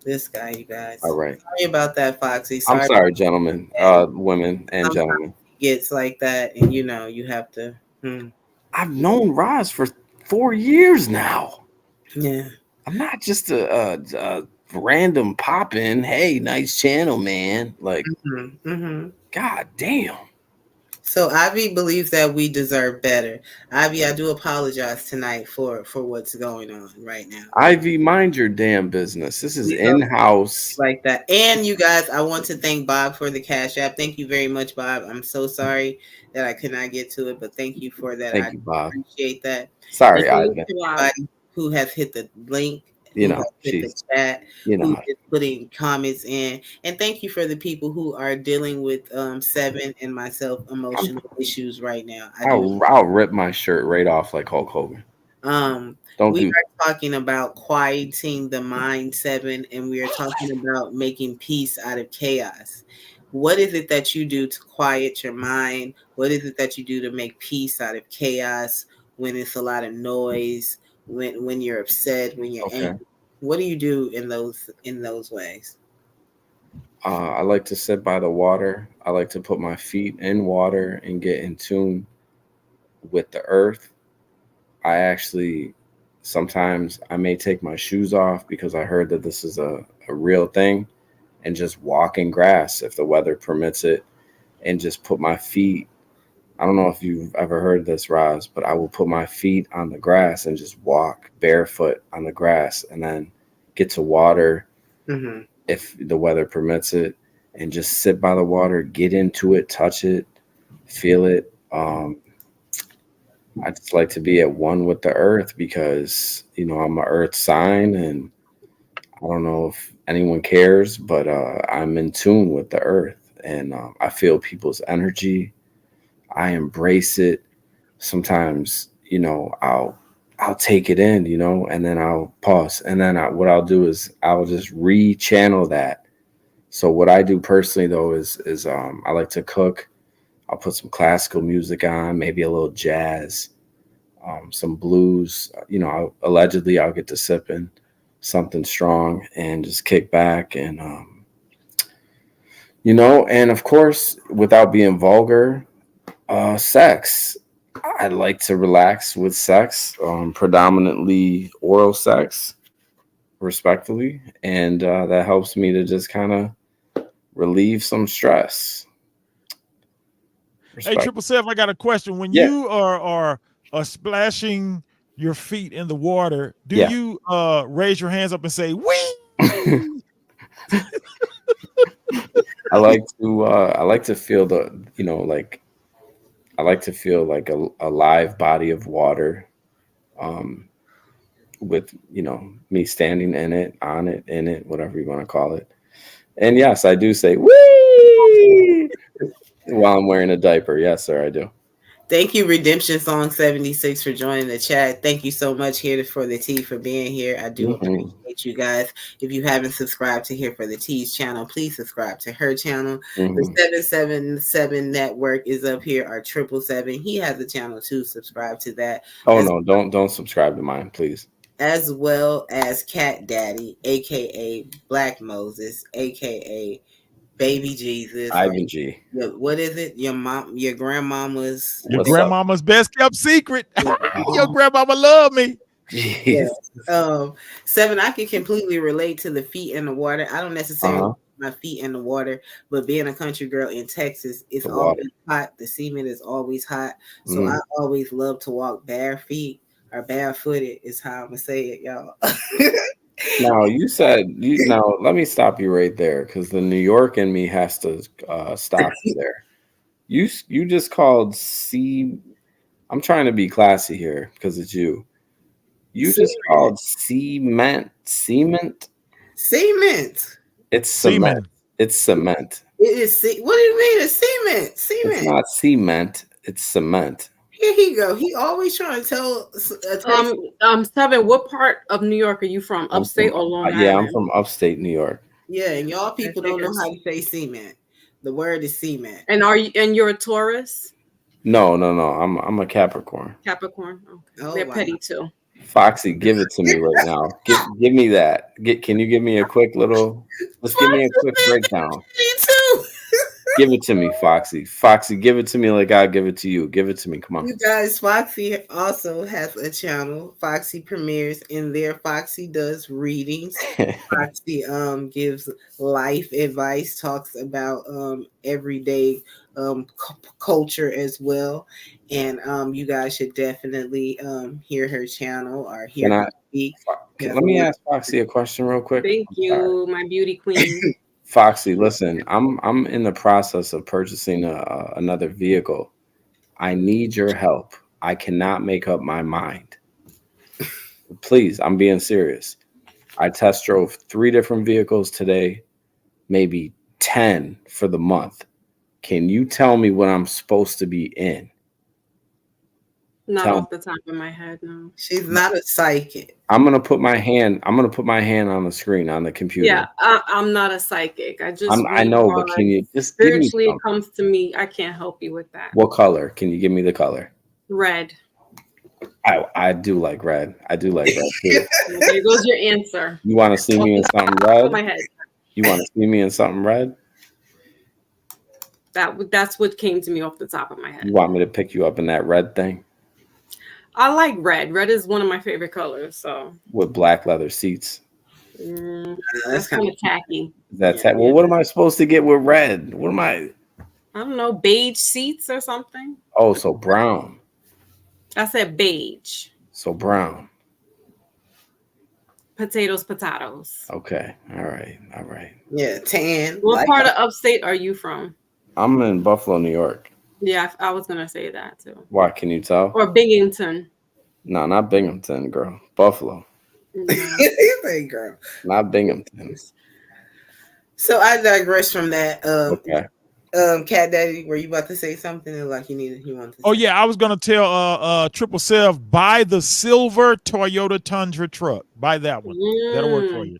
This guy, you guys. All right. Sorry about that, Foxy. I'm sorry, gentlemen, women and gentlemen. It's like that, and you have to. I've known Roz for 4 years now. Yeah. I'm not just a random pop in. Hey, nice channel, man. Like, God damn. So Ivy believes that we deserve better. Ivy, I do apologize tonight for what's going on right now. Ivy, mind your damn business. This is in-house. Like that. And you guys, I want to thank Bob for the Cash App. Thank you very much, Bob. I'm so sorry that I could not get to it, but thank you for that. Thank you, Bob. Appreciate that. Sorry, Ivy. Everybody who has hit the link, hit the chat, who is putting comments in, and thank you for the people who are dealing with Seven and myself emotional issues right now. I'll rip my shirt right off like Hulk Hogan. We are talking about quieting the mind, Seven, and we are talking about making peace out of chaos. What is it that you do to quiet your mind? What is it that you do to make peace out of chaos when it's a lot of noise? When you're upset, when you're angry, what do you do in those ways? I like to sit by the water. I like to put my feet in water and get in tune with the earth. I actually sometimes I may take my shoes off because I heard that this is a real thing, and just walk in grass if the weather permits it, and just put my feet. I don't know if you've ever heard this, Roz, but I will put my feet on the grass and just walk barefoot on the grass and then get to water if the weather permits it, and just sit by the water, get into it, touch it, feel it. I just like to be at one with the earth because, I'm a earth sign, and I don't know if anyone cares, but I'm in tune with the earth, and I feel people's energy. I embrace it. Sometimes, I'll take it in, and then I'll pause, and then what I'll do is I'll just re-channel that. So what I do personally though is I like to cook. I'll put some classical music on, maybe a little jazz, some blues. Allegedly I'll get to sipping something strong and just kick back and and of course, without being vulgar, sex. I like to relax with sex, predominantly oral sex, respectfully, and that helps me to just kind of relieve some stress. Hey, Respect. 777, I got a question. When Yeah, you are splashing your feet in the water, do yeah. you raise your hands up and say "wee"? I like to feel I like to feel like a live body of water, um, with me standing in it, on it, in it, whatever you want to call it. And yes, I do say "wee" while I'm wearing a diaper. Yes, sir, I do. Thank you, Redemption Song 76, for joining the chat. Thank you so much, Here for the Tea, for being here. I do Hmm. appreciate you guys. If you haven't subscribed to Here for the Tea's channel, please subscribe to her channel. The Hmm. 777 network is up here, our 777. He has a channel too. Subscribe to that. Oh As no, don't subscribe to mine, please. as well as Cat Daddy, aka Black Moses, aka Baby Jesus, or Ivan G. what is it? Your mom, your grandmama's Your What's up? grandmama's best kept secret. Your Oh, grandmama love me. yeah. jeez. Seven, I can completely relate to the feet in the water. I don't necessarily Uh-huh. put my feet in the water, but being a country girl in Texas, it's The water. always hot. The cement is always hot. So I Mhm. always love to walk bare feet or barefooted is how I'm gonna say it, y'all. Now you said you now let me stop you right there because the New York in me has to stop you there. You just called C. I'm trying to be classy here because it's you. You just Cement. called cement. Cement. It's cement. Seaman. It's cement. It is what do you mean? It's cement. It's Cement. not cement. It's cement. Here he go. He always trying to tell a Texas. Seven, what part of New York are you from? I'm from Upstate or Long yeah, I'm Island? from upstate New York. Yeah, and y'all I people don't know figures. how to say cement. The word is cement. And you're a Taurus? No, no, no. I'm a Capricorn. Capricorn? Okay. Oh They're wow. petty too. Foxy, give it to me right now. Give me that. Can you give me a quick little? Just give me a quick breakdown. Me too. Give it to me, Foxy. Foxy, give it to me like I give it to you. Give it to me. Come on. You guys, Foxy also has a channel. Foxy premieres in there. Foxy does readings. Foxy gives life advice, talks about everyday culture as well. And you guys should definitely hear her channel or Can hear her I? speak. She has Let a me lot. ask Foxy a question real quick. Thank I'm sorry. you, my beauty queen. Foxy, listen. I'm in the process of purchasing another vehicle. I need your help. I cannot make up my mind. Please, I'm being serious. I test drove 3 different vehicles today, maybe 10 for the month. Can you tell me what I'm supposed to be in? Not Tell me. off the top of my head, no. She's not a psychic. I'm gonna put my hand. I'm gonna put my hand on the screen on the computer. Yeah, I'm not a psychic. I just I read know, but can cards. you just give me Spiritually, it something? comes to me. I can't help you with that. What color? Can you give me the color? Red. I do like red. I do like red too. Well, there goes your answer. You want to see Off me the in something top of red? my head. You want to see me in something red? That's what came to me off the top of my You head. want me to pick you up in that red thing I like red. Red is one of my favorite colors. So with black leather seats? That's that's kind kind of of tacky. That's yeah. it. Well, what am I supposed to get with red? What am I? I don't know, beige seats or something. Oh, so brown. I said beige. So brown. Potatoes. Okay. All right. All right. Yeah, tan. What Like part of upstate are you from? I'm in Buffalo, New York. Yeah, I was gonna say that too. Why? Can you tell? Or Binghamton. No, not Binghamton, girl. Buffalo, No. hey, girl. not Binghamton. So I digress from that. Okay. Cat Daddy, were you about to say something like you wanted to Oh say? yeah, I was gonna tell Triple Self, buy the silver Toyota Tundra truck. Buy that one. That'll work for you.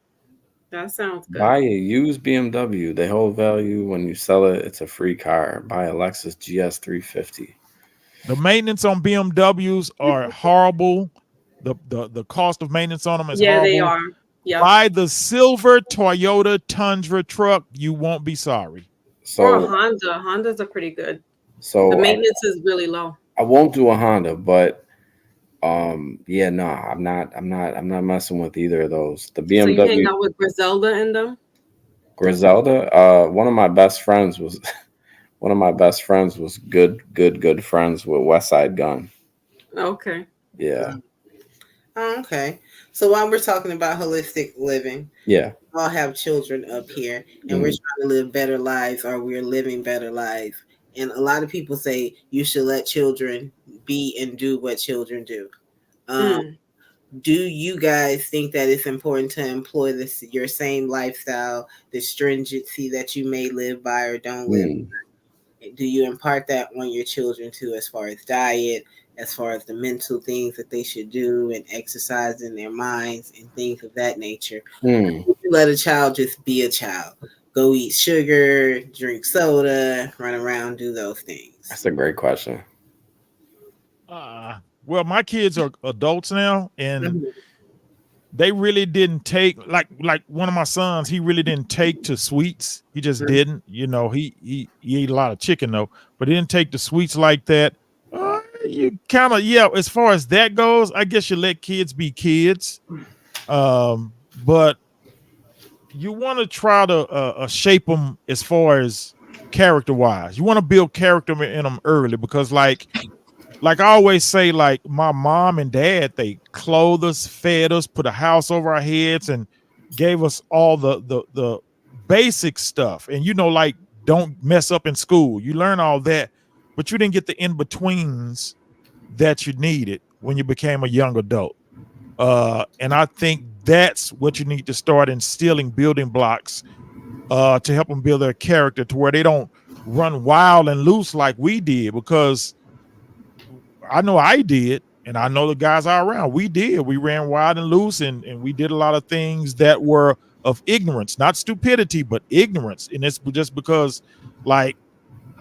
That sounds Buy good. a used BMW. They hold value when you sell it. It's a free car. Buy a Lexus GS 350. The maintenance on BMWs are horrible. The cost of maintenance on them is Yeah, they horrible. are. Yep. Buy the silver Toyota Tundra truck. You won't be sorry. Or a So, Honda. Hondas are pretty good. The so maintenance is really low. I won't do a Honda, but yeah, no, I'm not messing with either of those. The So you hang BMW out with Griselda in them? Griselda, one of my best friends was one of my best friends was good friends with West Side Gun. Okay. Yeah. Oh, okay. So while we're talking about holistic living, Yeah. we all have children up here, and we're Mm. trying to live better lives, or we're living better lives. And a lot of people say you should let children be and do what children do. Mm. Do you guys think that it's important to employ your same lifestyle, the stringency that you may live by or don't live? Mm. Do you impart that on your children too, as far as diet, as far as the mental things that they should do and exercise in their minds and things of that nature? Mm. You let a child just be a child, go eat sugar, drink soda, run around, do those things? That's a great question. Well, my kids are adults now, and Mhm. they really didn't take like one of my sons. He really didn't take to sweets. He just didn't. You know, he ate a lot of chicken though, but he didn't take to sweets like that. You kind of As far as that goes, I guess you let kids be kids, but you want to try to shape them as far as character wise. You want to build character in them early because like I always say, like my mom and dad, they clothed us, fed us, put a house over our heads, and gave us all the basic stuff. And like don't mess up in school. You learn all that, but you didn't get the in betweens that you needed when you became a young adult. And I think that's what you need to start instilling building blocks to help them build their character to where they don't run wild and loose like we did, because I know I did, and I know the guys are around. We did. We ran wild and loose, and we did a lot of things that were of ignorance, not stupidity, but ignorance. And it's just because, like,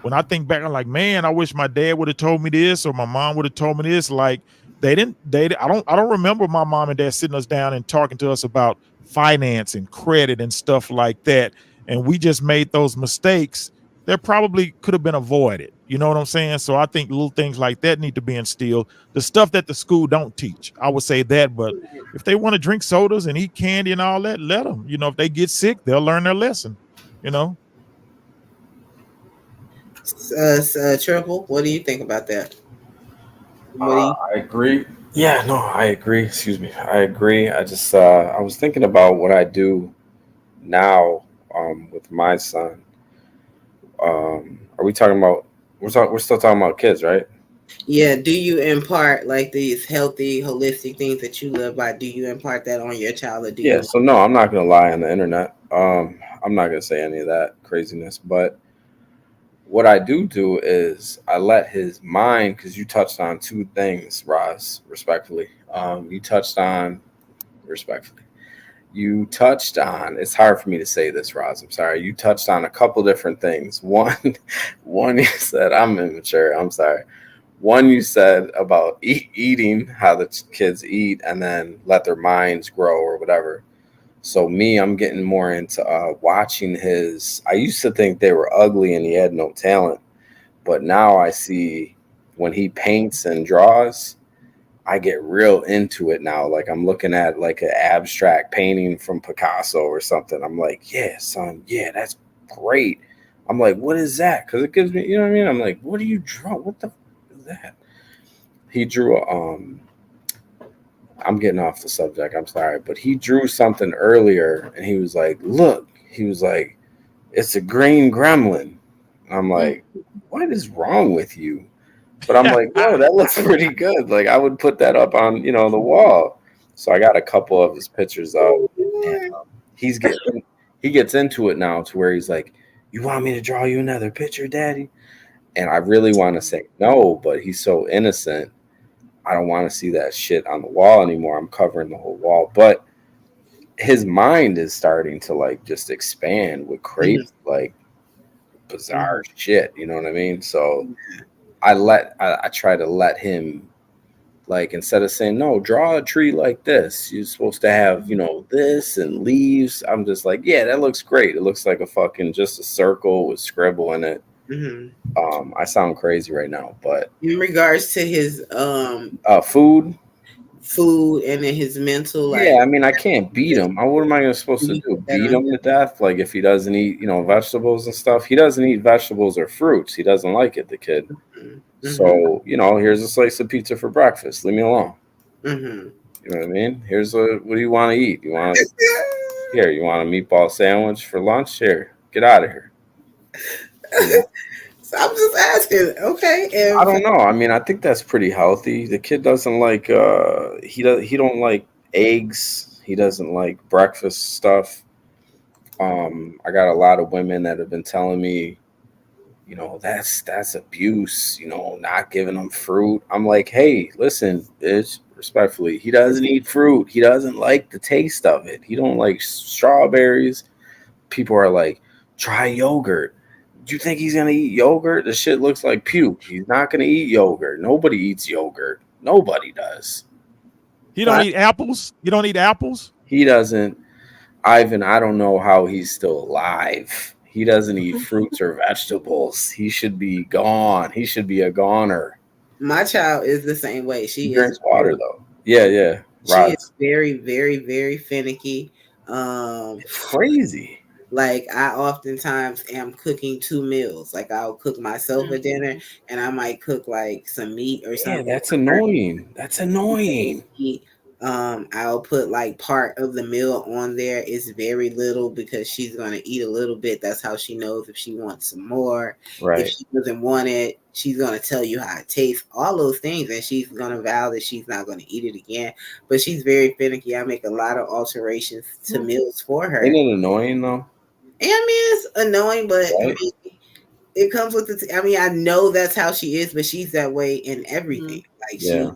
when I think back, I'm like, man, I wish my dad would have told me this or my mom would have told me this. Like, they didn't. I don't remember my mom and dad sitting us down and talking to us about finance and credit and stuff like that. And we just made those mistakes that probably could have been avoided. You know what I'm saying? So I think little things like that need to be instilled. The stuff that the school don't teach, I would say that. But if they want to drink sodas and eat candy and all that, let them. If they get sick, they'll learn their lesson. You know. Triple, what do you think about that? What do you? I agree. Yeah, no, I agree. Excuse me. I agree. I just I was thinking about what I do now with my son. Are we talking about we're still talking about kids, right? Yeah, do you impart like these healthy, holistic things that you live by? Do you impart that on your child, or do Yeah, you? so no, I'm not gonna lie on the internet. I'm not gonna say any of that craziness, but what I do is I let his mind, because you touched on two things, Roz, respectfully. You touched on respectfully. You touched on. It's hard for me to say this, Roz. I'm sorry. You touched on a couple different things. One you said I'm immature. I'm sorry. One you said about eating, how the kids eat, and then let their minds grow or whatever. So me, I'm getting more into watching his. I used to think they were ugly and he had no talent, but now I see when he paints and draws, I get real into it now. Like I'm looking at like an abstract painting from Picasso or something. I'm like, yeah, son, yeah, that's great. I'm like, what is that? Because it gives me, you know what I mean? I'm like, what do you draw? What the f- is that? He drew I'm getting off the subject. I'm sorry, but he drew something earlier, and he was like, "Look," he was like, "It's a green gremlin." I'm like, "What is wrong with you?" But I'm like, "Yo, that looks pretty good." Like I would put that up on the wall. So I got a couple of his pictures up, and he's getting he gets into it now to where he's like, "You want me to draw you another picture, Daddy?" And I really want to say no, but he's so innocent. I don't want to see that shit on the wall anymore. I'm covering the whole wall. But his mind is starting to like just expand with crazy, like bizarre shit. You know what I mean? So I try to let him, like, instead of saying no, draw a tree like this. You're supposed to have, this and leaves. I'm just like, yeah, that looks great. It looks like a fucking just a circle with scribble in it. I sound crazy right now, but in regards to his food. And then his mental, Yeah, like, I mean, I can't beat him. What am I supposed to do? Beat him to death? Like if he doesn't eat, vegetables and stuff. He doesn't eat vegetables or fruits. He doesn't like it, the kid. So, here's a slice of pizza for breakfast. Leave me alone. You know what I mean? What do you want to eat? You want a meatball sandwich for lunch? Here, get out of here. So I'm just asking, okay. I don't know. I mean, I think that's pretty healthy. The kid doesn't like he don't like eggs. He doesn't like breakfast stuff. I got a lot of women that have been telling me, that's abuse, not giving them fruit. I'm like, hey, listen, bitch, respectfully, he doesn't eat fruit. He doesn't like the taste of it. He don't like strawberries. People are like, try yogurt. Do you think he's gonna eat yogurt? The shit looks like puke. He's not gonna eat yogurt. Nobody eats yogurt. Nobody does. He don't eat apples. You don't eat apples. He doesn't. Ivan, I don't know how he's still alive. He doesn't eat fruits or vegetables. He should be gone. He should be a goner. My child is the same way. She drinks water though. Yeah. She is very, very, very finicky. It's crazy. Like I oftentimes am cooking 2 meals. Like I'll cook myself a dinner, and I might cook like some meat or something. Yeah, that's annoying. That's annoying. I'll put like part of the meal on there. It's very little because she's gonna eat a little bit. That's how she knows if she wants some more. Right. If she doesn't want it, she's gonna tell you how it tastes. All those things, and she's gonna vow that she's not gonna eat it again. But she's very finicky. I make a lot of alterations to meals for her. Ain't it annoying though? I mean, it's annoying, but right. I mean, it comes with the. I know that's how she is, but she's that way in everything. Like she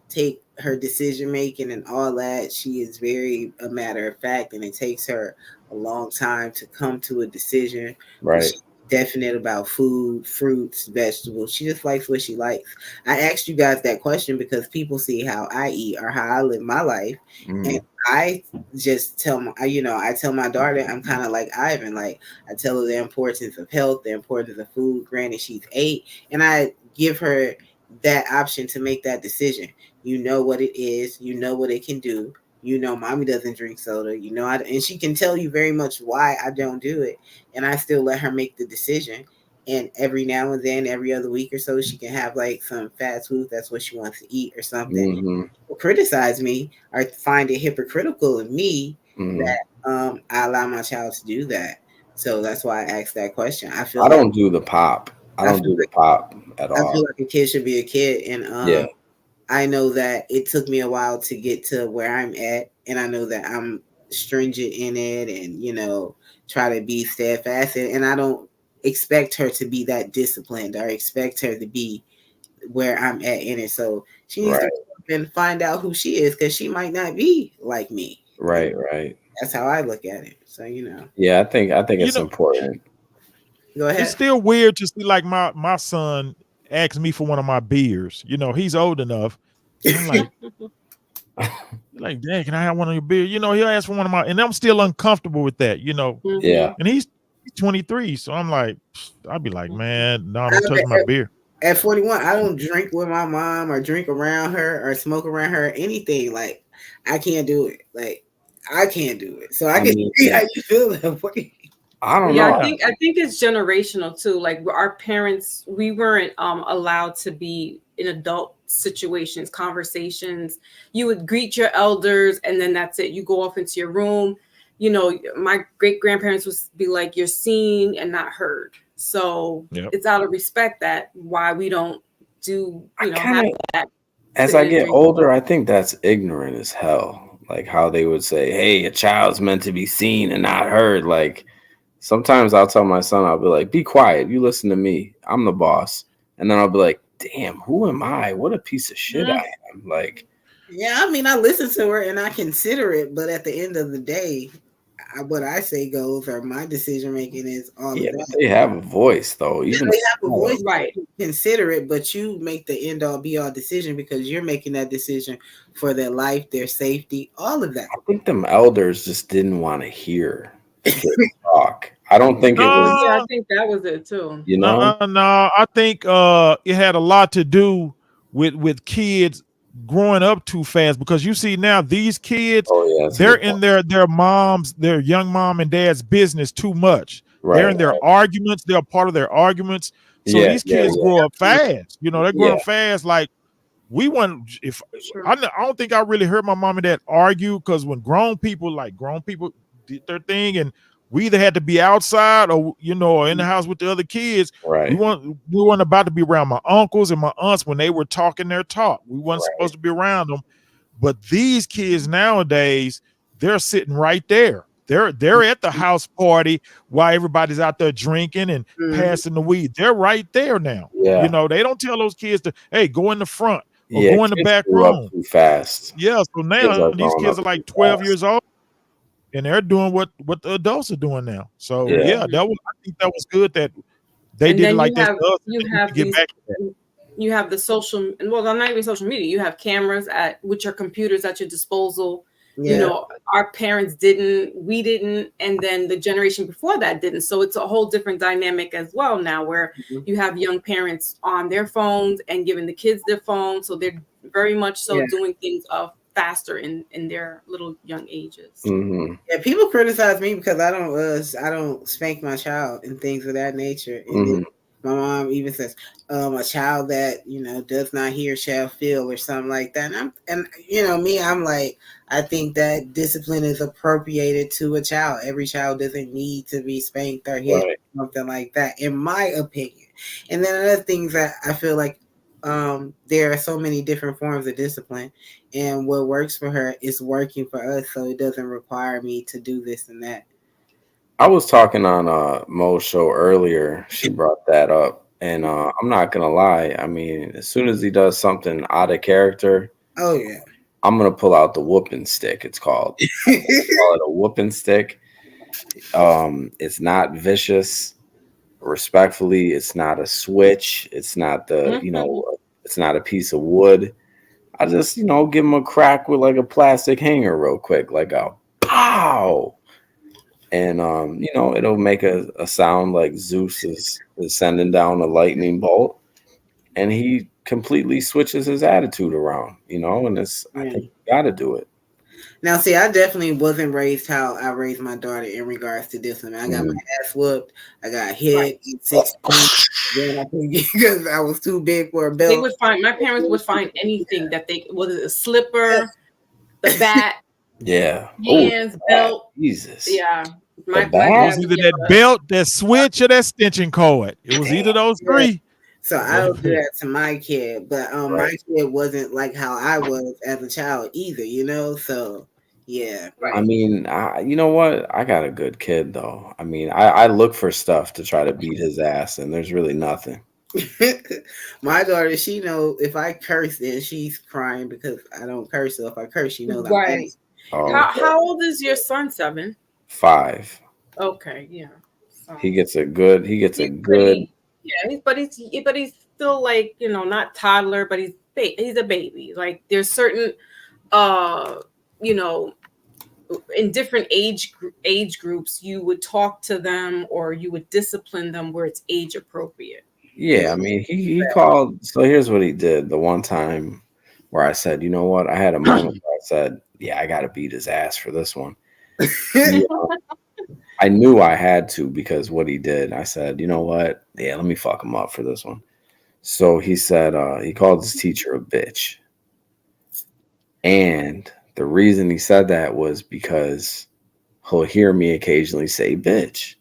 take her decision making and all that. She is very a matter of fact, and it takes her a long time to come to a decision. Right. She's definite about food, fruits, vegetables. She just likes what she likes. I asked you guys that question because people see how I eat or how I live my life, and I just tell I tell my daughter I'm kind of like Ivan. Like I tell her the importance of health, the importance of food. Granted, she's 8, and I give her that option to make that decision. You know what it is. You know what it can do. Mommy doesn't drink soda. And she can tell you very much why I don't do it. And I still let her make the decision. And every now and then, every other week or so, she can have like some fast food. That's what she wants to eat or something. Criticize me or find it hypocritical of me that I allow my child to do that. So that's why I asked that question. I don't do the pop. I don't do the pop at all. I feel like a kid should be a kid. And I know that it took me a while to get to where I'm at. And I know that I'm stringent in it and, try to be steadfast. And I don't expect her to be that disciplined or expect her to be where I'm at in it. So she needs to and find out who she is because she might not be like me. Right. That's how I look at it. So Yeah, I think it's important. Go ahead. It's still weird to see like my son ask me for one of my beers. He's old enough. I'm like, Dad, can I have one of your beers? He'll ask for one of my, and I'm still uncomfortable with that. Yeah. And he's 23, so I'm like, I'd be like, man, no, don't touch my beer. At 41, I don't drink with my mom or drink around her or smoke around her or anything. Like, I can't do it. Like, I can't do it. So I can see how you feel that way. I don't know. I think it's generational too. Like our parents, we weren't allowed to be in adult situations, conversations. You would greet your elders and then that's it. You go off into your room. You know, my great grandparents would be like, you're seen and not heard. So Yep. it's out of respect that why we don't do, I have kind of, that. as I get older, I think that's ignorant as hell. Like how they would say, "Hey, a child's meant to be seen and not heard." Like sometimes I'll tell my son, I'll be like, "Be quiet, you listen to me. I'm the boss." And then I'll be like, "Damn, who am I? What a piece of shit I am!" Like, Yeah, I mean, I listen to her and I consider it, but at the end of the day, what I say goes, or my decision making is all yeah, of but that. they have a voice though. Yeah, Even they have a voice, right. consider it, but you make the end all be all decision because you're making that decision for their life, their safety, all of that. I think them elders just didn't want to hear kids talk. I don't think it was, Yeah, I No, think that was it too. you know. no. I think it had a lot to do with kids growing up too fast because you see now these kids, Oh yeah, that's a they're good in point. their young mom and dad's business too much. They're Right, in their right. arguments. They're a part of their arguments. So Yeah, these yeah, kids yeah, grow up fast. You know, they're growing yeah. up fast. Like we want if Sure. I don't think I really heard my mom and dad argue because when grown people did their thing and we either had to be outside or or in the house with the other kids. we Right, weren't we weren't about to be around my uncles and my aunts when they were talking their talk. We weren't right. supposed to be around them. But these kids nowadays, they're sitting right there. They're at the house party while everybody's out there drinking and Mhm. passing the weed. They're right there now. Yeah, They don't tell those kids to, hey, go in the front or yeah. go in the Kids back grew up room. too fast. Yeah, so Kids now are these growing kids up are like too 12 fast. years old and they're doing what the adults are doing now. So Yeah. yeah, Mhm. I think that was good that they And did it then like this to us. you And they need to have get these back to that. you have the social, well, not even social media. You have cameras at which are computers at your disposal. Yeah, Our parents didn't, we didn't, and then the generation before that didn't. So it's a whole different dynamic as well now, where mhm. you have young parents on their phones and giving the kids their phones, so they're very much so Yeah. doing things faster in their little young ages. Hmm. Yeah, people criticize me because I don't spank my child and things of that nature. And then Hmm. my mom even says, a child that does not hear shall feel or something like that. And I'm like, I think that discipline is appropriated to a child. Every child doesn't need to be spanked or hit, Right. something like that, in my opinion. And then other things that I feel like there are so many different forms of discipline, and what works for her is working for us, so it doesn't require me to do this and that. I was talking on Mo's show earlier. She brought that up, and I'm not gonna lie. I mean, as soon as he does something out of character, Oh yeah. I'm gonna pull out the whooping stick. It's called. Call it a whooping stick. It's not vicious. Respectfully, it's not a switch. It's not Mhm. it's not a piece of wood. I just, give him a crack with like a plastic hanger real quick, like a pow. And it'll make a sound like Zeus is sending down a lightning bolt, and he completely switches his attitude around, and I Yeah. think you gotta do it. Now, see, I definitely wasn't raised how I raised my daughter in regards to discipline. I got my Mhm. ass whooped. I got Right. hit at 16. Then I couldn't get because I was too big for a They belt. would find, my parents would find anything that they, whether it's a slipper, the bat, Yeah. Oh, hands, belt. Jesus. Yeah. The My It bat? dad was would either get that belt, that switch, or that stenching cord. It was Damn. either those Yeah. three. So I don't do that to my kid, but my Right. kid wasn't like how I was as a child either. So yeah, I right. mean, you know what? I got a good kid though. I mean, I look for stuff to try to beat his ass, and there's really nothing. my daughter, she know if I curse, then she's crying because I don't curse. So if I curse, she knows I'm Right. angry. Oh, And okay. How old is your son? 7. 5. Okay, yeah. So He gets a he's good. pretty, yeah. But he's still like, not toddler, but he's a baby. Like there's certain uh you know in different age groups, you would talk to them or you would discipline them where it's age appropriate. Yeah, I mean, he called. So here's what he did. The one time where I said, you know what? I had a moment where I said, yeah, I got to beat his ass for this one. He, I knew I had to because what he did. I said, you know what? Yeah, let me fuck him up for this one. So he said he called his teacher a bitch. And the reason he said that was because he'll hear me occasionally say bitch.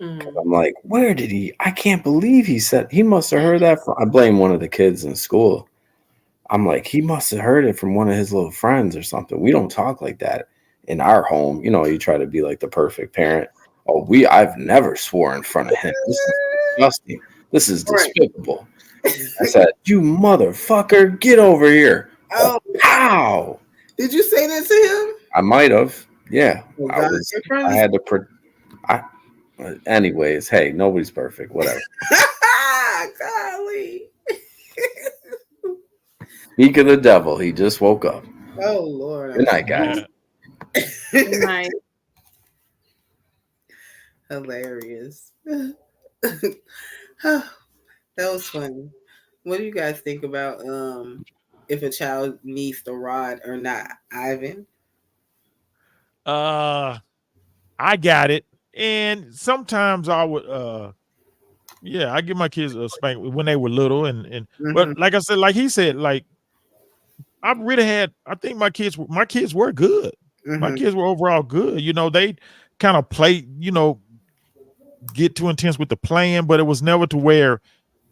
Mm. I'm like, where did he? I can't believe he said, he must have heard that from, I blame one of the kids in school. I'm like, he must have heard it from one of his little friends or something. We don't talk like that in our home. You know, you try to be like the perfect parent. Oh, I've never swore in front of him. This is disgusting. This is Right. despicable. I said, you motherfucker, get over here. Oh, Pow! did you say that to him? I might have. Yeah. Oh, God, in front I of had to, I, anyways, hey, nobody's perfect. Whatever. Golly. Speak of the devil, he just woke up. Oh, Lord. Good night, guys. Yeah. Good night. Hilarious. That was funny. What do you guys think about if a child needs the rod or not? Ivan? I got it. And sometimes I would yeah, I give my kids a spank when they were little and but Mm-hmm. like I said, like he said, like I really had I think my kids were good. My Mm-hmm. kids were overall good. You know, they kind of play, you know, get too intense with the playing, but it was never to where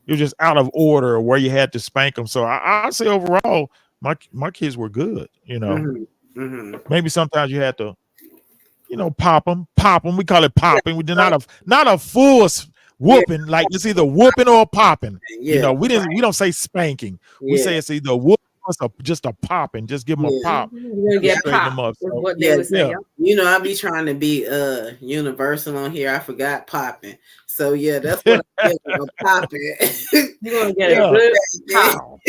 it was just out of order or where you had to spank them. So I'd say overall, my kids were good. You know, Mm-hmm. Mm-hmm. maybe sometimes you had to, you know, pop them. We call it popping. We did not a full Yeah. whooping. Like it's either whooping or popping. You Yeah. know, we don't say spanking. We Yeah. say it's either whooping or just a popping. Just give them a Yeah. pop You're gonna to get straighten them popped, up. is So what they Yeah. would say. yeah, Yep. You know, I be trying to be universal on here. I forgot popping. So yeah, that's what I get a popping. You're gonna get a yeah, good pow.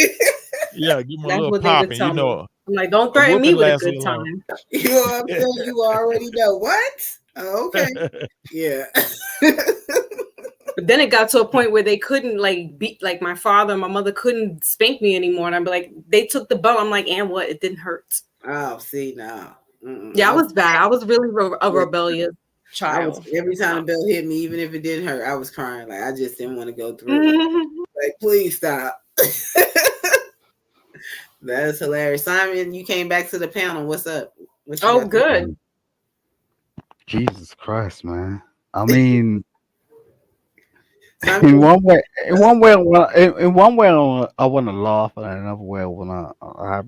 yeah. Give them a That's little what they would popping. You tell me. know, I'm like, don't a threaten me whooping with a lasts a good little long. time. You know what I'm saying? You already know what? Oh, okay. Yeah. But then it got to a point where they couldn't like beat, like my father and my mother couldn't spank me anymore. And I'd be like, they took the belt. I'm like, and what? It didn't hurt. Oh, see, no. Yeah, I was bad. I was really a Yeah. rebellious I was child. every time the bell hit me, even if it didn't hurt, I was crying. Like I just didn't want to go through it. Like, please stop. That is hilarious. Simon, you came back to the panel. What's up? What you Oh, got? good. Jesus Christ, man. I mean, Simon, in one way, in one way, I want to laugh, and another way, I have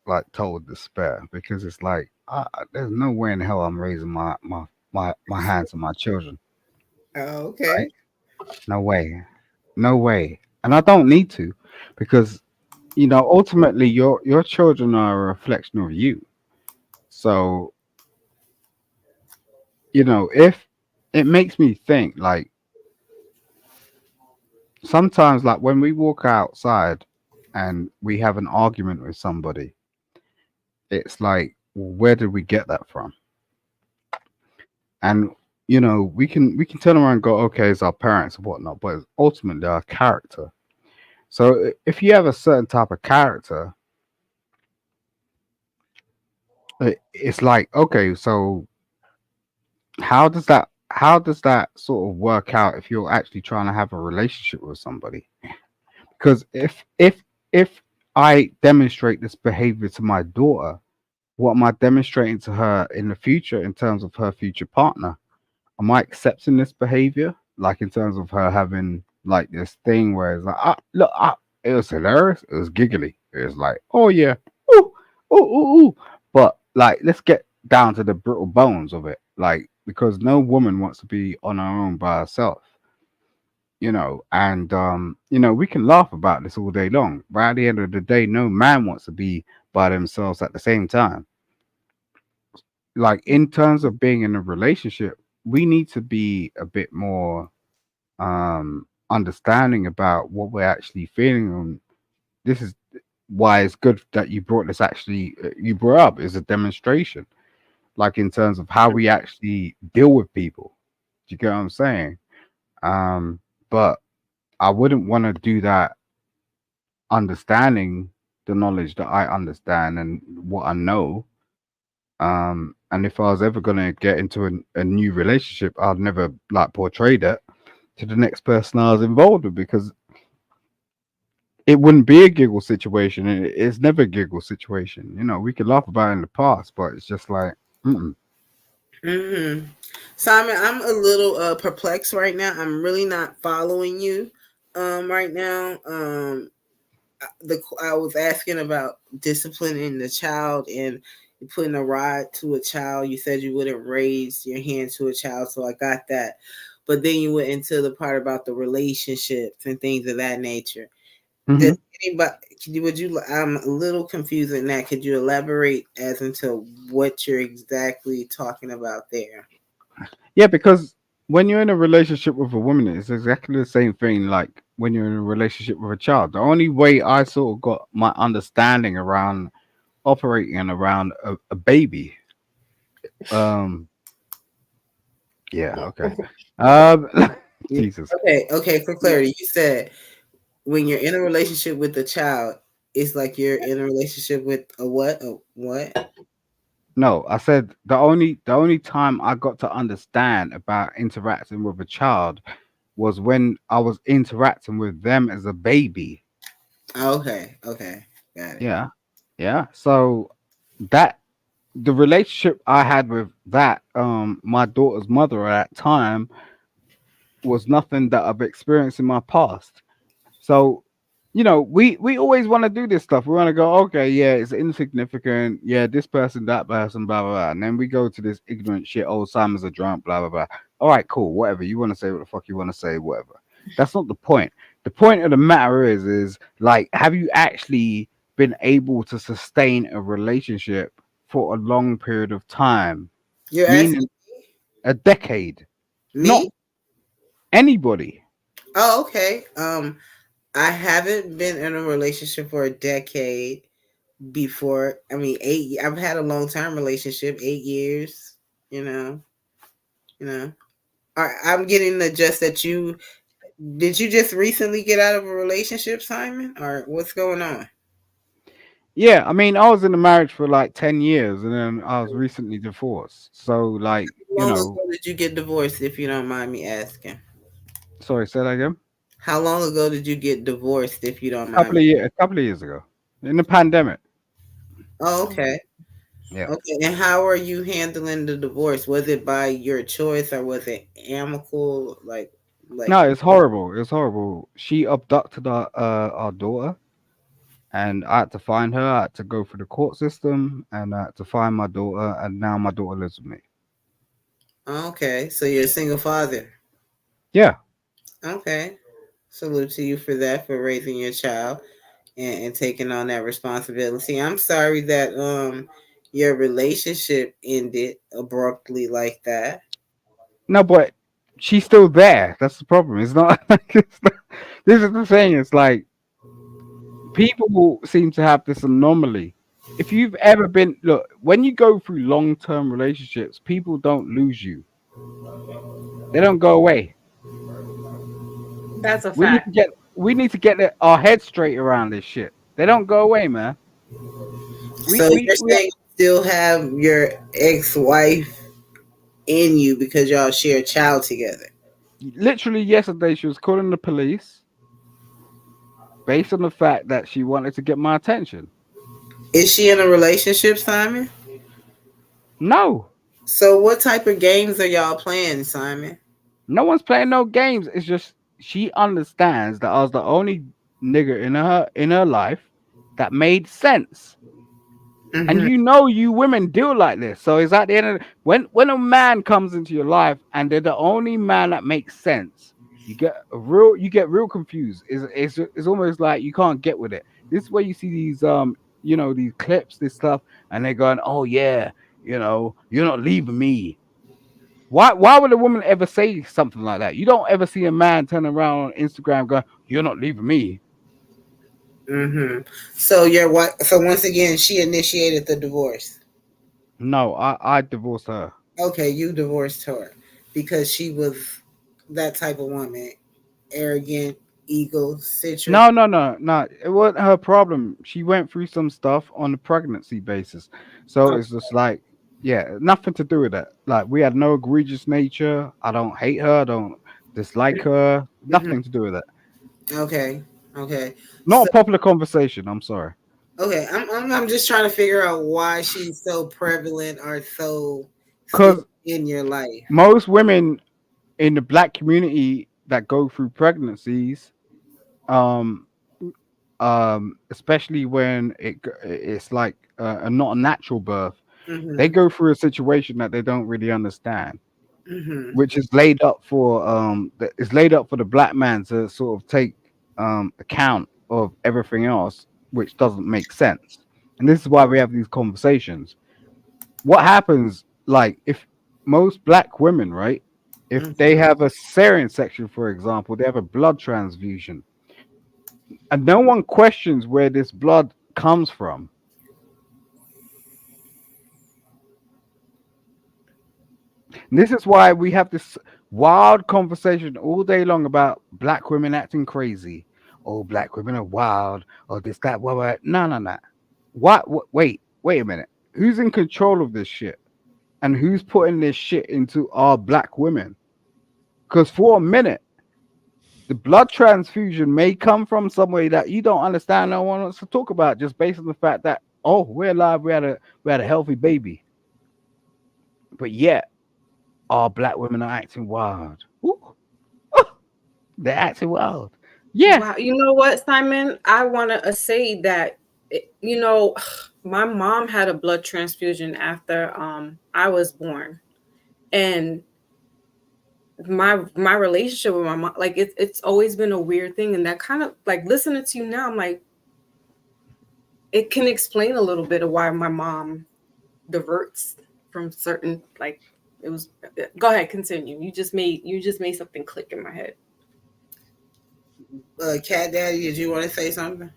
like total despair because it's like, there's no way in hell I'm raising my hands on my children. oh, Right? okay. No way, no way, and I don't need to, because ultimately, your children are a reflection of you. So if it makes me think, like sometimes, like when we walk outside and we have an argument with somebody, it's like, where did we get that from? And we can turn around and go, okay, it's our parents and whatnot, but it's ultimately our character. So if you have a certain type of character, it's like, okay, so how does that sort of work out if you're actually trying to have a relationship with somebody? Because if I demonstrate this behavior to my daughter, what am I demonstrating to her in the future in terms of her future partner? Am I accepting this behavior? Like in terms of her having like this thing where it's like, look, it was hilarious. It was giggly. It was like, oh yeah, ooh, ooh, ooh, ooh. But like, let's get down to the brittle bones of it. Like, because no woman wants to be on her own by herself. And we can laugh about this all day long, but at the end of the day, no man wants to be by themselves at the same time. Like in terms of being in a relationship, we need to be a bit more understanding about what we're actually feeling. And this is why it's good that you brought this, actually you brought up, is a demonstration, like in terms of how we actually deal with people. Do you get what I'm saying? But I wouldn't want to do that understanding the knowledge that I understand and what I know. And if I was ever gonna get into a new relationship, I'd never like portray that to the next person I was involved with, because it wouldn't be a giggle situation. It's never a giggle situation. You know, we could laugh about it in the past, but it's just like, mm-mm. Mm-hmm. Simon, I'm a little perplexed right now. I'm really not following you right now. I was asking about disciplining the child and putting a rod to a child. You said you wouldn't raise your hand to a child, so I got that. But then you went into the part about the relationships and things of that nature. Does Hmm. anybody? Would you? I'm a little confused in that. Could you elaborate as into what you're exactly talking about there? Yeah, because when you're in a relationship with a woman, it's exactly the same thing like when you're in a relationship with a child. The only way I sort of got my understanding around operating around a baby, um, yeah, okay, um, Jesus, Okay. For clarity, you said when you're in a relationship with a child, it's like you're in a relationship with a what? A what? no, I said the only time I got to understand about interacting with a child was when I was interacting with them as a baby. Okay, got it. Yeah, yeah. So that the relationship I had with that my daughter's mother at that time was nothing that I've experienced in my past. So, you know, we always want to do this stuff. We want to go, okay, yeah, it's insignificant. Yeah, this person, that person, blah blah blah, and then we go to this ignorant shit. Oh, Simon's a drunk, blah blah blah. All right, cool, whatever. You want to say what the fuck you want to say, whatever. That's not the point. The point of the matter is like, have you actually been able to sustain a relationship for a long period of time, You're asking meaning a decade? Not me? anybody. Oh, okay. I haven't been in a relationship for a decade before. I mean, I've had a long time relationship, 8 years. You know, you know. I'm getting the just that you did. You just recently get out of a relationship, Simon, or what's going on? Yeah, I mean, I was in a marriage for like 10 years and then I was recently divorced. So, like, How long ago did you get divorced, if you don't mind me asking? sorry, say that again. How long ago did you get divorced, if you don't mind me? A couple of years ago in the pandemic. Oh, okay. Yeah. Okay. And how are you handling the divorce? Was it by your choice or was it amicable? Like, No, it's horrible. It's horrible. She abducted our daughter and I had to find her. I had to go through the court system and I had to find my daughter. And now my daughter lives with me. okay. So you're a single father. Yeah. Okay. Salute to you for that, for raising your child and taking on that responsibility. I'm sorry that your relationship ended abruptly like that. No, but she's still there. That's the problem. It's not, this is the thing. It's like people seem to have this anomaly. If you've ever been, look, when you go through long term relationships, people don't lose you, they don't go away. That's a We need to fact. get our heads straight around this shit. They don't go away, man. So you're We saying you still have your ex-wife in you because y'all share a child together. literally yesterday she was calling the police based on the fact that she wanted to get my attention. Is she in a relationship, Simon? No, So what type of games are y'all playing, Simon? no one's playing no games. It's just she understands that I was the only nigger in her life that made sense. And Mm-hmm. you know, you women deal like this. So it's at the end of when a man comes into your life and they're the only man that makes sense, you get real confused. It's almost like you can't get with it. This is where you see these these clips, this stuff, and they're going, oh yeah, you're not leaving me. Why would a woman ever say something like that? You don't ever see a man turn around on Instagram going, you're not leaving me. Mm-hmm. So your wife. So once again, she initiated the divorce. No, I divorced her. Okay, you divorced her because she was that type of woman, arrogant, egocentric. No, no, no, no. It wasn't her problem. She went through some stuff on a pregnancy basis. So Oh, it's just like, yeah, nothing to do with that. Like, we had no egregious nature. I don't hate her. I don't dislike her. mhm. Nothing to do with that. Okay, Okay. Not So a popular conversation. I'm sorry. okay, I'm just trying to figure out why she's so prevalent or so still Because in your life. most women in the black community that go through pregnancies, um, especially when it's like not a natural birth, they Mm-hmm. go through a situation that they don't really understand, Mm-hmm. which is laid up for is laid up for the black man to sort of take account of everything else, which doesn't make sense. And this is why we have these conversations. What happens, like, if most black women, right, if they Mm-hmm. have a cesarean section, for example, they have a blood transfusion, and no one questions where this blood comes from. And this is why we have this wild conversation all day long about black women acting crazy. Oh, black women are wild. Oh, this, that, what. No, no, no. What? Wait a minute. Who's in control of this shit? And who's putting this shit into our black women? Because for a minute, the blood transfusion may come from somewhere that you don't understand. No one wants to talk about, just based on the fact that, oh, we're alive. We had a healthy baby. But yet, our black women are acting wild. Ooh, they're acting wild. Yeah. Wow, you know what, Simon? I want to say that you know, my mom had a blood transfusion after I was born, and my relationship with my mom, like it's always been a weird thing, and that kind of like listening to you now, I'm like, it can explain a little bit of why my mom diverts from certain like it was. Go ahead, continue. You just made something click in my head. Cat Daddy, did you want to say something?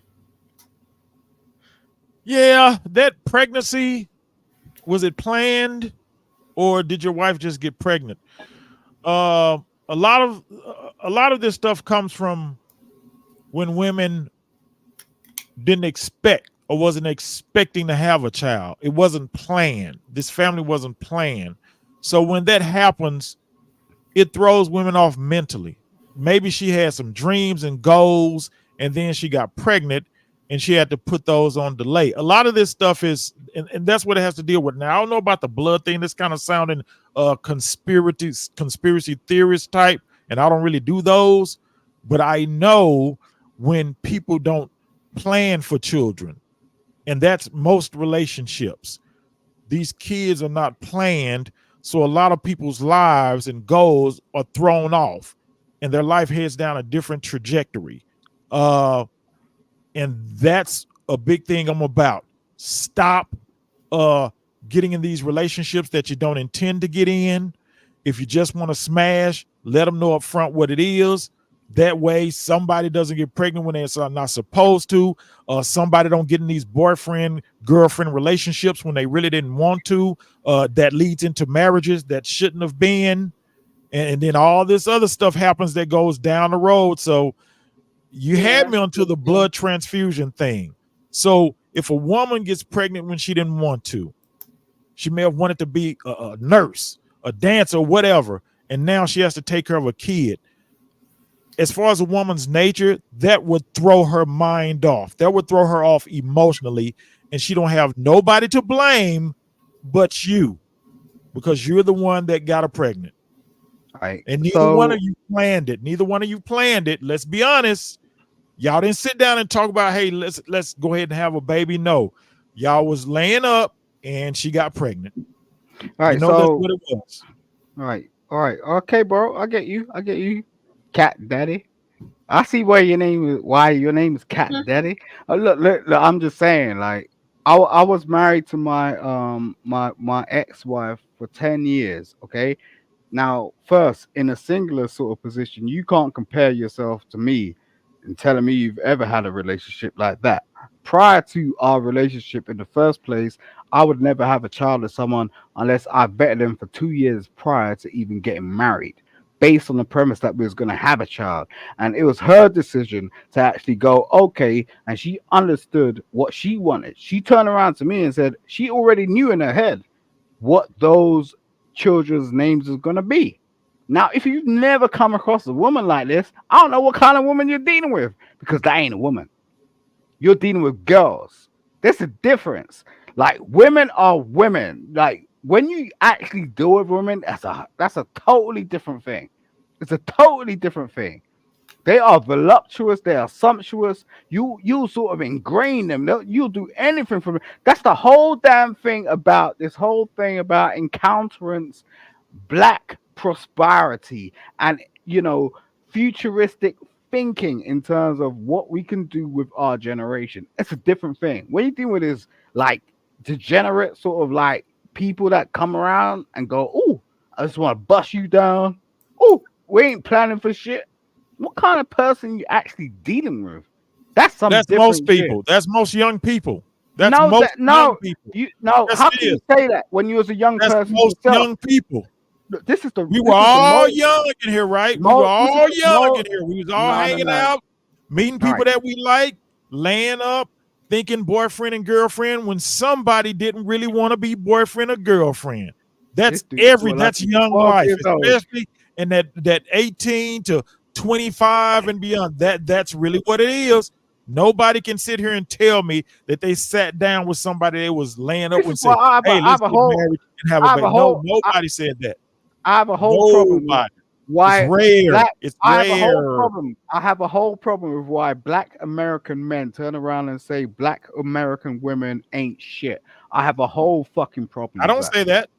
Yeah, that pregnancy, was it planned or did your wife just get pregnant? Uh, a lot of this stuff comes from when women didn't expect or wasn't expecting to have a child. It wasn't planned. This family wasn't planned. So when that happens, it throws women off mentally. Maybe she had some dreams and goals, and then she got pregnant and she had to put those on delay. A lot of this stuff is, and that's what it has to deal with. Now, I don't know about the blood thing. This kind of sounding conspiracy theorist type, and I don't really do those. But I know when people don't plan for children, and that's most relationships. These kids are not planned, so a lot of people's lives and goals are thrown off, and their life heads down a different trajectory. Uh, and that's a big thing I'm about. Stop uh getting in these relationships that you don't intend to get in. If you just want to smash, let them know up front what it is. That way somebody doesn't get pregnant when they're not supposed to. Somebody don't get in these boyfriend girlfriend relationships when they really didn't want to. That leads into marriages that shouldn't have been. And then all this other stuff happens that goes down the road. So you had Yeah. me onto the blood transfusion thing. So if a woman gets pregnant when she didn't want to, she may have wanted to be a nurse, a dancer, whatever, and now she has to take care of a kid. As far as a woman's nature, that would throw her mind off. That would throw her off emotionally, and she don't have nobody to blame but you, because you're the one that got her pregnant. All right. And neither one of So, you planned it. Neither one of you planned it. Let's be honest. Y'all didn't sit down and talk about, hey, let's go ahead and have a baby. No, y'all was laying up and she got pregnant. all You right. know that's So, what it was. all right. All right. Okay, bro. I get you. I get you. Cat Daddy. I see why your name is Cat Daddy. Look, I'm just saying, like, I was married to my ex-wife for 10 years, okay? Now, first, in a singular sort of position, you can't compare yourself to me and telling me you've ever had a relationship like that. Prior to our relationship in the first place, I would never have a child with someone unless I vetted them for 2 years prior to even getting married, based on the premise that we was going to have a child. And it was her decision to actually go, okay, and she understood what she wanted. She turned around to me and said she already knew in her head what those children's names is going to be. Now, if you've never come across a woman like this, I don't know what kind of woman you're dealing with because that ain't a woman. You're dealing with girls. There's a difference. Like women are women. Like when you actually deal with women, that's a totally different thing. It's a totally different thing. They are voluptuous. They are sumptuous. You sort of ingrain them. You'll do anything for them. That's the whole damn thing about this whole thing about encountering black prosperity and futuristic thinking in terms of what we can do with our generation. It's a different thing. What you deal with is like degenerate sort of like people that come around and go, "Oh, I just want to bust you down. Oh, we ain't planning for shit." What kind of person you actually dealing with? That's some That's most different shit. people. That's most young people. That's No, most that young no, people. you no. Yes, How it can you is. say that when you was a young That's person most yourself? young people. Look, This is the We were this is the all most young in here, right? We were Mo, this is all the young Mo. in here. We was all No, no, hanging no. out, meeting All people right, that we like, laying up, thinking boyfriend and girlfriend when somebody didn't really want to be boyfriend or girlfriend. this That's dude look like that's he's young 12 years life, old. especially in that 18 to 25 and beyond. That's really what it is. Nobody can sit here and tell me that they sat down with somebody they was laying up This with is and why say, "Hey, I let's have a get whole married and have a I have a baby." No, whole nobody said that. I have a whole problem with Nobody. It's why rare. black. It's I have a whole rare. problem. I have a whole problem with why black American men turn around and say black American women ain't shit. I have a whole fucking problem I with don't that. say that.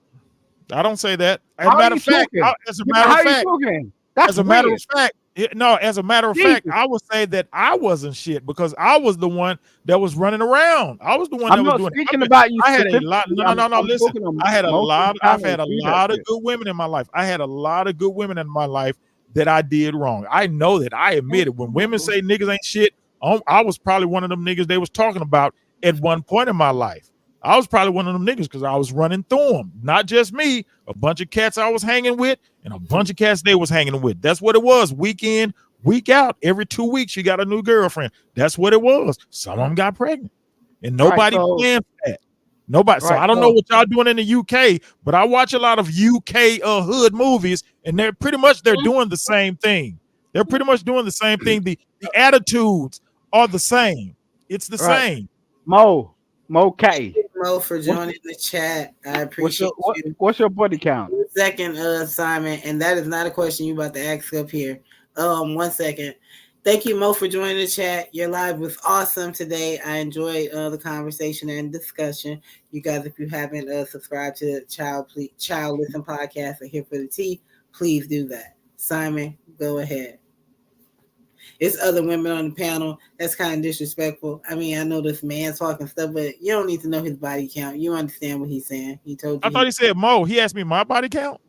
I don't say that. How are you talking? As a Yeah, but matter how of are you fact, talking? That's as a matter of weird. fact, no, as a matter of fact, Jesus, I would say that I wasn't shit because I was the one that was running around. I was the one I'm that was not doing it. speaking about you I had a lot. specifically. No, no, I'm no, no. I'm Listen, talking on I had a most of the lot. I've had panels a do that lot of shit. good women in my life. I had a lot of good women in my life that I did wrong. I know that. I admit it. When women say niggas ain't shit, I was probably one of them niggas they was talking about at one point in my life. I was probably one of them niggas because I was running through them. Not just me, a bunch of cats I was hanging with and a bunch of cats they was hanging with. That's what it was. Week in, week out. Every 2 weeks, you got a new girlfriend. That's what it was. Some of them got pregnant. And All right, nobody so planned for that. Nobody. all So right, I don't know so what y'all doing in the UK, but I watch a lot of UK hood movies, and they're pretty much they're doing the same thing. They're pretty much doing the same thing. The attitudes are the same. It's the all right, same. Mo Catty. Mo, for What's joining the chat. I what's your appreciate you. what's your body count? 1 second, Simon, and that is not a question you about to ask up here. 1 second. Thank you, Mo, for joining the chat. Your live was awesome today. I enjoyed the conversation and discussion. You guys, if you haven't subscribed to the Child Listen podcast or Here for the Tea, please do that. Simon, go ahead. It's other women on the panel. That's kind of disrespectful. I mean, I know this man talking stuff, but you don't need to know his body count. You understand what he's saying. He told I you thought he said Mo. He asked me my body count.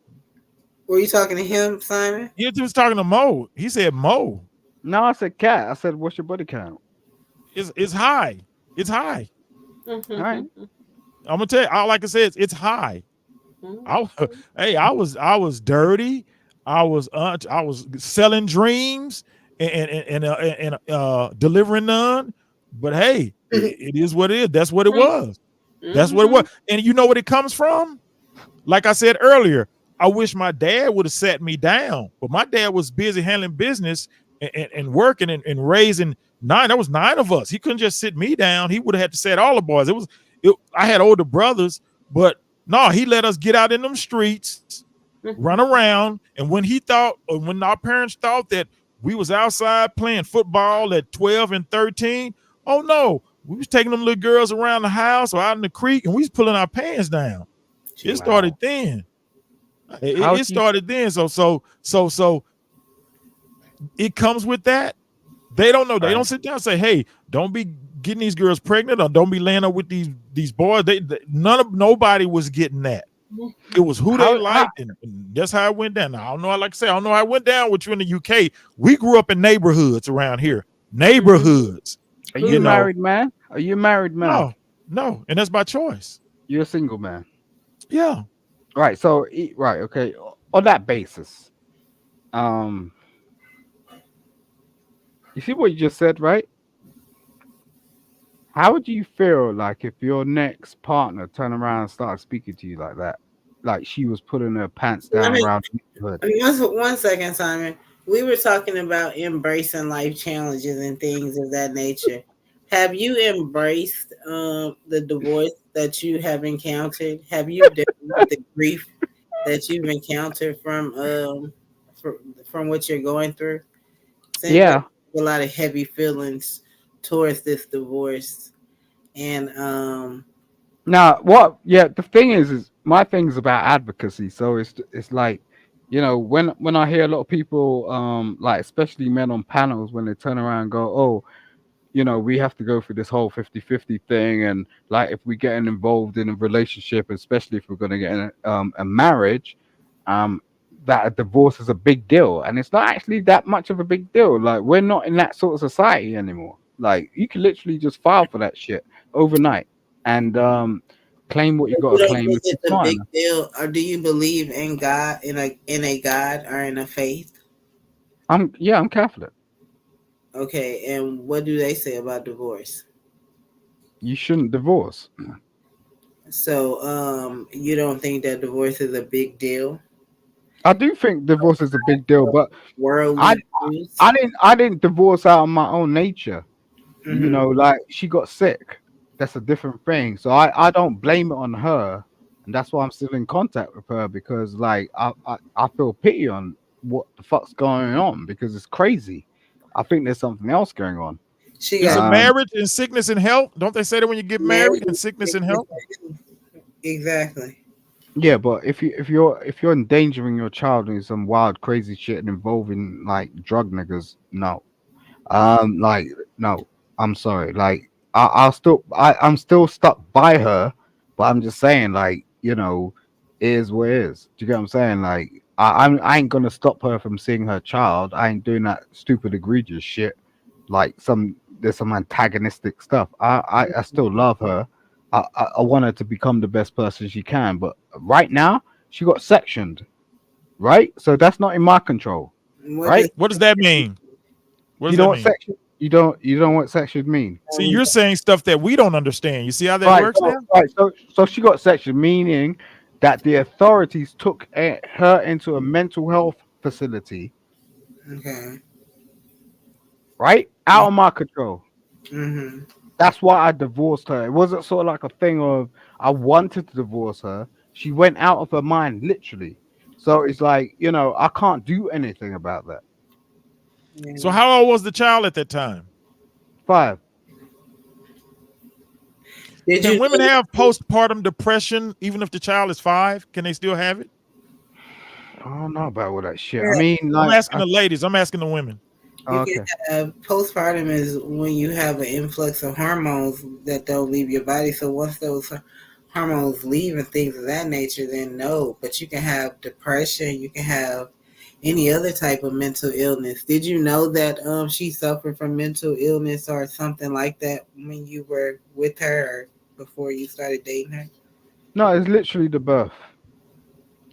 were you talking to him, Simon? He was talking to Mo. He said Mo. No, I said cat. I said what's your body count? It's high. It's high. All right. I'm gonna tell you. All I can say is it's high. Hey, I was dirty. I was selling dreams and delivering none. But hey, it is what it is. That's what it was. That's what it was. And you know what it comes from? Like I said earlier, I wish my dad would have sat me down, but my dad was busy handling business and working and raising nine. There was 9 of us. He couldn't just sit me down. He would have had to set all the boys. I had older brothers, but no, he let us get out in them streets, run around. And when our parents thought that we was outside playing football at 12 and 13, oh no, we was taking them little girls around the house or out in the creek and we was pulling our pants down. It started Wow. then. How It do you started then. So it comes with that. They don't know. They right? don't sit down and say, "Hey, don't be getting these girls pregnant or don't be laying up with these boys." Nobody was getting that. It was who they How liked, and that's how it went down. Now, I don't know. Like I say, I don't know how it went down with you in the UK. We grew up in neighborhoods around here. Neighborhoods, are you you know. married man? Are you a married man? No, and that's by choice. You're a single man. Yeah. Right. So right, okay. On that basis, um, you see what you just said, right? How would you feel like if your next partner turned around and started speaking to you like that? like she was pulling her pants Let down me around the neighborhood. one second, Simon. We were talking about embracing life challenges and things of that nature. Have you embraced the divorce that you have encountered? Have you dealt with the grief that you've encountered from what you're going through? Seems like Yeah. a lot of heavy feelings towards this divorce, and Now, what? Yeah, the thing is my thing's about advocacy. So it's like, when I hear a lot of people, like especially men on panels, when they turn around and go, oh, we have to go through this whole 50-50 thing. And like, if we get involved in a relationship, especially if we're going to get in a marriage, um, that a divorce is a big deal. And it's not actually that much of a big deal. Like, we're not in that sort of society anymore. Like, you can literally just file for that shit overnight and claim what you got you to don't claim think if you're it's a smart big enough. deal, or do you believe in God, in a God or in a faith? I'm Catholic. Okay, and what do they say about divorce? You shouldn't divorce. So, you don't think that divorce is a big deal? I do think divorce is a big deal, but I Worldly views. I didn't divorce out of my own nature. Mm-hmm. Like she got sick. That's a different thing. So I don't blame it on her, and that's why I'm still in contact with her because like I feel pity on what the fuck's going on because it's crazy. I think there's something else going on. She Is got it Um, marriage and sickness and health? Don't they say that when you get married. married and sickness and health? Exactly. yeah, but if you're endangering your child in some wild crazy shit and involving like drug niggas, no. Like no, I'm sorry. Like I'm still stuck by her, but I'm just saying, like, it is what it is. Do you get what I'm saying? Like, I ain't gonna stop her from seeing her child. I ain't doing that stupid egregious shit. Like there's some antagonistic stuff. I still love her. I want her to become the best person she can, but right now she got sectioned, right? So that's not in my control, What does right? What does that mean? What You does know that what mean? section? You don't know what section mean? See, you're saying stuff that we don't understand. You see how that Right. works So now? right. So she got section, meaning that the authorities took her into a mental health facility, okay? right? Out of my control. Mm-hmm. That's why I divorced her. It wasn't sort of like a thing of I wanted to divorce her. She went out of her mind, literally. So it's like, I can't do anything about that. So Yeah. how old was the child at that time? 5. Did Can you women have know? postpartum depression even if the child is 5? Can they still have it? I don't know about all that shit. I Yeah, mean, I'm like, asking the ladies. I'm asking the women. you can okay. have postpartum is when you have an influx of hormones that don't leave your body. So once those hormones leave and things of that nature, then no. But you can have depression. You can have any other type of mental illness. Did you know that she suffered from mental illness or something like that when you were with her or before you started dating her? No, it's literally the birth.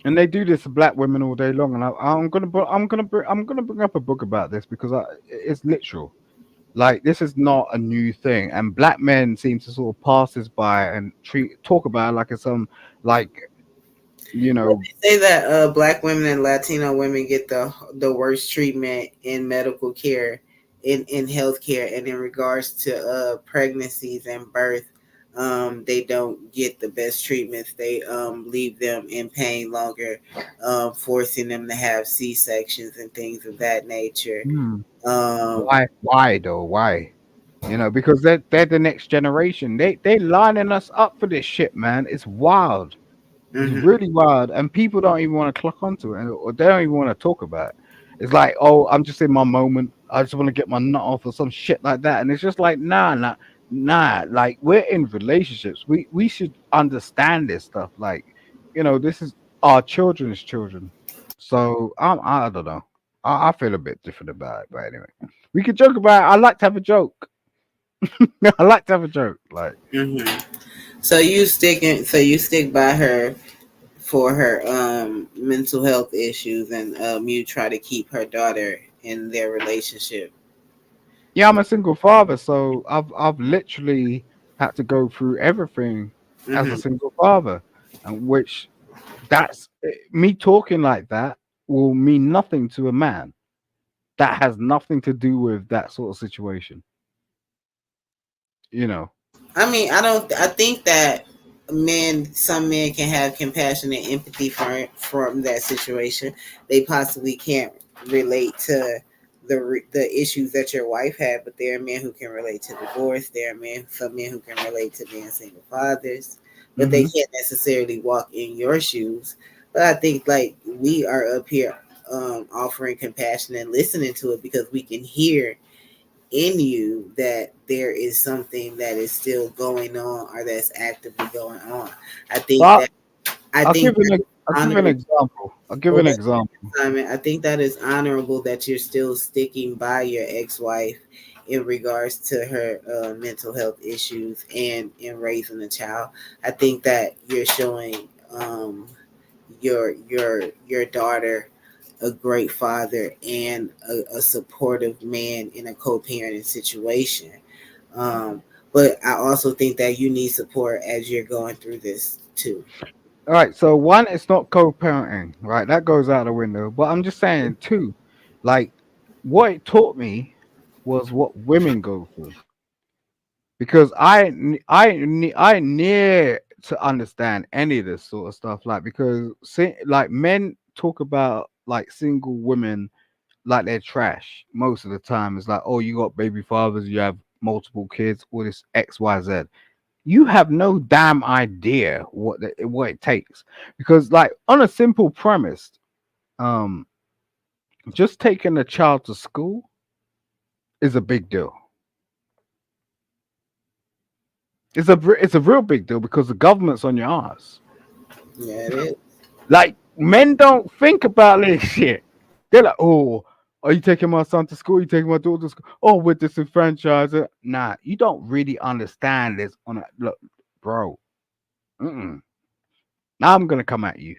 And they do this to black women all day long, and I'm gonna bring up a book about this because it's literal. Like this is not a new thing, and black men seem to sort of pass this by and talk about it like it's some like you know. Say that black women and Latino women get the worst treatment in medical care, in healthcare, and in regards to pregnancies and birth. They don't get the best treatments. They leave them in pain longer, forcing them to have C sections and things of that nature. Hmm, Um, why though? Why? Because they're the next generation. They lining us up for this shit, man. It's wild. It's mhm. really wild, and people don't even want to clock onto it, or they don't even want to talk about it. It's like, oh, I'm just in my moment. I just want to get my nut off or some shit like that, and it's just like, nah, nah, nah. Like we're in relationships. We should understand this stuff. Like, this is our children's children. So I don't know. I feel a bit different about it, but anyway, we could joke about it. I like to have a joke. I like to have a joke. Like, Mhm. So you stick by her for her mental health issues, and you try to keep her daughter in their relationship. yeah, I'm a single father, so I've literally had to go through everything as a Hmm. single father, and which That's me talking like that will mean nothing to a man. That has nothing to do with that sort of situation. You know. I mean, I think that some men can have compassion and empathy from that situation. They possibly can't relate to the issues that your wife had, but there are men who can relate to divorce. There are some men who can relate to being single fathers, but they Hmm. can't necessarily walk in your shoes. But I think like we are up here offering compassion and listening to it because we can hear in you that there is something that is still going on or that's actively going on. I think Well, that I I'll think give that an is I'll give an honorable. example. I'll give Go an ahead, example. Simon. I think that is honorable that you're still sticking by your ex-wife in regards to her mental health issues and in raising a child. I think that you're showing your daughter a great father and a supportive man in a co-parenting situation. Um, but I also think that you need support as you're going through this too. All right, so one, it's not co-parenting, right? That goes out the window. But I'm just saying, two, like what it taught me was what women go through, because I near to understand any of this sort of stuff, like because like men talk about like single women like they're trash most of the time. It's like, oh, you got baby fathers, you have multiple kids, all this XYZ. You have no damn idea what it takes, because like on a simple premise, um just taking a child to school is a big deal. It's a real big deal because the government's on your ass. Yeah, it is. Like men don't think about this shit. They're like, oh, are you taking my son to school? You taking my daughter to school? Oh, with disenfranchised. Nah, you don't really understand this. On a look, bro. Mm-mm. Now I'm gonna come at you.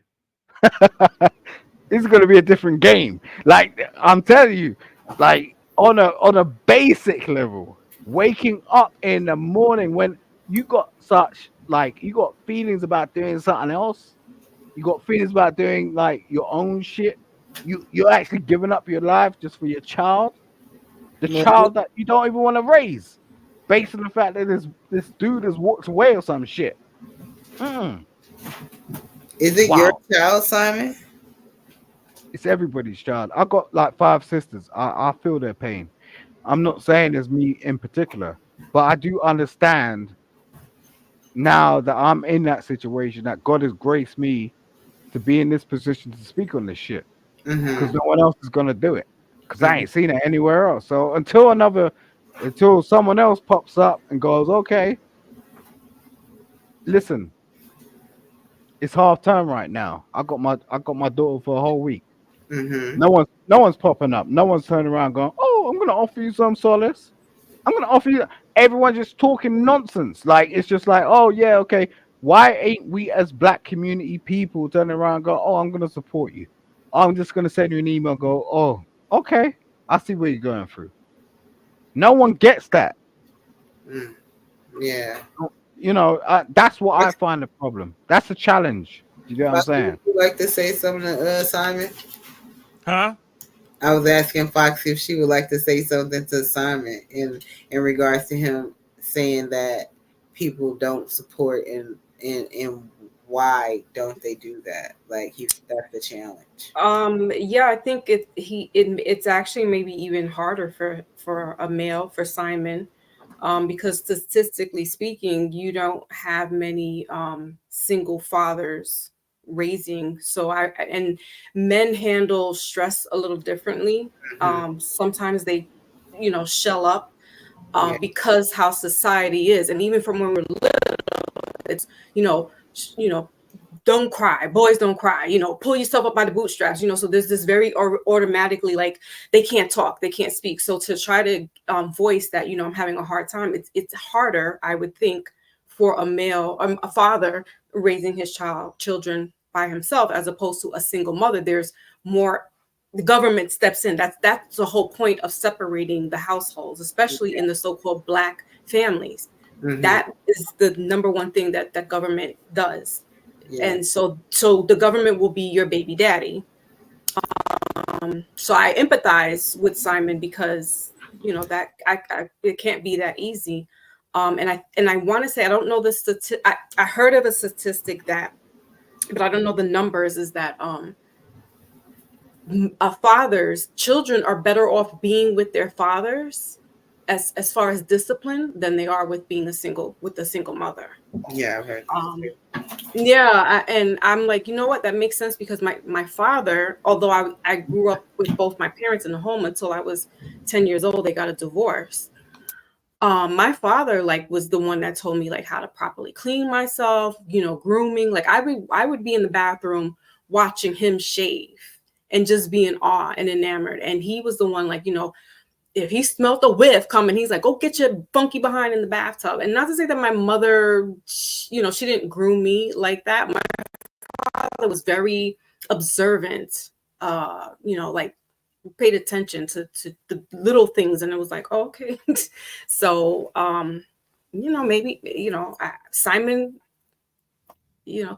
It's gonna be a different game. Like I'm telling you, like on a basic level, waking up in the morning when you got such like you got feelings about doing something else, you got feelings about doing like your own shit. You're actually giving up your life just for your child, the Well, child that you don't even want to raise, based on the fact that this dude has walked away or some shit. Mm, is it your wow. child, Simon? It's everybody's child. I got like five sisters. I feel their pain. I'm not saying it's me in particular, but I do understand now that I'm in that situation that God has graced me to be in this position to speak on this shit because Mm-hmm. no one else is gonna do it because I Mm-hmm. ain't seen it anywhere else. So until someone else pops up and goes, okay, listen, it's half time right now. I got my daughter for a whole week. Mm-hmm. No one's popping up. No one's turning around going, oh, I'm gonna offer you some solace. I'm gonna offer you. Everyone just talking nonsense. Like it's just like, oh yeah, okay. Why ain't we as black community people turning around and go, oh, I'm gonna support you. I'm just gonna send you an email. Go, oh, okay. I see what you're going through. No one gets that. Mm. Yeah. You know, that's what I find the problem. That's a challenge. You get what I'm Foxy, would saying? you like to say something to Simon? Huh? I was asking Foxy if she would like to say something to Simon in regards to him saying that people don't support and why don't they do that? Like that's the challenge. Yeah, I think it's actually maybe even harder for a male, for Simon, because statistically speaking, you don't have many single fathers raising. So and men handle stress a little differently. Hmm. Sometimes they, shell up Yeah. because how society is, and even from when we're little, it's you know don't cry, boys don't cry, pull yourself up by the bootstraps, so there's this very automatically, like, they can't talk, they can't speak. So to try to voice that, I'm having a hard time, it's harder, I would think, for a male, a father raising his children by himself, as opposed to a single mother. There's more, the government steps in. That's the whole point of separating the households, especially in the so-called black families. Hmm. That is the number one thing that government does. Yeah. And so the government will be your baby daddy. So I empathize with Simon because that it can't be that easy. And I want to say, I don't know the I heard of a statistic that, but I don't know the numbers, is that a father's children are better off being with their fathers as far as discipline than they are with being with a single mother. Yeah, I've heard that Um, too. yeah, and I'm like, you know what? That makes sense because my father, although I grew up with both my parents in the home until I was 10 years old, they got a divorce. My father like was the one that told me like how to properly clean myself, grooming. Like I would be in the bathroom watching him shave and just be in awe and enamored. And he was the one like, if he smelt a whiff coming, he's like, go get your funky behind in the bathtub. And not to say that my mother, she didn't groom me like that. My father was very observant, like paid attention to the little things. And it was like, oh, okay. So, maybe, Simon,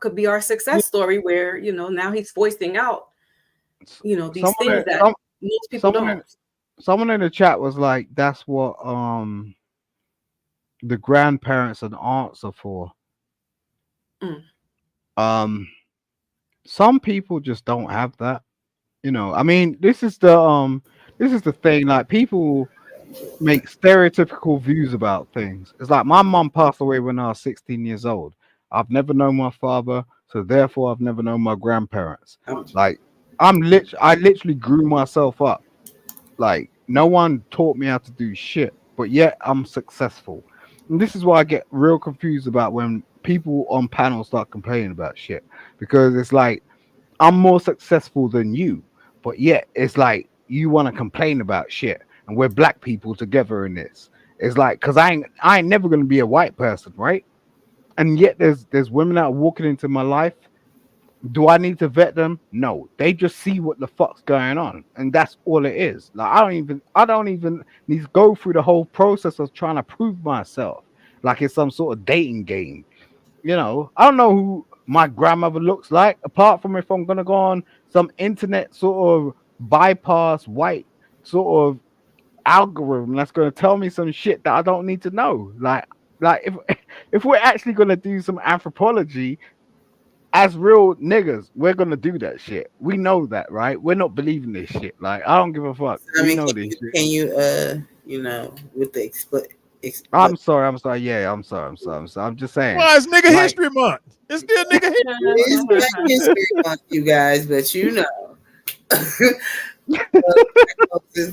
could be our Yeah, success story where, now he's voicing out, these someone, things that some, most people someone, don't. someone in the chat was like, "That's what the grandparents and aunts are for." Mm. Um, some people just don't have that. I mean, this is the thing. Like, people make stereotypical views about things. It's like my mom passed away when I was 16 years old. I've never known my father, so therefore I've never known my grandparents. Um, Like, I literally grew myself up. Like, no one taught me how to do shit, but yet I'm successful. And this is why I get real confused about when people on panels start complaining about shit, because it's like I'm more successful than you, but yet it's like you want to complain about shit, and we're black people together in this. It's like, because I ain't never gonna be a white person, right? And yet there's women that are walking into my life. Do I need to vet them? No. They just see what the fuck's going on, and that's all it is. Like, I don't even need to go through the whole process of trying to prove myself like it's some sort of dating game. I don't know who my grandmother looks like, apart from if I'm gonna go on some internet sort of bypass white sort of algorithm that's gonna tell me some shit that I don't need to know. Like if if we're actually gonna do some anthropology as real niggas, we're gonna do that shit. We know that, right? We're not believing this shit. Like, I don't give a fuck. I We mean, know this shit. can you, with the I'm sorry. I'm sorry. Yeah, I'm sorry. I'm sorry. I'm sorry. I'm just saying. Well, it's nigga Like, history month. It's still nigga history. it's Black History Month, you guys, but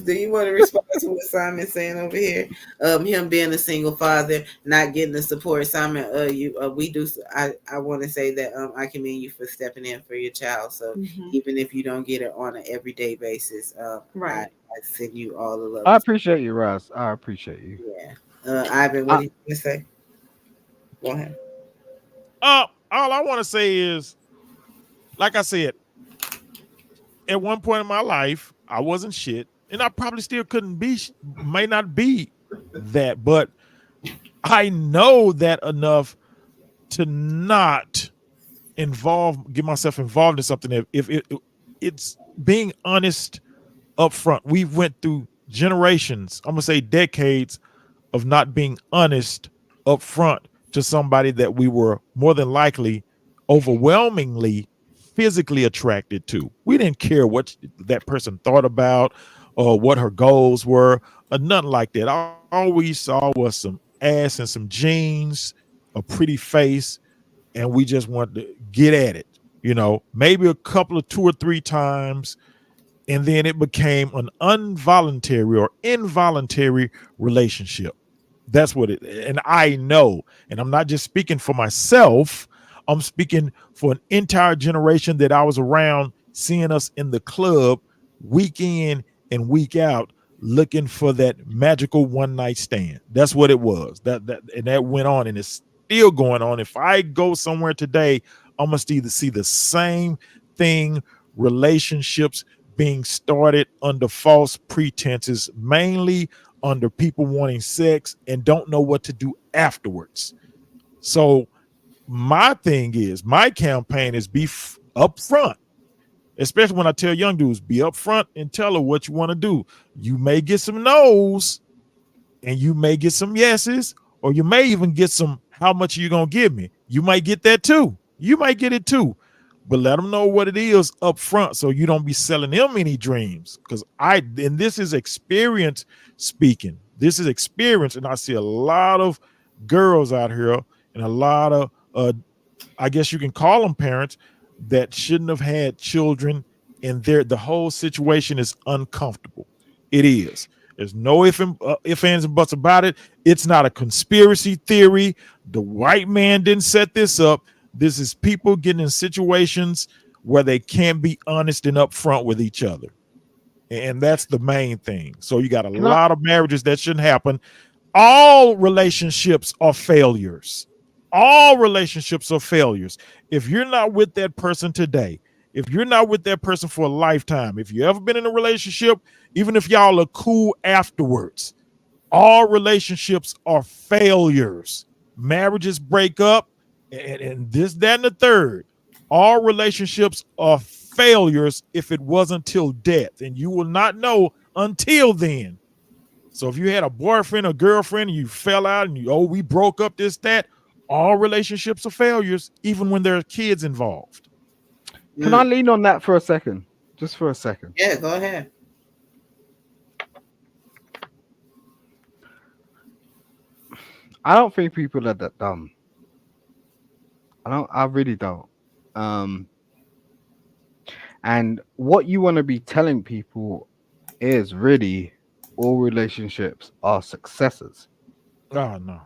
do you want to respond to what Simon's saying over here? Him being a single father, not getting the support. Simon, we do. I want to say that I commend you for stepping in for your child. So Mhm. even if you don't get it on an everyday basis, Right. I send you all the love. I appreciate you, Ross. I appreciate you. Yeah. Ivan, what I, do you want to say? Go ahead. All I want to say is, like I said, at one point in my life, I wasn't shit, and I probably still couldn't be, may not be that, but I know that enough to not get myself involved in something. If it's being honest up front. We went through generations, I'm gonna say decades, of not being honest up front to somebody that we were more than likely overwhelmingly physically attracted to. We didn't care what that person thought about or what her goals were or nothing like that. All we saw was some ass and some jeans, a pretty face, and we just wanted to get at it. Maybe a couple of 2 or 3 times, and then it became an involuntary or involuntary relationship. That's what it, and I know, and I'm not just speaking for myself, I'm speaking for an entire generation that I was around, seeing us in the club week in and week out, looking for that magical one night stand. That's what it was. And that went on, and it's still going on. If I go somewhere today, I must either see the same thing: relationships being started under false pretenses, mainly under people wanting sex and don't know what to do afterwards. So My thing is, my campaign is be upfront, especially when I tell young dudes, be upfront and tell her what you want to do. You may get some no's and you may get some yeses, or you may even get some, how much are you going to give me? You might get that too. You might get it too. But let them know what it is up front so you don't be selling them any dreams. Because and this is experience speaking. This is experience. And I see a lot of girls out here and a lot of I guess you can call them parents that shouldn't have had children, and the whole situation is uncomfortable. It is. There's no if, ands, and buts about it. It's not a conspiracy theory. The white man didn't set this up. This is people getting in situations where they can't be honest and upfront with each other. And that's the main thing. So you got a lot of marriages that shouldn't happen. All relationships are failures. All relationships are failures. If you're not with that person today, if you're not with that person for a lifetime, if you ever been in a relationship, even if y'all are cool afterwards, all relationships are failures. Marriages break up and this, that, and the third. All relationships are failures if it wasn't till death, and you will not know until then. So if you had a boyfriend or girlfriend and you fell out and we broke up, this, that, all relationships are failures, even when there are kids involved. Can I lean on that for a second? Just for a second. Yeah, go ahead. I don't think people are that dumb. I really don't. And what you want to be telling people is really all relationships are successes. Oh, no.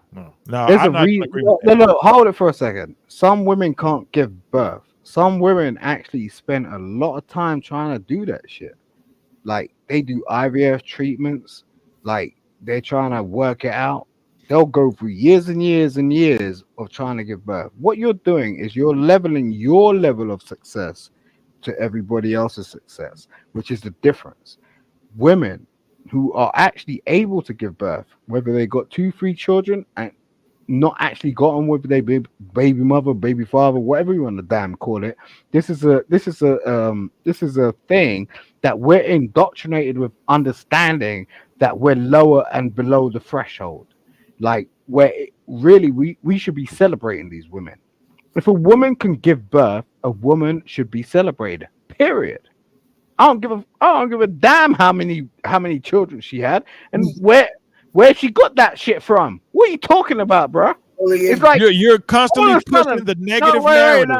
There's a reason. No, hold it for a second. Some women can't give birth. Some women actually spend a lot of time trying to do that shit. Like they do IVF treatments. Like they're trying to work it out. They'll go through years and years and years of trying to give birth. What you're doing is you're leveling your level of success to everybody else's success, which is the difference. Women who are actually able to give birth, whether they got 2-3 children and not actually got on with their baby mother, baby father, whatever you want to damn call it. This is a thing that we're indoctrinated with, understanding that we're lower and below the threshold. Like where really we should be celebrating these women. If a woman can give birth, a woman should be celebrated. Period. I don't give a damn how many children she had and where she got that shit from. What are you talking about, bro? It's like you're constantly pushing the negative narrative.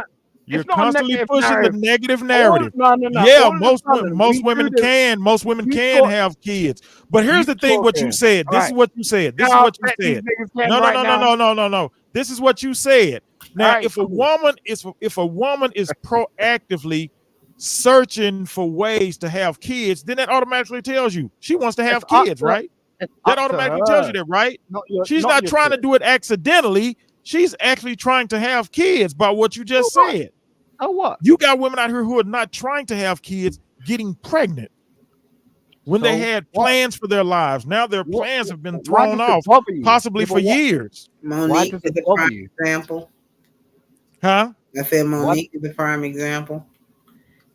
You're constantly pushing the negative narrative. Yeah, most women can have kids. But here's the thing: what you said. This is what you said. This is what you said. No. This is what you said. Now, if a woman is proactively searching for ways to have kids, then that automatically tells you she wants to have kids, right? That automatically tells you that, right? She's not trying to do it accidentally. She's actually trying to have kids by what you just said. Oh, what? You got women out here who are not trying to have kids getting pregnant when they had plans for their lives. Now their plans have been thrown off, possibly for years. Monique is a prime example. Huh? I said Monique is a prime example.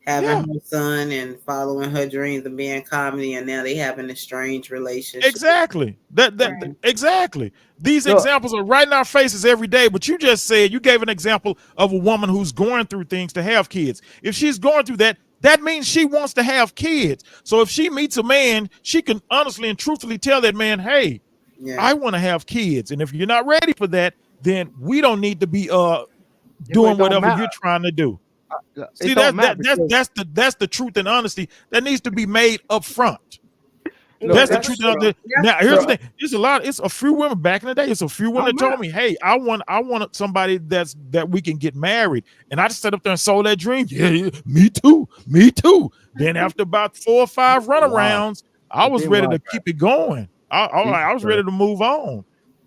Having her son and following her dreams of being comedy, and now they having a strange relationship. Exactly. Exactly. These examples are right in our faces every day. But you just said, you gave an example of a woman who's going through things to have kids. If she's going through that, that means she wants to have kids. So if she meets a man, she can honestly and truthfully tell that man, hey, I want to have kids. And if you're not ready for that, then we don't need to be doing whatever you're trying to do. See, that's the truth and honesty that needs to be made up front. That's the truth. Now, here's the thing. It's a few women back in the day. It's a few women that told me, hey, I want somebody that we can get married. And I just sat up there and sold that dream. Yeah, me too. Then after about 4 or 5 runarounds, I was ready to keep it going. I was ready to move on.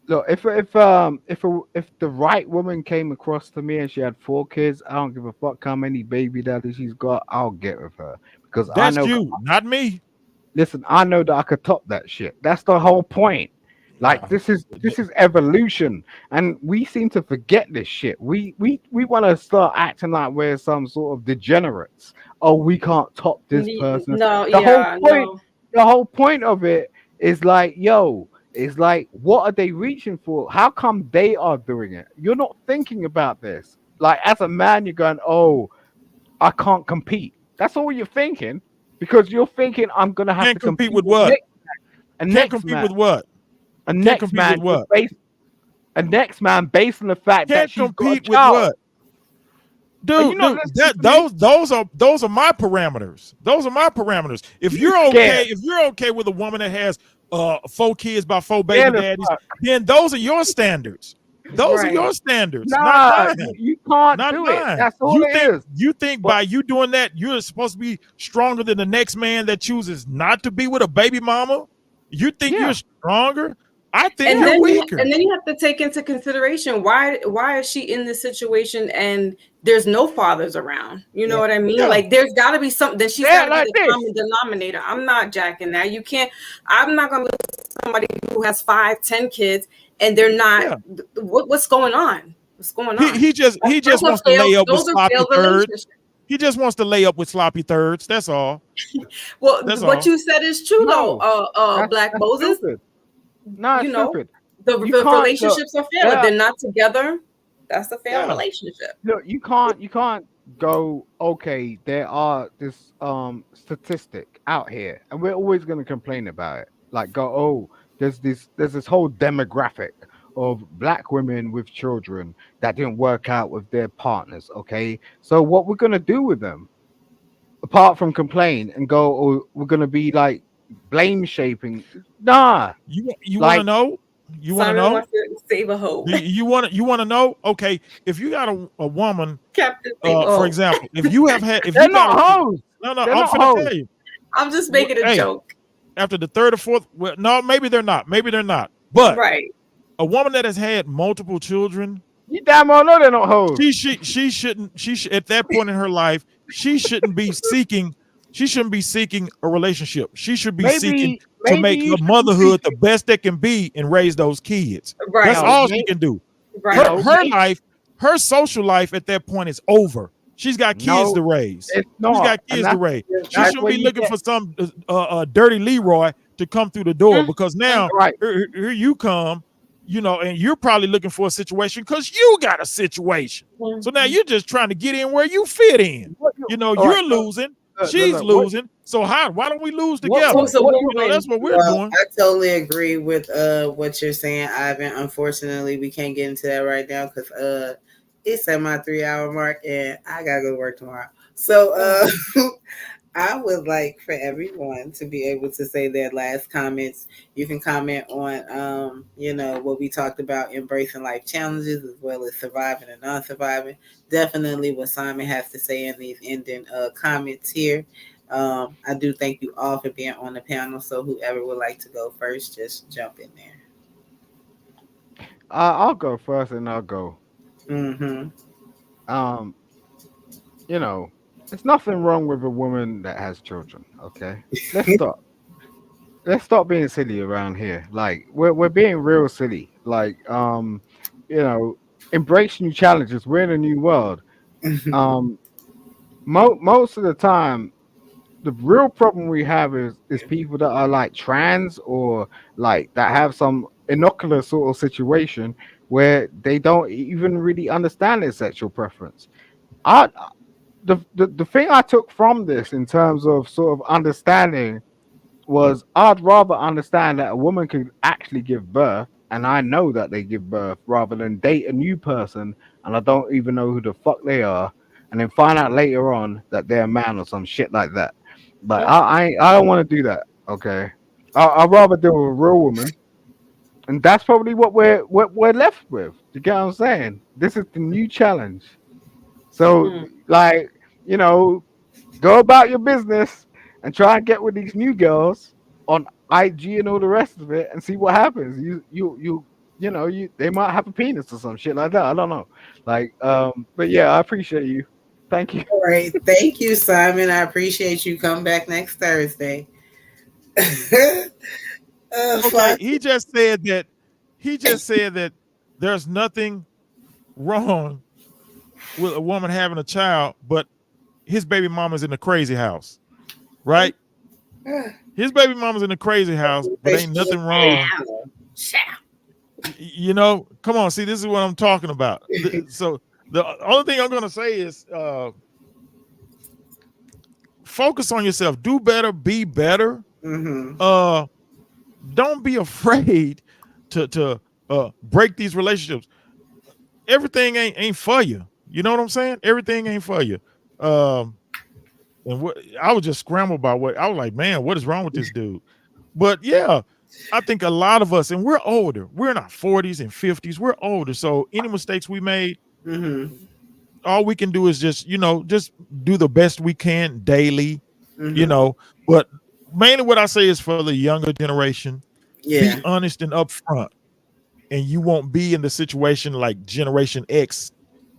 Look, if the right woman came across to me and she had 4 kids, I don't give a fuck how many baby daddies she's got. I'll get with her because that's I know you, not me. Listen, I know that I could top that shit. That's the whole point. Like Yeah. this is evolution, and we seem to forget this shit. We want to start acting like we're some sort of degenerates. Oh, we can't top this person. No, The whole yeah, point, no. the whole point of it is like, yo, it's like, what are they reaching for? How come they are doing it? You're not thinking about this. Like as a man, you're going, oh, I can't compete. That's all you're thinking because you're thinking I'm gonna have Can't to compete compete with with what? a Can't next compete man, with what? a Can't next compete with man just what? based a next man based on the fact that Can't she's got a compete with child. what? Are you Dude, not dude, listening that to me? those are my parameters. Those are my parameters. You scared. If you're okay with a woman that has 4 kids by 4 baby Scared as daddies, fuck. then those are your standards. Those are Right. your standards, not Nah, mine. you can't Not do it. mine. That's all it is. You think But by you doing that you're supposed to be stronger than the next man that chooses not to be with a baby mama? You think yeah, you're stronger? I think And yeah, you're then weaker. you have to take into consideration why is she in this situation and there's no fathers around. You know Yeah. what I mean? Yeah. Like there's got to be something. Then she's got yeah, to be like the this. common denominator. I'm not jacking that. You can't. I'm not gonna look at somebody who has 5, 10 kids and they're not. Yeah. What's going on? What's going He on? he just he Those just are wants to failed. lay up with Those are sloppy failed thirds. relationships. He just wants to lay up with sloppy thirds. That's all. Well, That's what all. you said is true though. No, Black that's Moses. stupid. No, You it's know, stupid. You the can't look. relationships are failed. If Yeah, they're not together, that's a failed Yeah. relationship. look, you can't go, okay, there are this statistic out here and we're always going to complain about it, like go, oh, there's this whole demographic of black women with children that didn't work out with their partners. Okay, so what we're going to do with them apart from complain and go, oh, we're going to be like blame shaping? Nah, You want to like, know? You want to Simon know? wants to save a hoe. You want to know? Okay, if you got a woman, Captain Save a for hoe. example, if they're you not got a hoes. no, no, They're I'm not finna hoes. tell you. I'm just making a Hey, joke. after the third or fourth, well, no, maybe they're not. Maybe they're not. But Right. a woman that has had multiple children, You damn well know they're not hoes. she should at that point in her life, she shouldn't be seeking a relationship. She should be seeking to Maybe make you her should be motherhood the seeking. best it can be and raise those kids. That's Right. No, all she can do. Right. Her life, her social life at that point is over. She's got kids no, to raise. it's She's not, got and kids to raise. She that's shouldn't where be you looking get for some dirty Leroy to come through the door because now right. here you come, and you're probably looking for a situation because you got a situation. So now you're just trying to get in where you fit in. What all right? You're losing, she's Look, what losing. So why don't we lose what together? what So what you win-win. That's what we're Well, doing. I totally agree with what you're saying, Ivan. Unfortunately, we can't get into that right now because it's at my 3 hour mark and I gotta go to work tomorrow. So I would like for everyone to be able to say their last comments. You can comment on what we talked about, embracing life challenges as well as surviving and non-surviving. Definitely what Simon has to say in these ending comments here. I do thank you all for being on the panel. So whoever would like to go first, just jump in there. I'll go first and I'll go. Mm-hmm. Um, you know, there's nothing wrong with a woman that has children. Okay, let's stop. Let's stop being silly around here. Like we're being real silly. Like you know, embrace new challenges. We're in a new world. Um, most of the time, the real problem we have is people that are like trans or like that have some innocuous sort of situation where they don't even really understand their sexual preference. I the thing I took from this in terms of sort of understanding was I'd rather understand that a woman can actually give birth, and I know that they give birth, rather than date a new person and I don't even know who the fuck they are, and then find out later on that they're a man or some shit like that. But I don't want to do that. Okay, I'd rather deal with a real woman, and that's probably what we're left with. You get what I'm saying? This is the new challenge. So like you know, go about your business and try and get with these new girls on IG and all the rest of it, and see what happens. You they might have a penis or some shit like that. I don't know. Like, but yeah, I appreciate you. Thank you. All right. Thank you, Simon. I appreciate you. Come back next Thursday. Okay, Foxy. he just said that there's nothing wrong with a woman having a child, but his baby mama's in the crazy house, right? His baby mama's in the crazy house, but ain't nothing wrong. You know, come on, see, this is what I'm talking about. So the only thing I'm gonna say is focus on yourself, do better, be better. Mm-hmm. Don't be afraid to break these relationships. Everything ain't for you. You know what I'm saying? Everything ain't for you. Um, and what I was just scrambled by what I was like, man, what is wrong with this dude? But yeah, I think a lot of us, and we're older, we're in our 40s and 50s, we're older. So any mistakes we made, Mm-hmm. all we can do is just do the best we can daily, you Mm-hmm. know. But mainly what I say is for the younger generation, be Yeah. honest and upfront, and you won't be in the situation like Generation X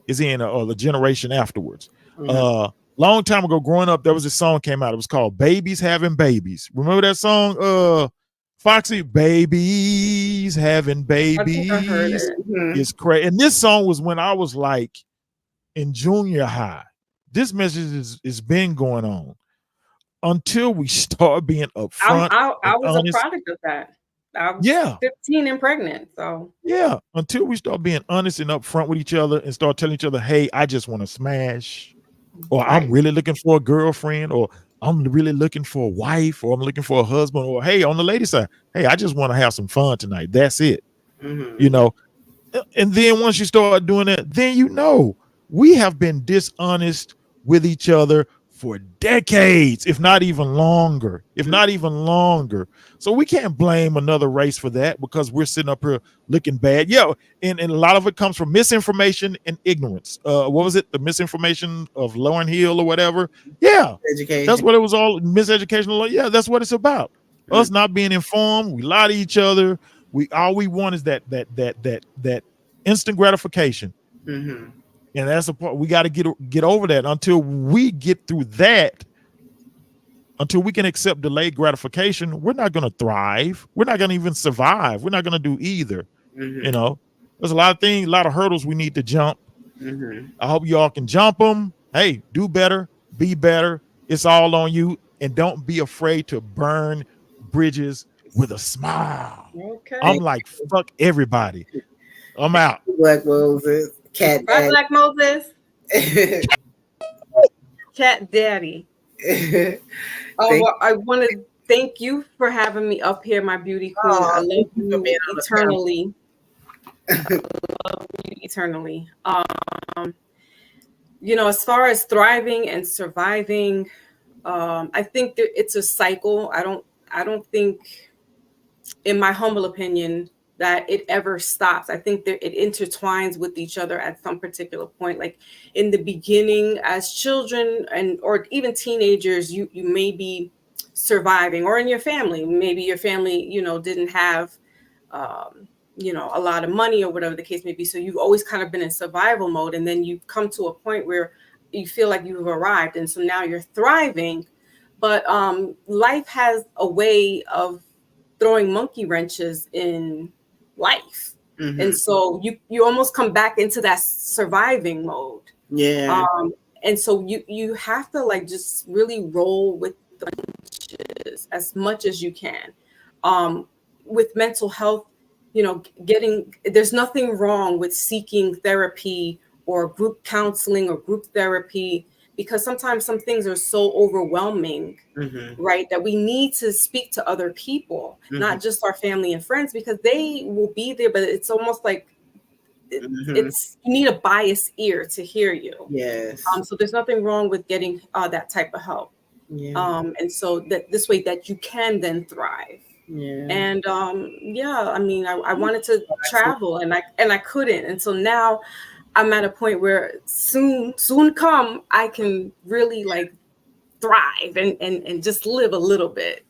is in, or the generation afterwards. Mm-hmm. Long time ago, growing up, there was this song came out. It was called "Babies Having Babies." Remember that song, Foxy? Babies having I think I heard babies it. Mm-hmm. is crazy. And this song was when I was like in junior high. This message is been going on until we start being upfront I and was a honest. product of that. I was Yeah, 15 and pregnant, so yeah. Until we start being honest and upfront with each other and start telling each other, "Hey, I just want to smash," or "I'm right. really looking for a girlfriend," or "I'm really looking for a wife," or "I'm looking for a husband," or "Hey, on the lady side, hey, I just want to have some fun tonight." That's it. You Mm-hmm. know, and then once you start doing that, then we have been dishonest with each other for decades, if not even longer, if not even longer. So we can't blame another race for that because we're sitting up here looking bad. Yeah, and a lot of it comes from misinformation and ignorance. What was it? The misinformation of Lauren Hill or whatever. Yeah, that's Education. what it was all miseducational. Yeah, that's what it's about. Mm-hmm. Us not being informed, we lie to each other. We all we want is that instant gratification, Mm-hmm. and that's the part we got to get over that. Until we get through that, until we can accept delayed gratification, we're not going to thrive. We're not going to even survive. We're not going to do either. You Mm-hmm. know, there's a lot of things, a lot of hurdles we need to jump. Mm-hmm. I hope y'all can jump them. Hey, do better, be better. It's all on you, and don't be afraid to burn bridges with a smile. I'm Okay. Thank like, fuck everybody. I'm out. you, Black Roses, Cat Bye, Daddy. Black Moses. Cat Daddy. Thank Well, I want to thank you for having me up here, my beauty queen. I oh, love thank you for being you on the eternally. panel. Eternally. As far as thriving and surviving, I think that it's a cycle. I don't think, in my humble opinion, that it ever stops. I think that it intertwines with each other at some particular point. Like in the beginning, as children or even teenagers, you may be surviving, or in your family, maybe your family, didn't have a lot of money or whatever the case may be. So you've always kind of been in survival mode. And then you come to a point where you feel like you've arrived. And so now you're thriving. But life has a way of throwing monkey wrenches in life. Mm-hmm. And so you almost come back into that surviving mode. Yeah. And so you have to like just really roll with the punches as much as you can. With mental health, there's nothing wrong with seeking therapy or group counseling or group therapy, because sometimes some things are so overwhelming, Mm-hmm. right, that we need to speak to other people, Mm-hmm. not just our family and friends, because they will be there, but it's almost like Mm-hmm. you need a biased ear to hear you. Yes. So there's nothing wrong with getting that type of help. Yeah. And so that this way that you can then thrive. Yeah. And I mean, I wanted to travel and I couldn't. And so now I'm at a point where soon come I can really like thrive and just live a little bit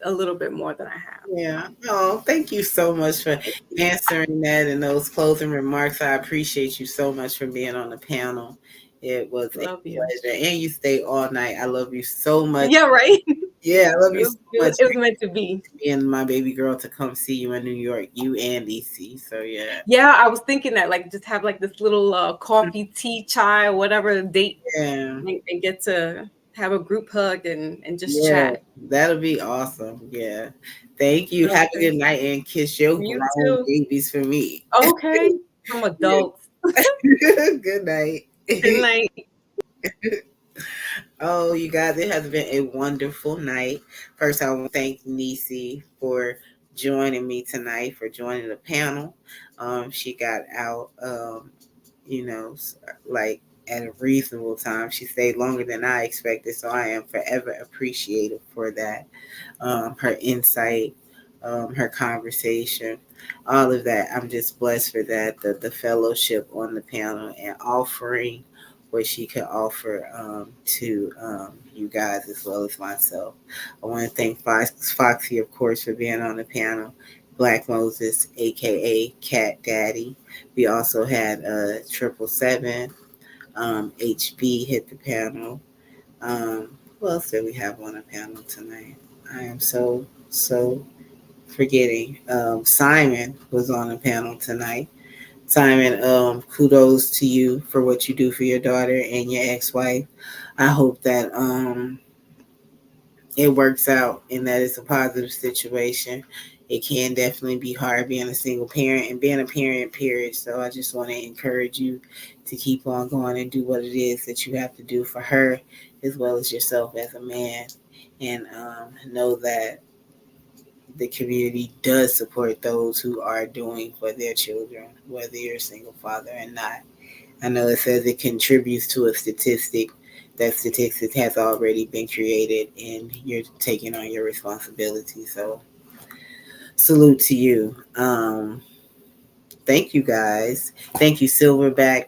more than I have. Yeah. Oh, thank you so much for answering that and those closing remarks. I appreciate you so much for being on the panel. It was a Love you. pleasure. And you stay all night. I love you so much. Yeah, right. Yeah, I love It you was, so much. it was meant to be. And my baby girl to come see you in New York, you and DC. So yeah. Yeah, I was thinking that, like, just have like this little coffee, tea, chai, or whatever date, Yeah. and get to have a group hug and just Yeah. chat. That'll be awesome. Yeah. Thank you. Have a Okay. good night and kiss your You grown too. babies for me. Okay. Some adults. Good night. Good night. Oh, you guys, it has been a wonderful night. First, I want to thank Nisi for joining me tonight, for joining the panel. She got out, like at a reasonable time. She stayed longer than I expected, so I am forever appreciative for that. Her insight, her conversation, all of that. I'm just blessed for that. The fellowship on the panel and offering what she could offer to you guys as well as myself. I want to thank Foxy, of course, for being on the panel. Black Moses, aka Cat Daddy. We also had 777. HB hit the panel. Who else did we have on the panel tonight? I am so forgetting. Simon was on the panel tonight. Simon, kudos to you for what you do for your daughter and your ex-wife. I hope that it works out and that it's a positive situation. It can definitely be hard being a single parent and being a parent, period. So I just want to encourage you to keep on going and do what it is that you have to do for her as well as yourself as a man. And know that the community does support those who are doing for their children, whether you're a single father or not. I know it says it contributes to a statistic. That statistic has already been created and you're taking on your responsibility. So salute to you. Thank you guys. Thank you, Silverback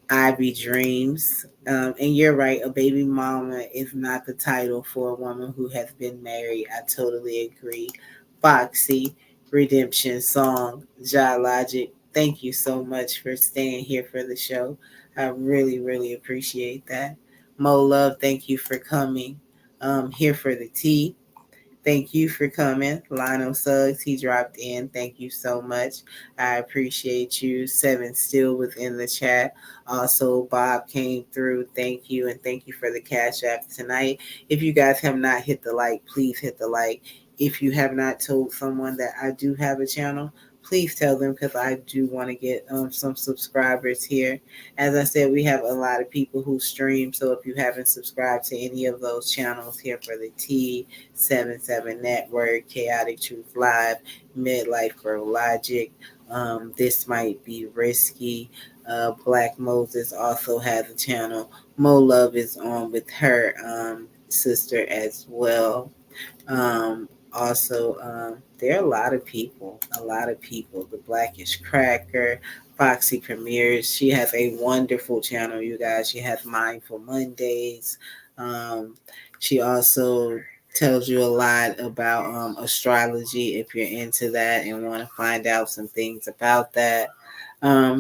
Ivy Dreams. And you're right, a baby mama is not the title for a woman who has been married. I totally agree. Foxy, Redemption Song, Ja Logic, thank you so much for staying here for the show. I really, really appreciate that. Mo Love, thank you for coming. Here for the tea. Thank you for coming. Lionel Suggs, he dropped in. Thank you so much. I appreciate you. Seven still within the chat. Also, Bob came through. Thank you. And thank you for the cash app tonight. If you guys have not hit the like, please hit the like. If you have not told someone that I do have a channel, please tell them because I do want to get some subscribers here. As I said, we have a lot of people who stream. So if you haven't subscribed to any of those channels here for the T, 77 Network, Chaotic Truth Live, Midlife Grow Logic. This might be risky. Black Moses also has a channel. Mo Love is on with her sister as well. Also, there are a lot of people, The Blackish Cracker, Foxy Premieres. She has a wonderful channel, you guys. She has Mindful Mondays. Um, she also tells you a lot about astrology if you're into that and want to find out some things about that.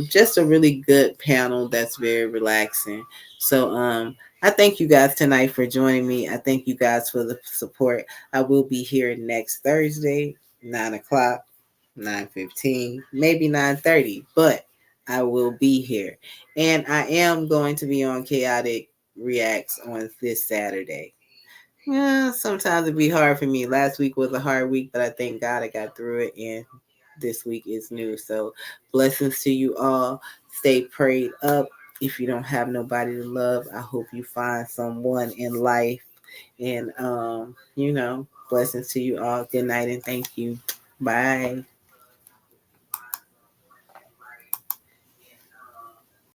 Just a really good panel that's very relaxing. So I thank you guys tonight for joining me. I thank you guys for the support. I will be here next Thursday, 9 o'clock, 9:15, maybe 9:30, but I will be here. And I am going to be on Chaotic Reacts on this Saturday. Yeah, sometimes it'd be hard for me. Last week was a hard week, but I thank God I got through it, and this week is new. So blessings to you all. Stay prayed up. If you don't have nobody to love, I hope you find someone in life. And blessings to you all. Good night and thank you. Bye.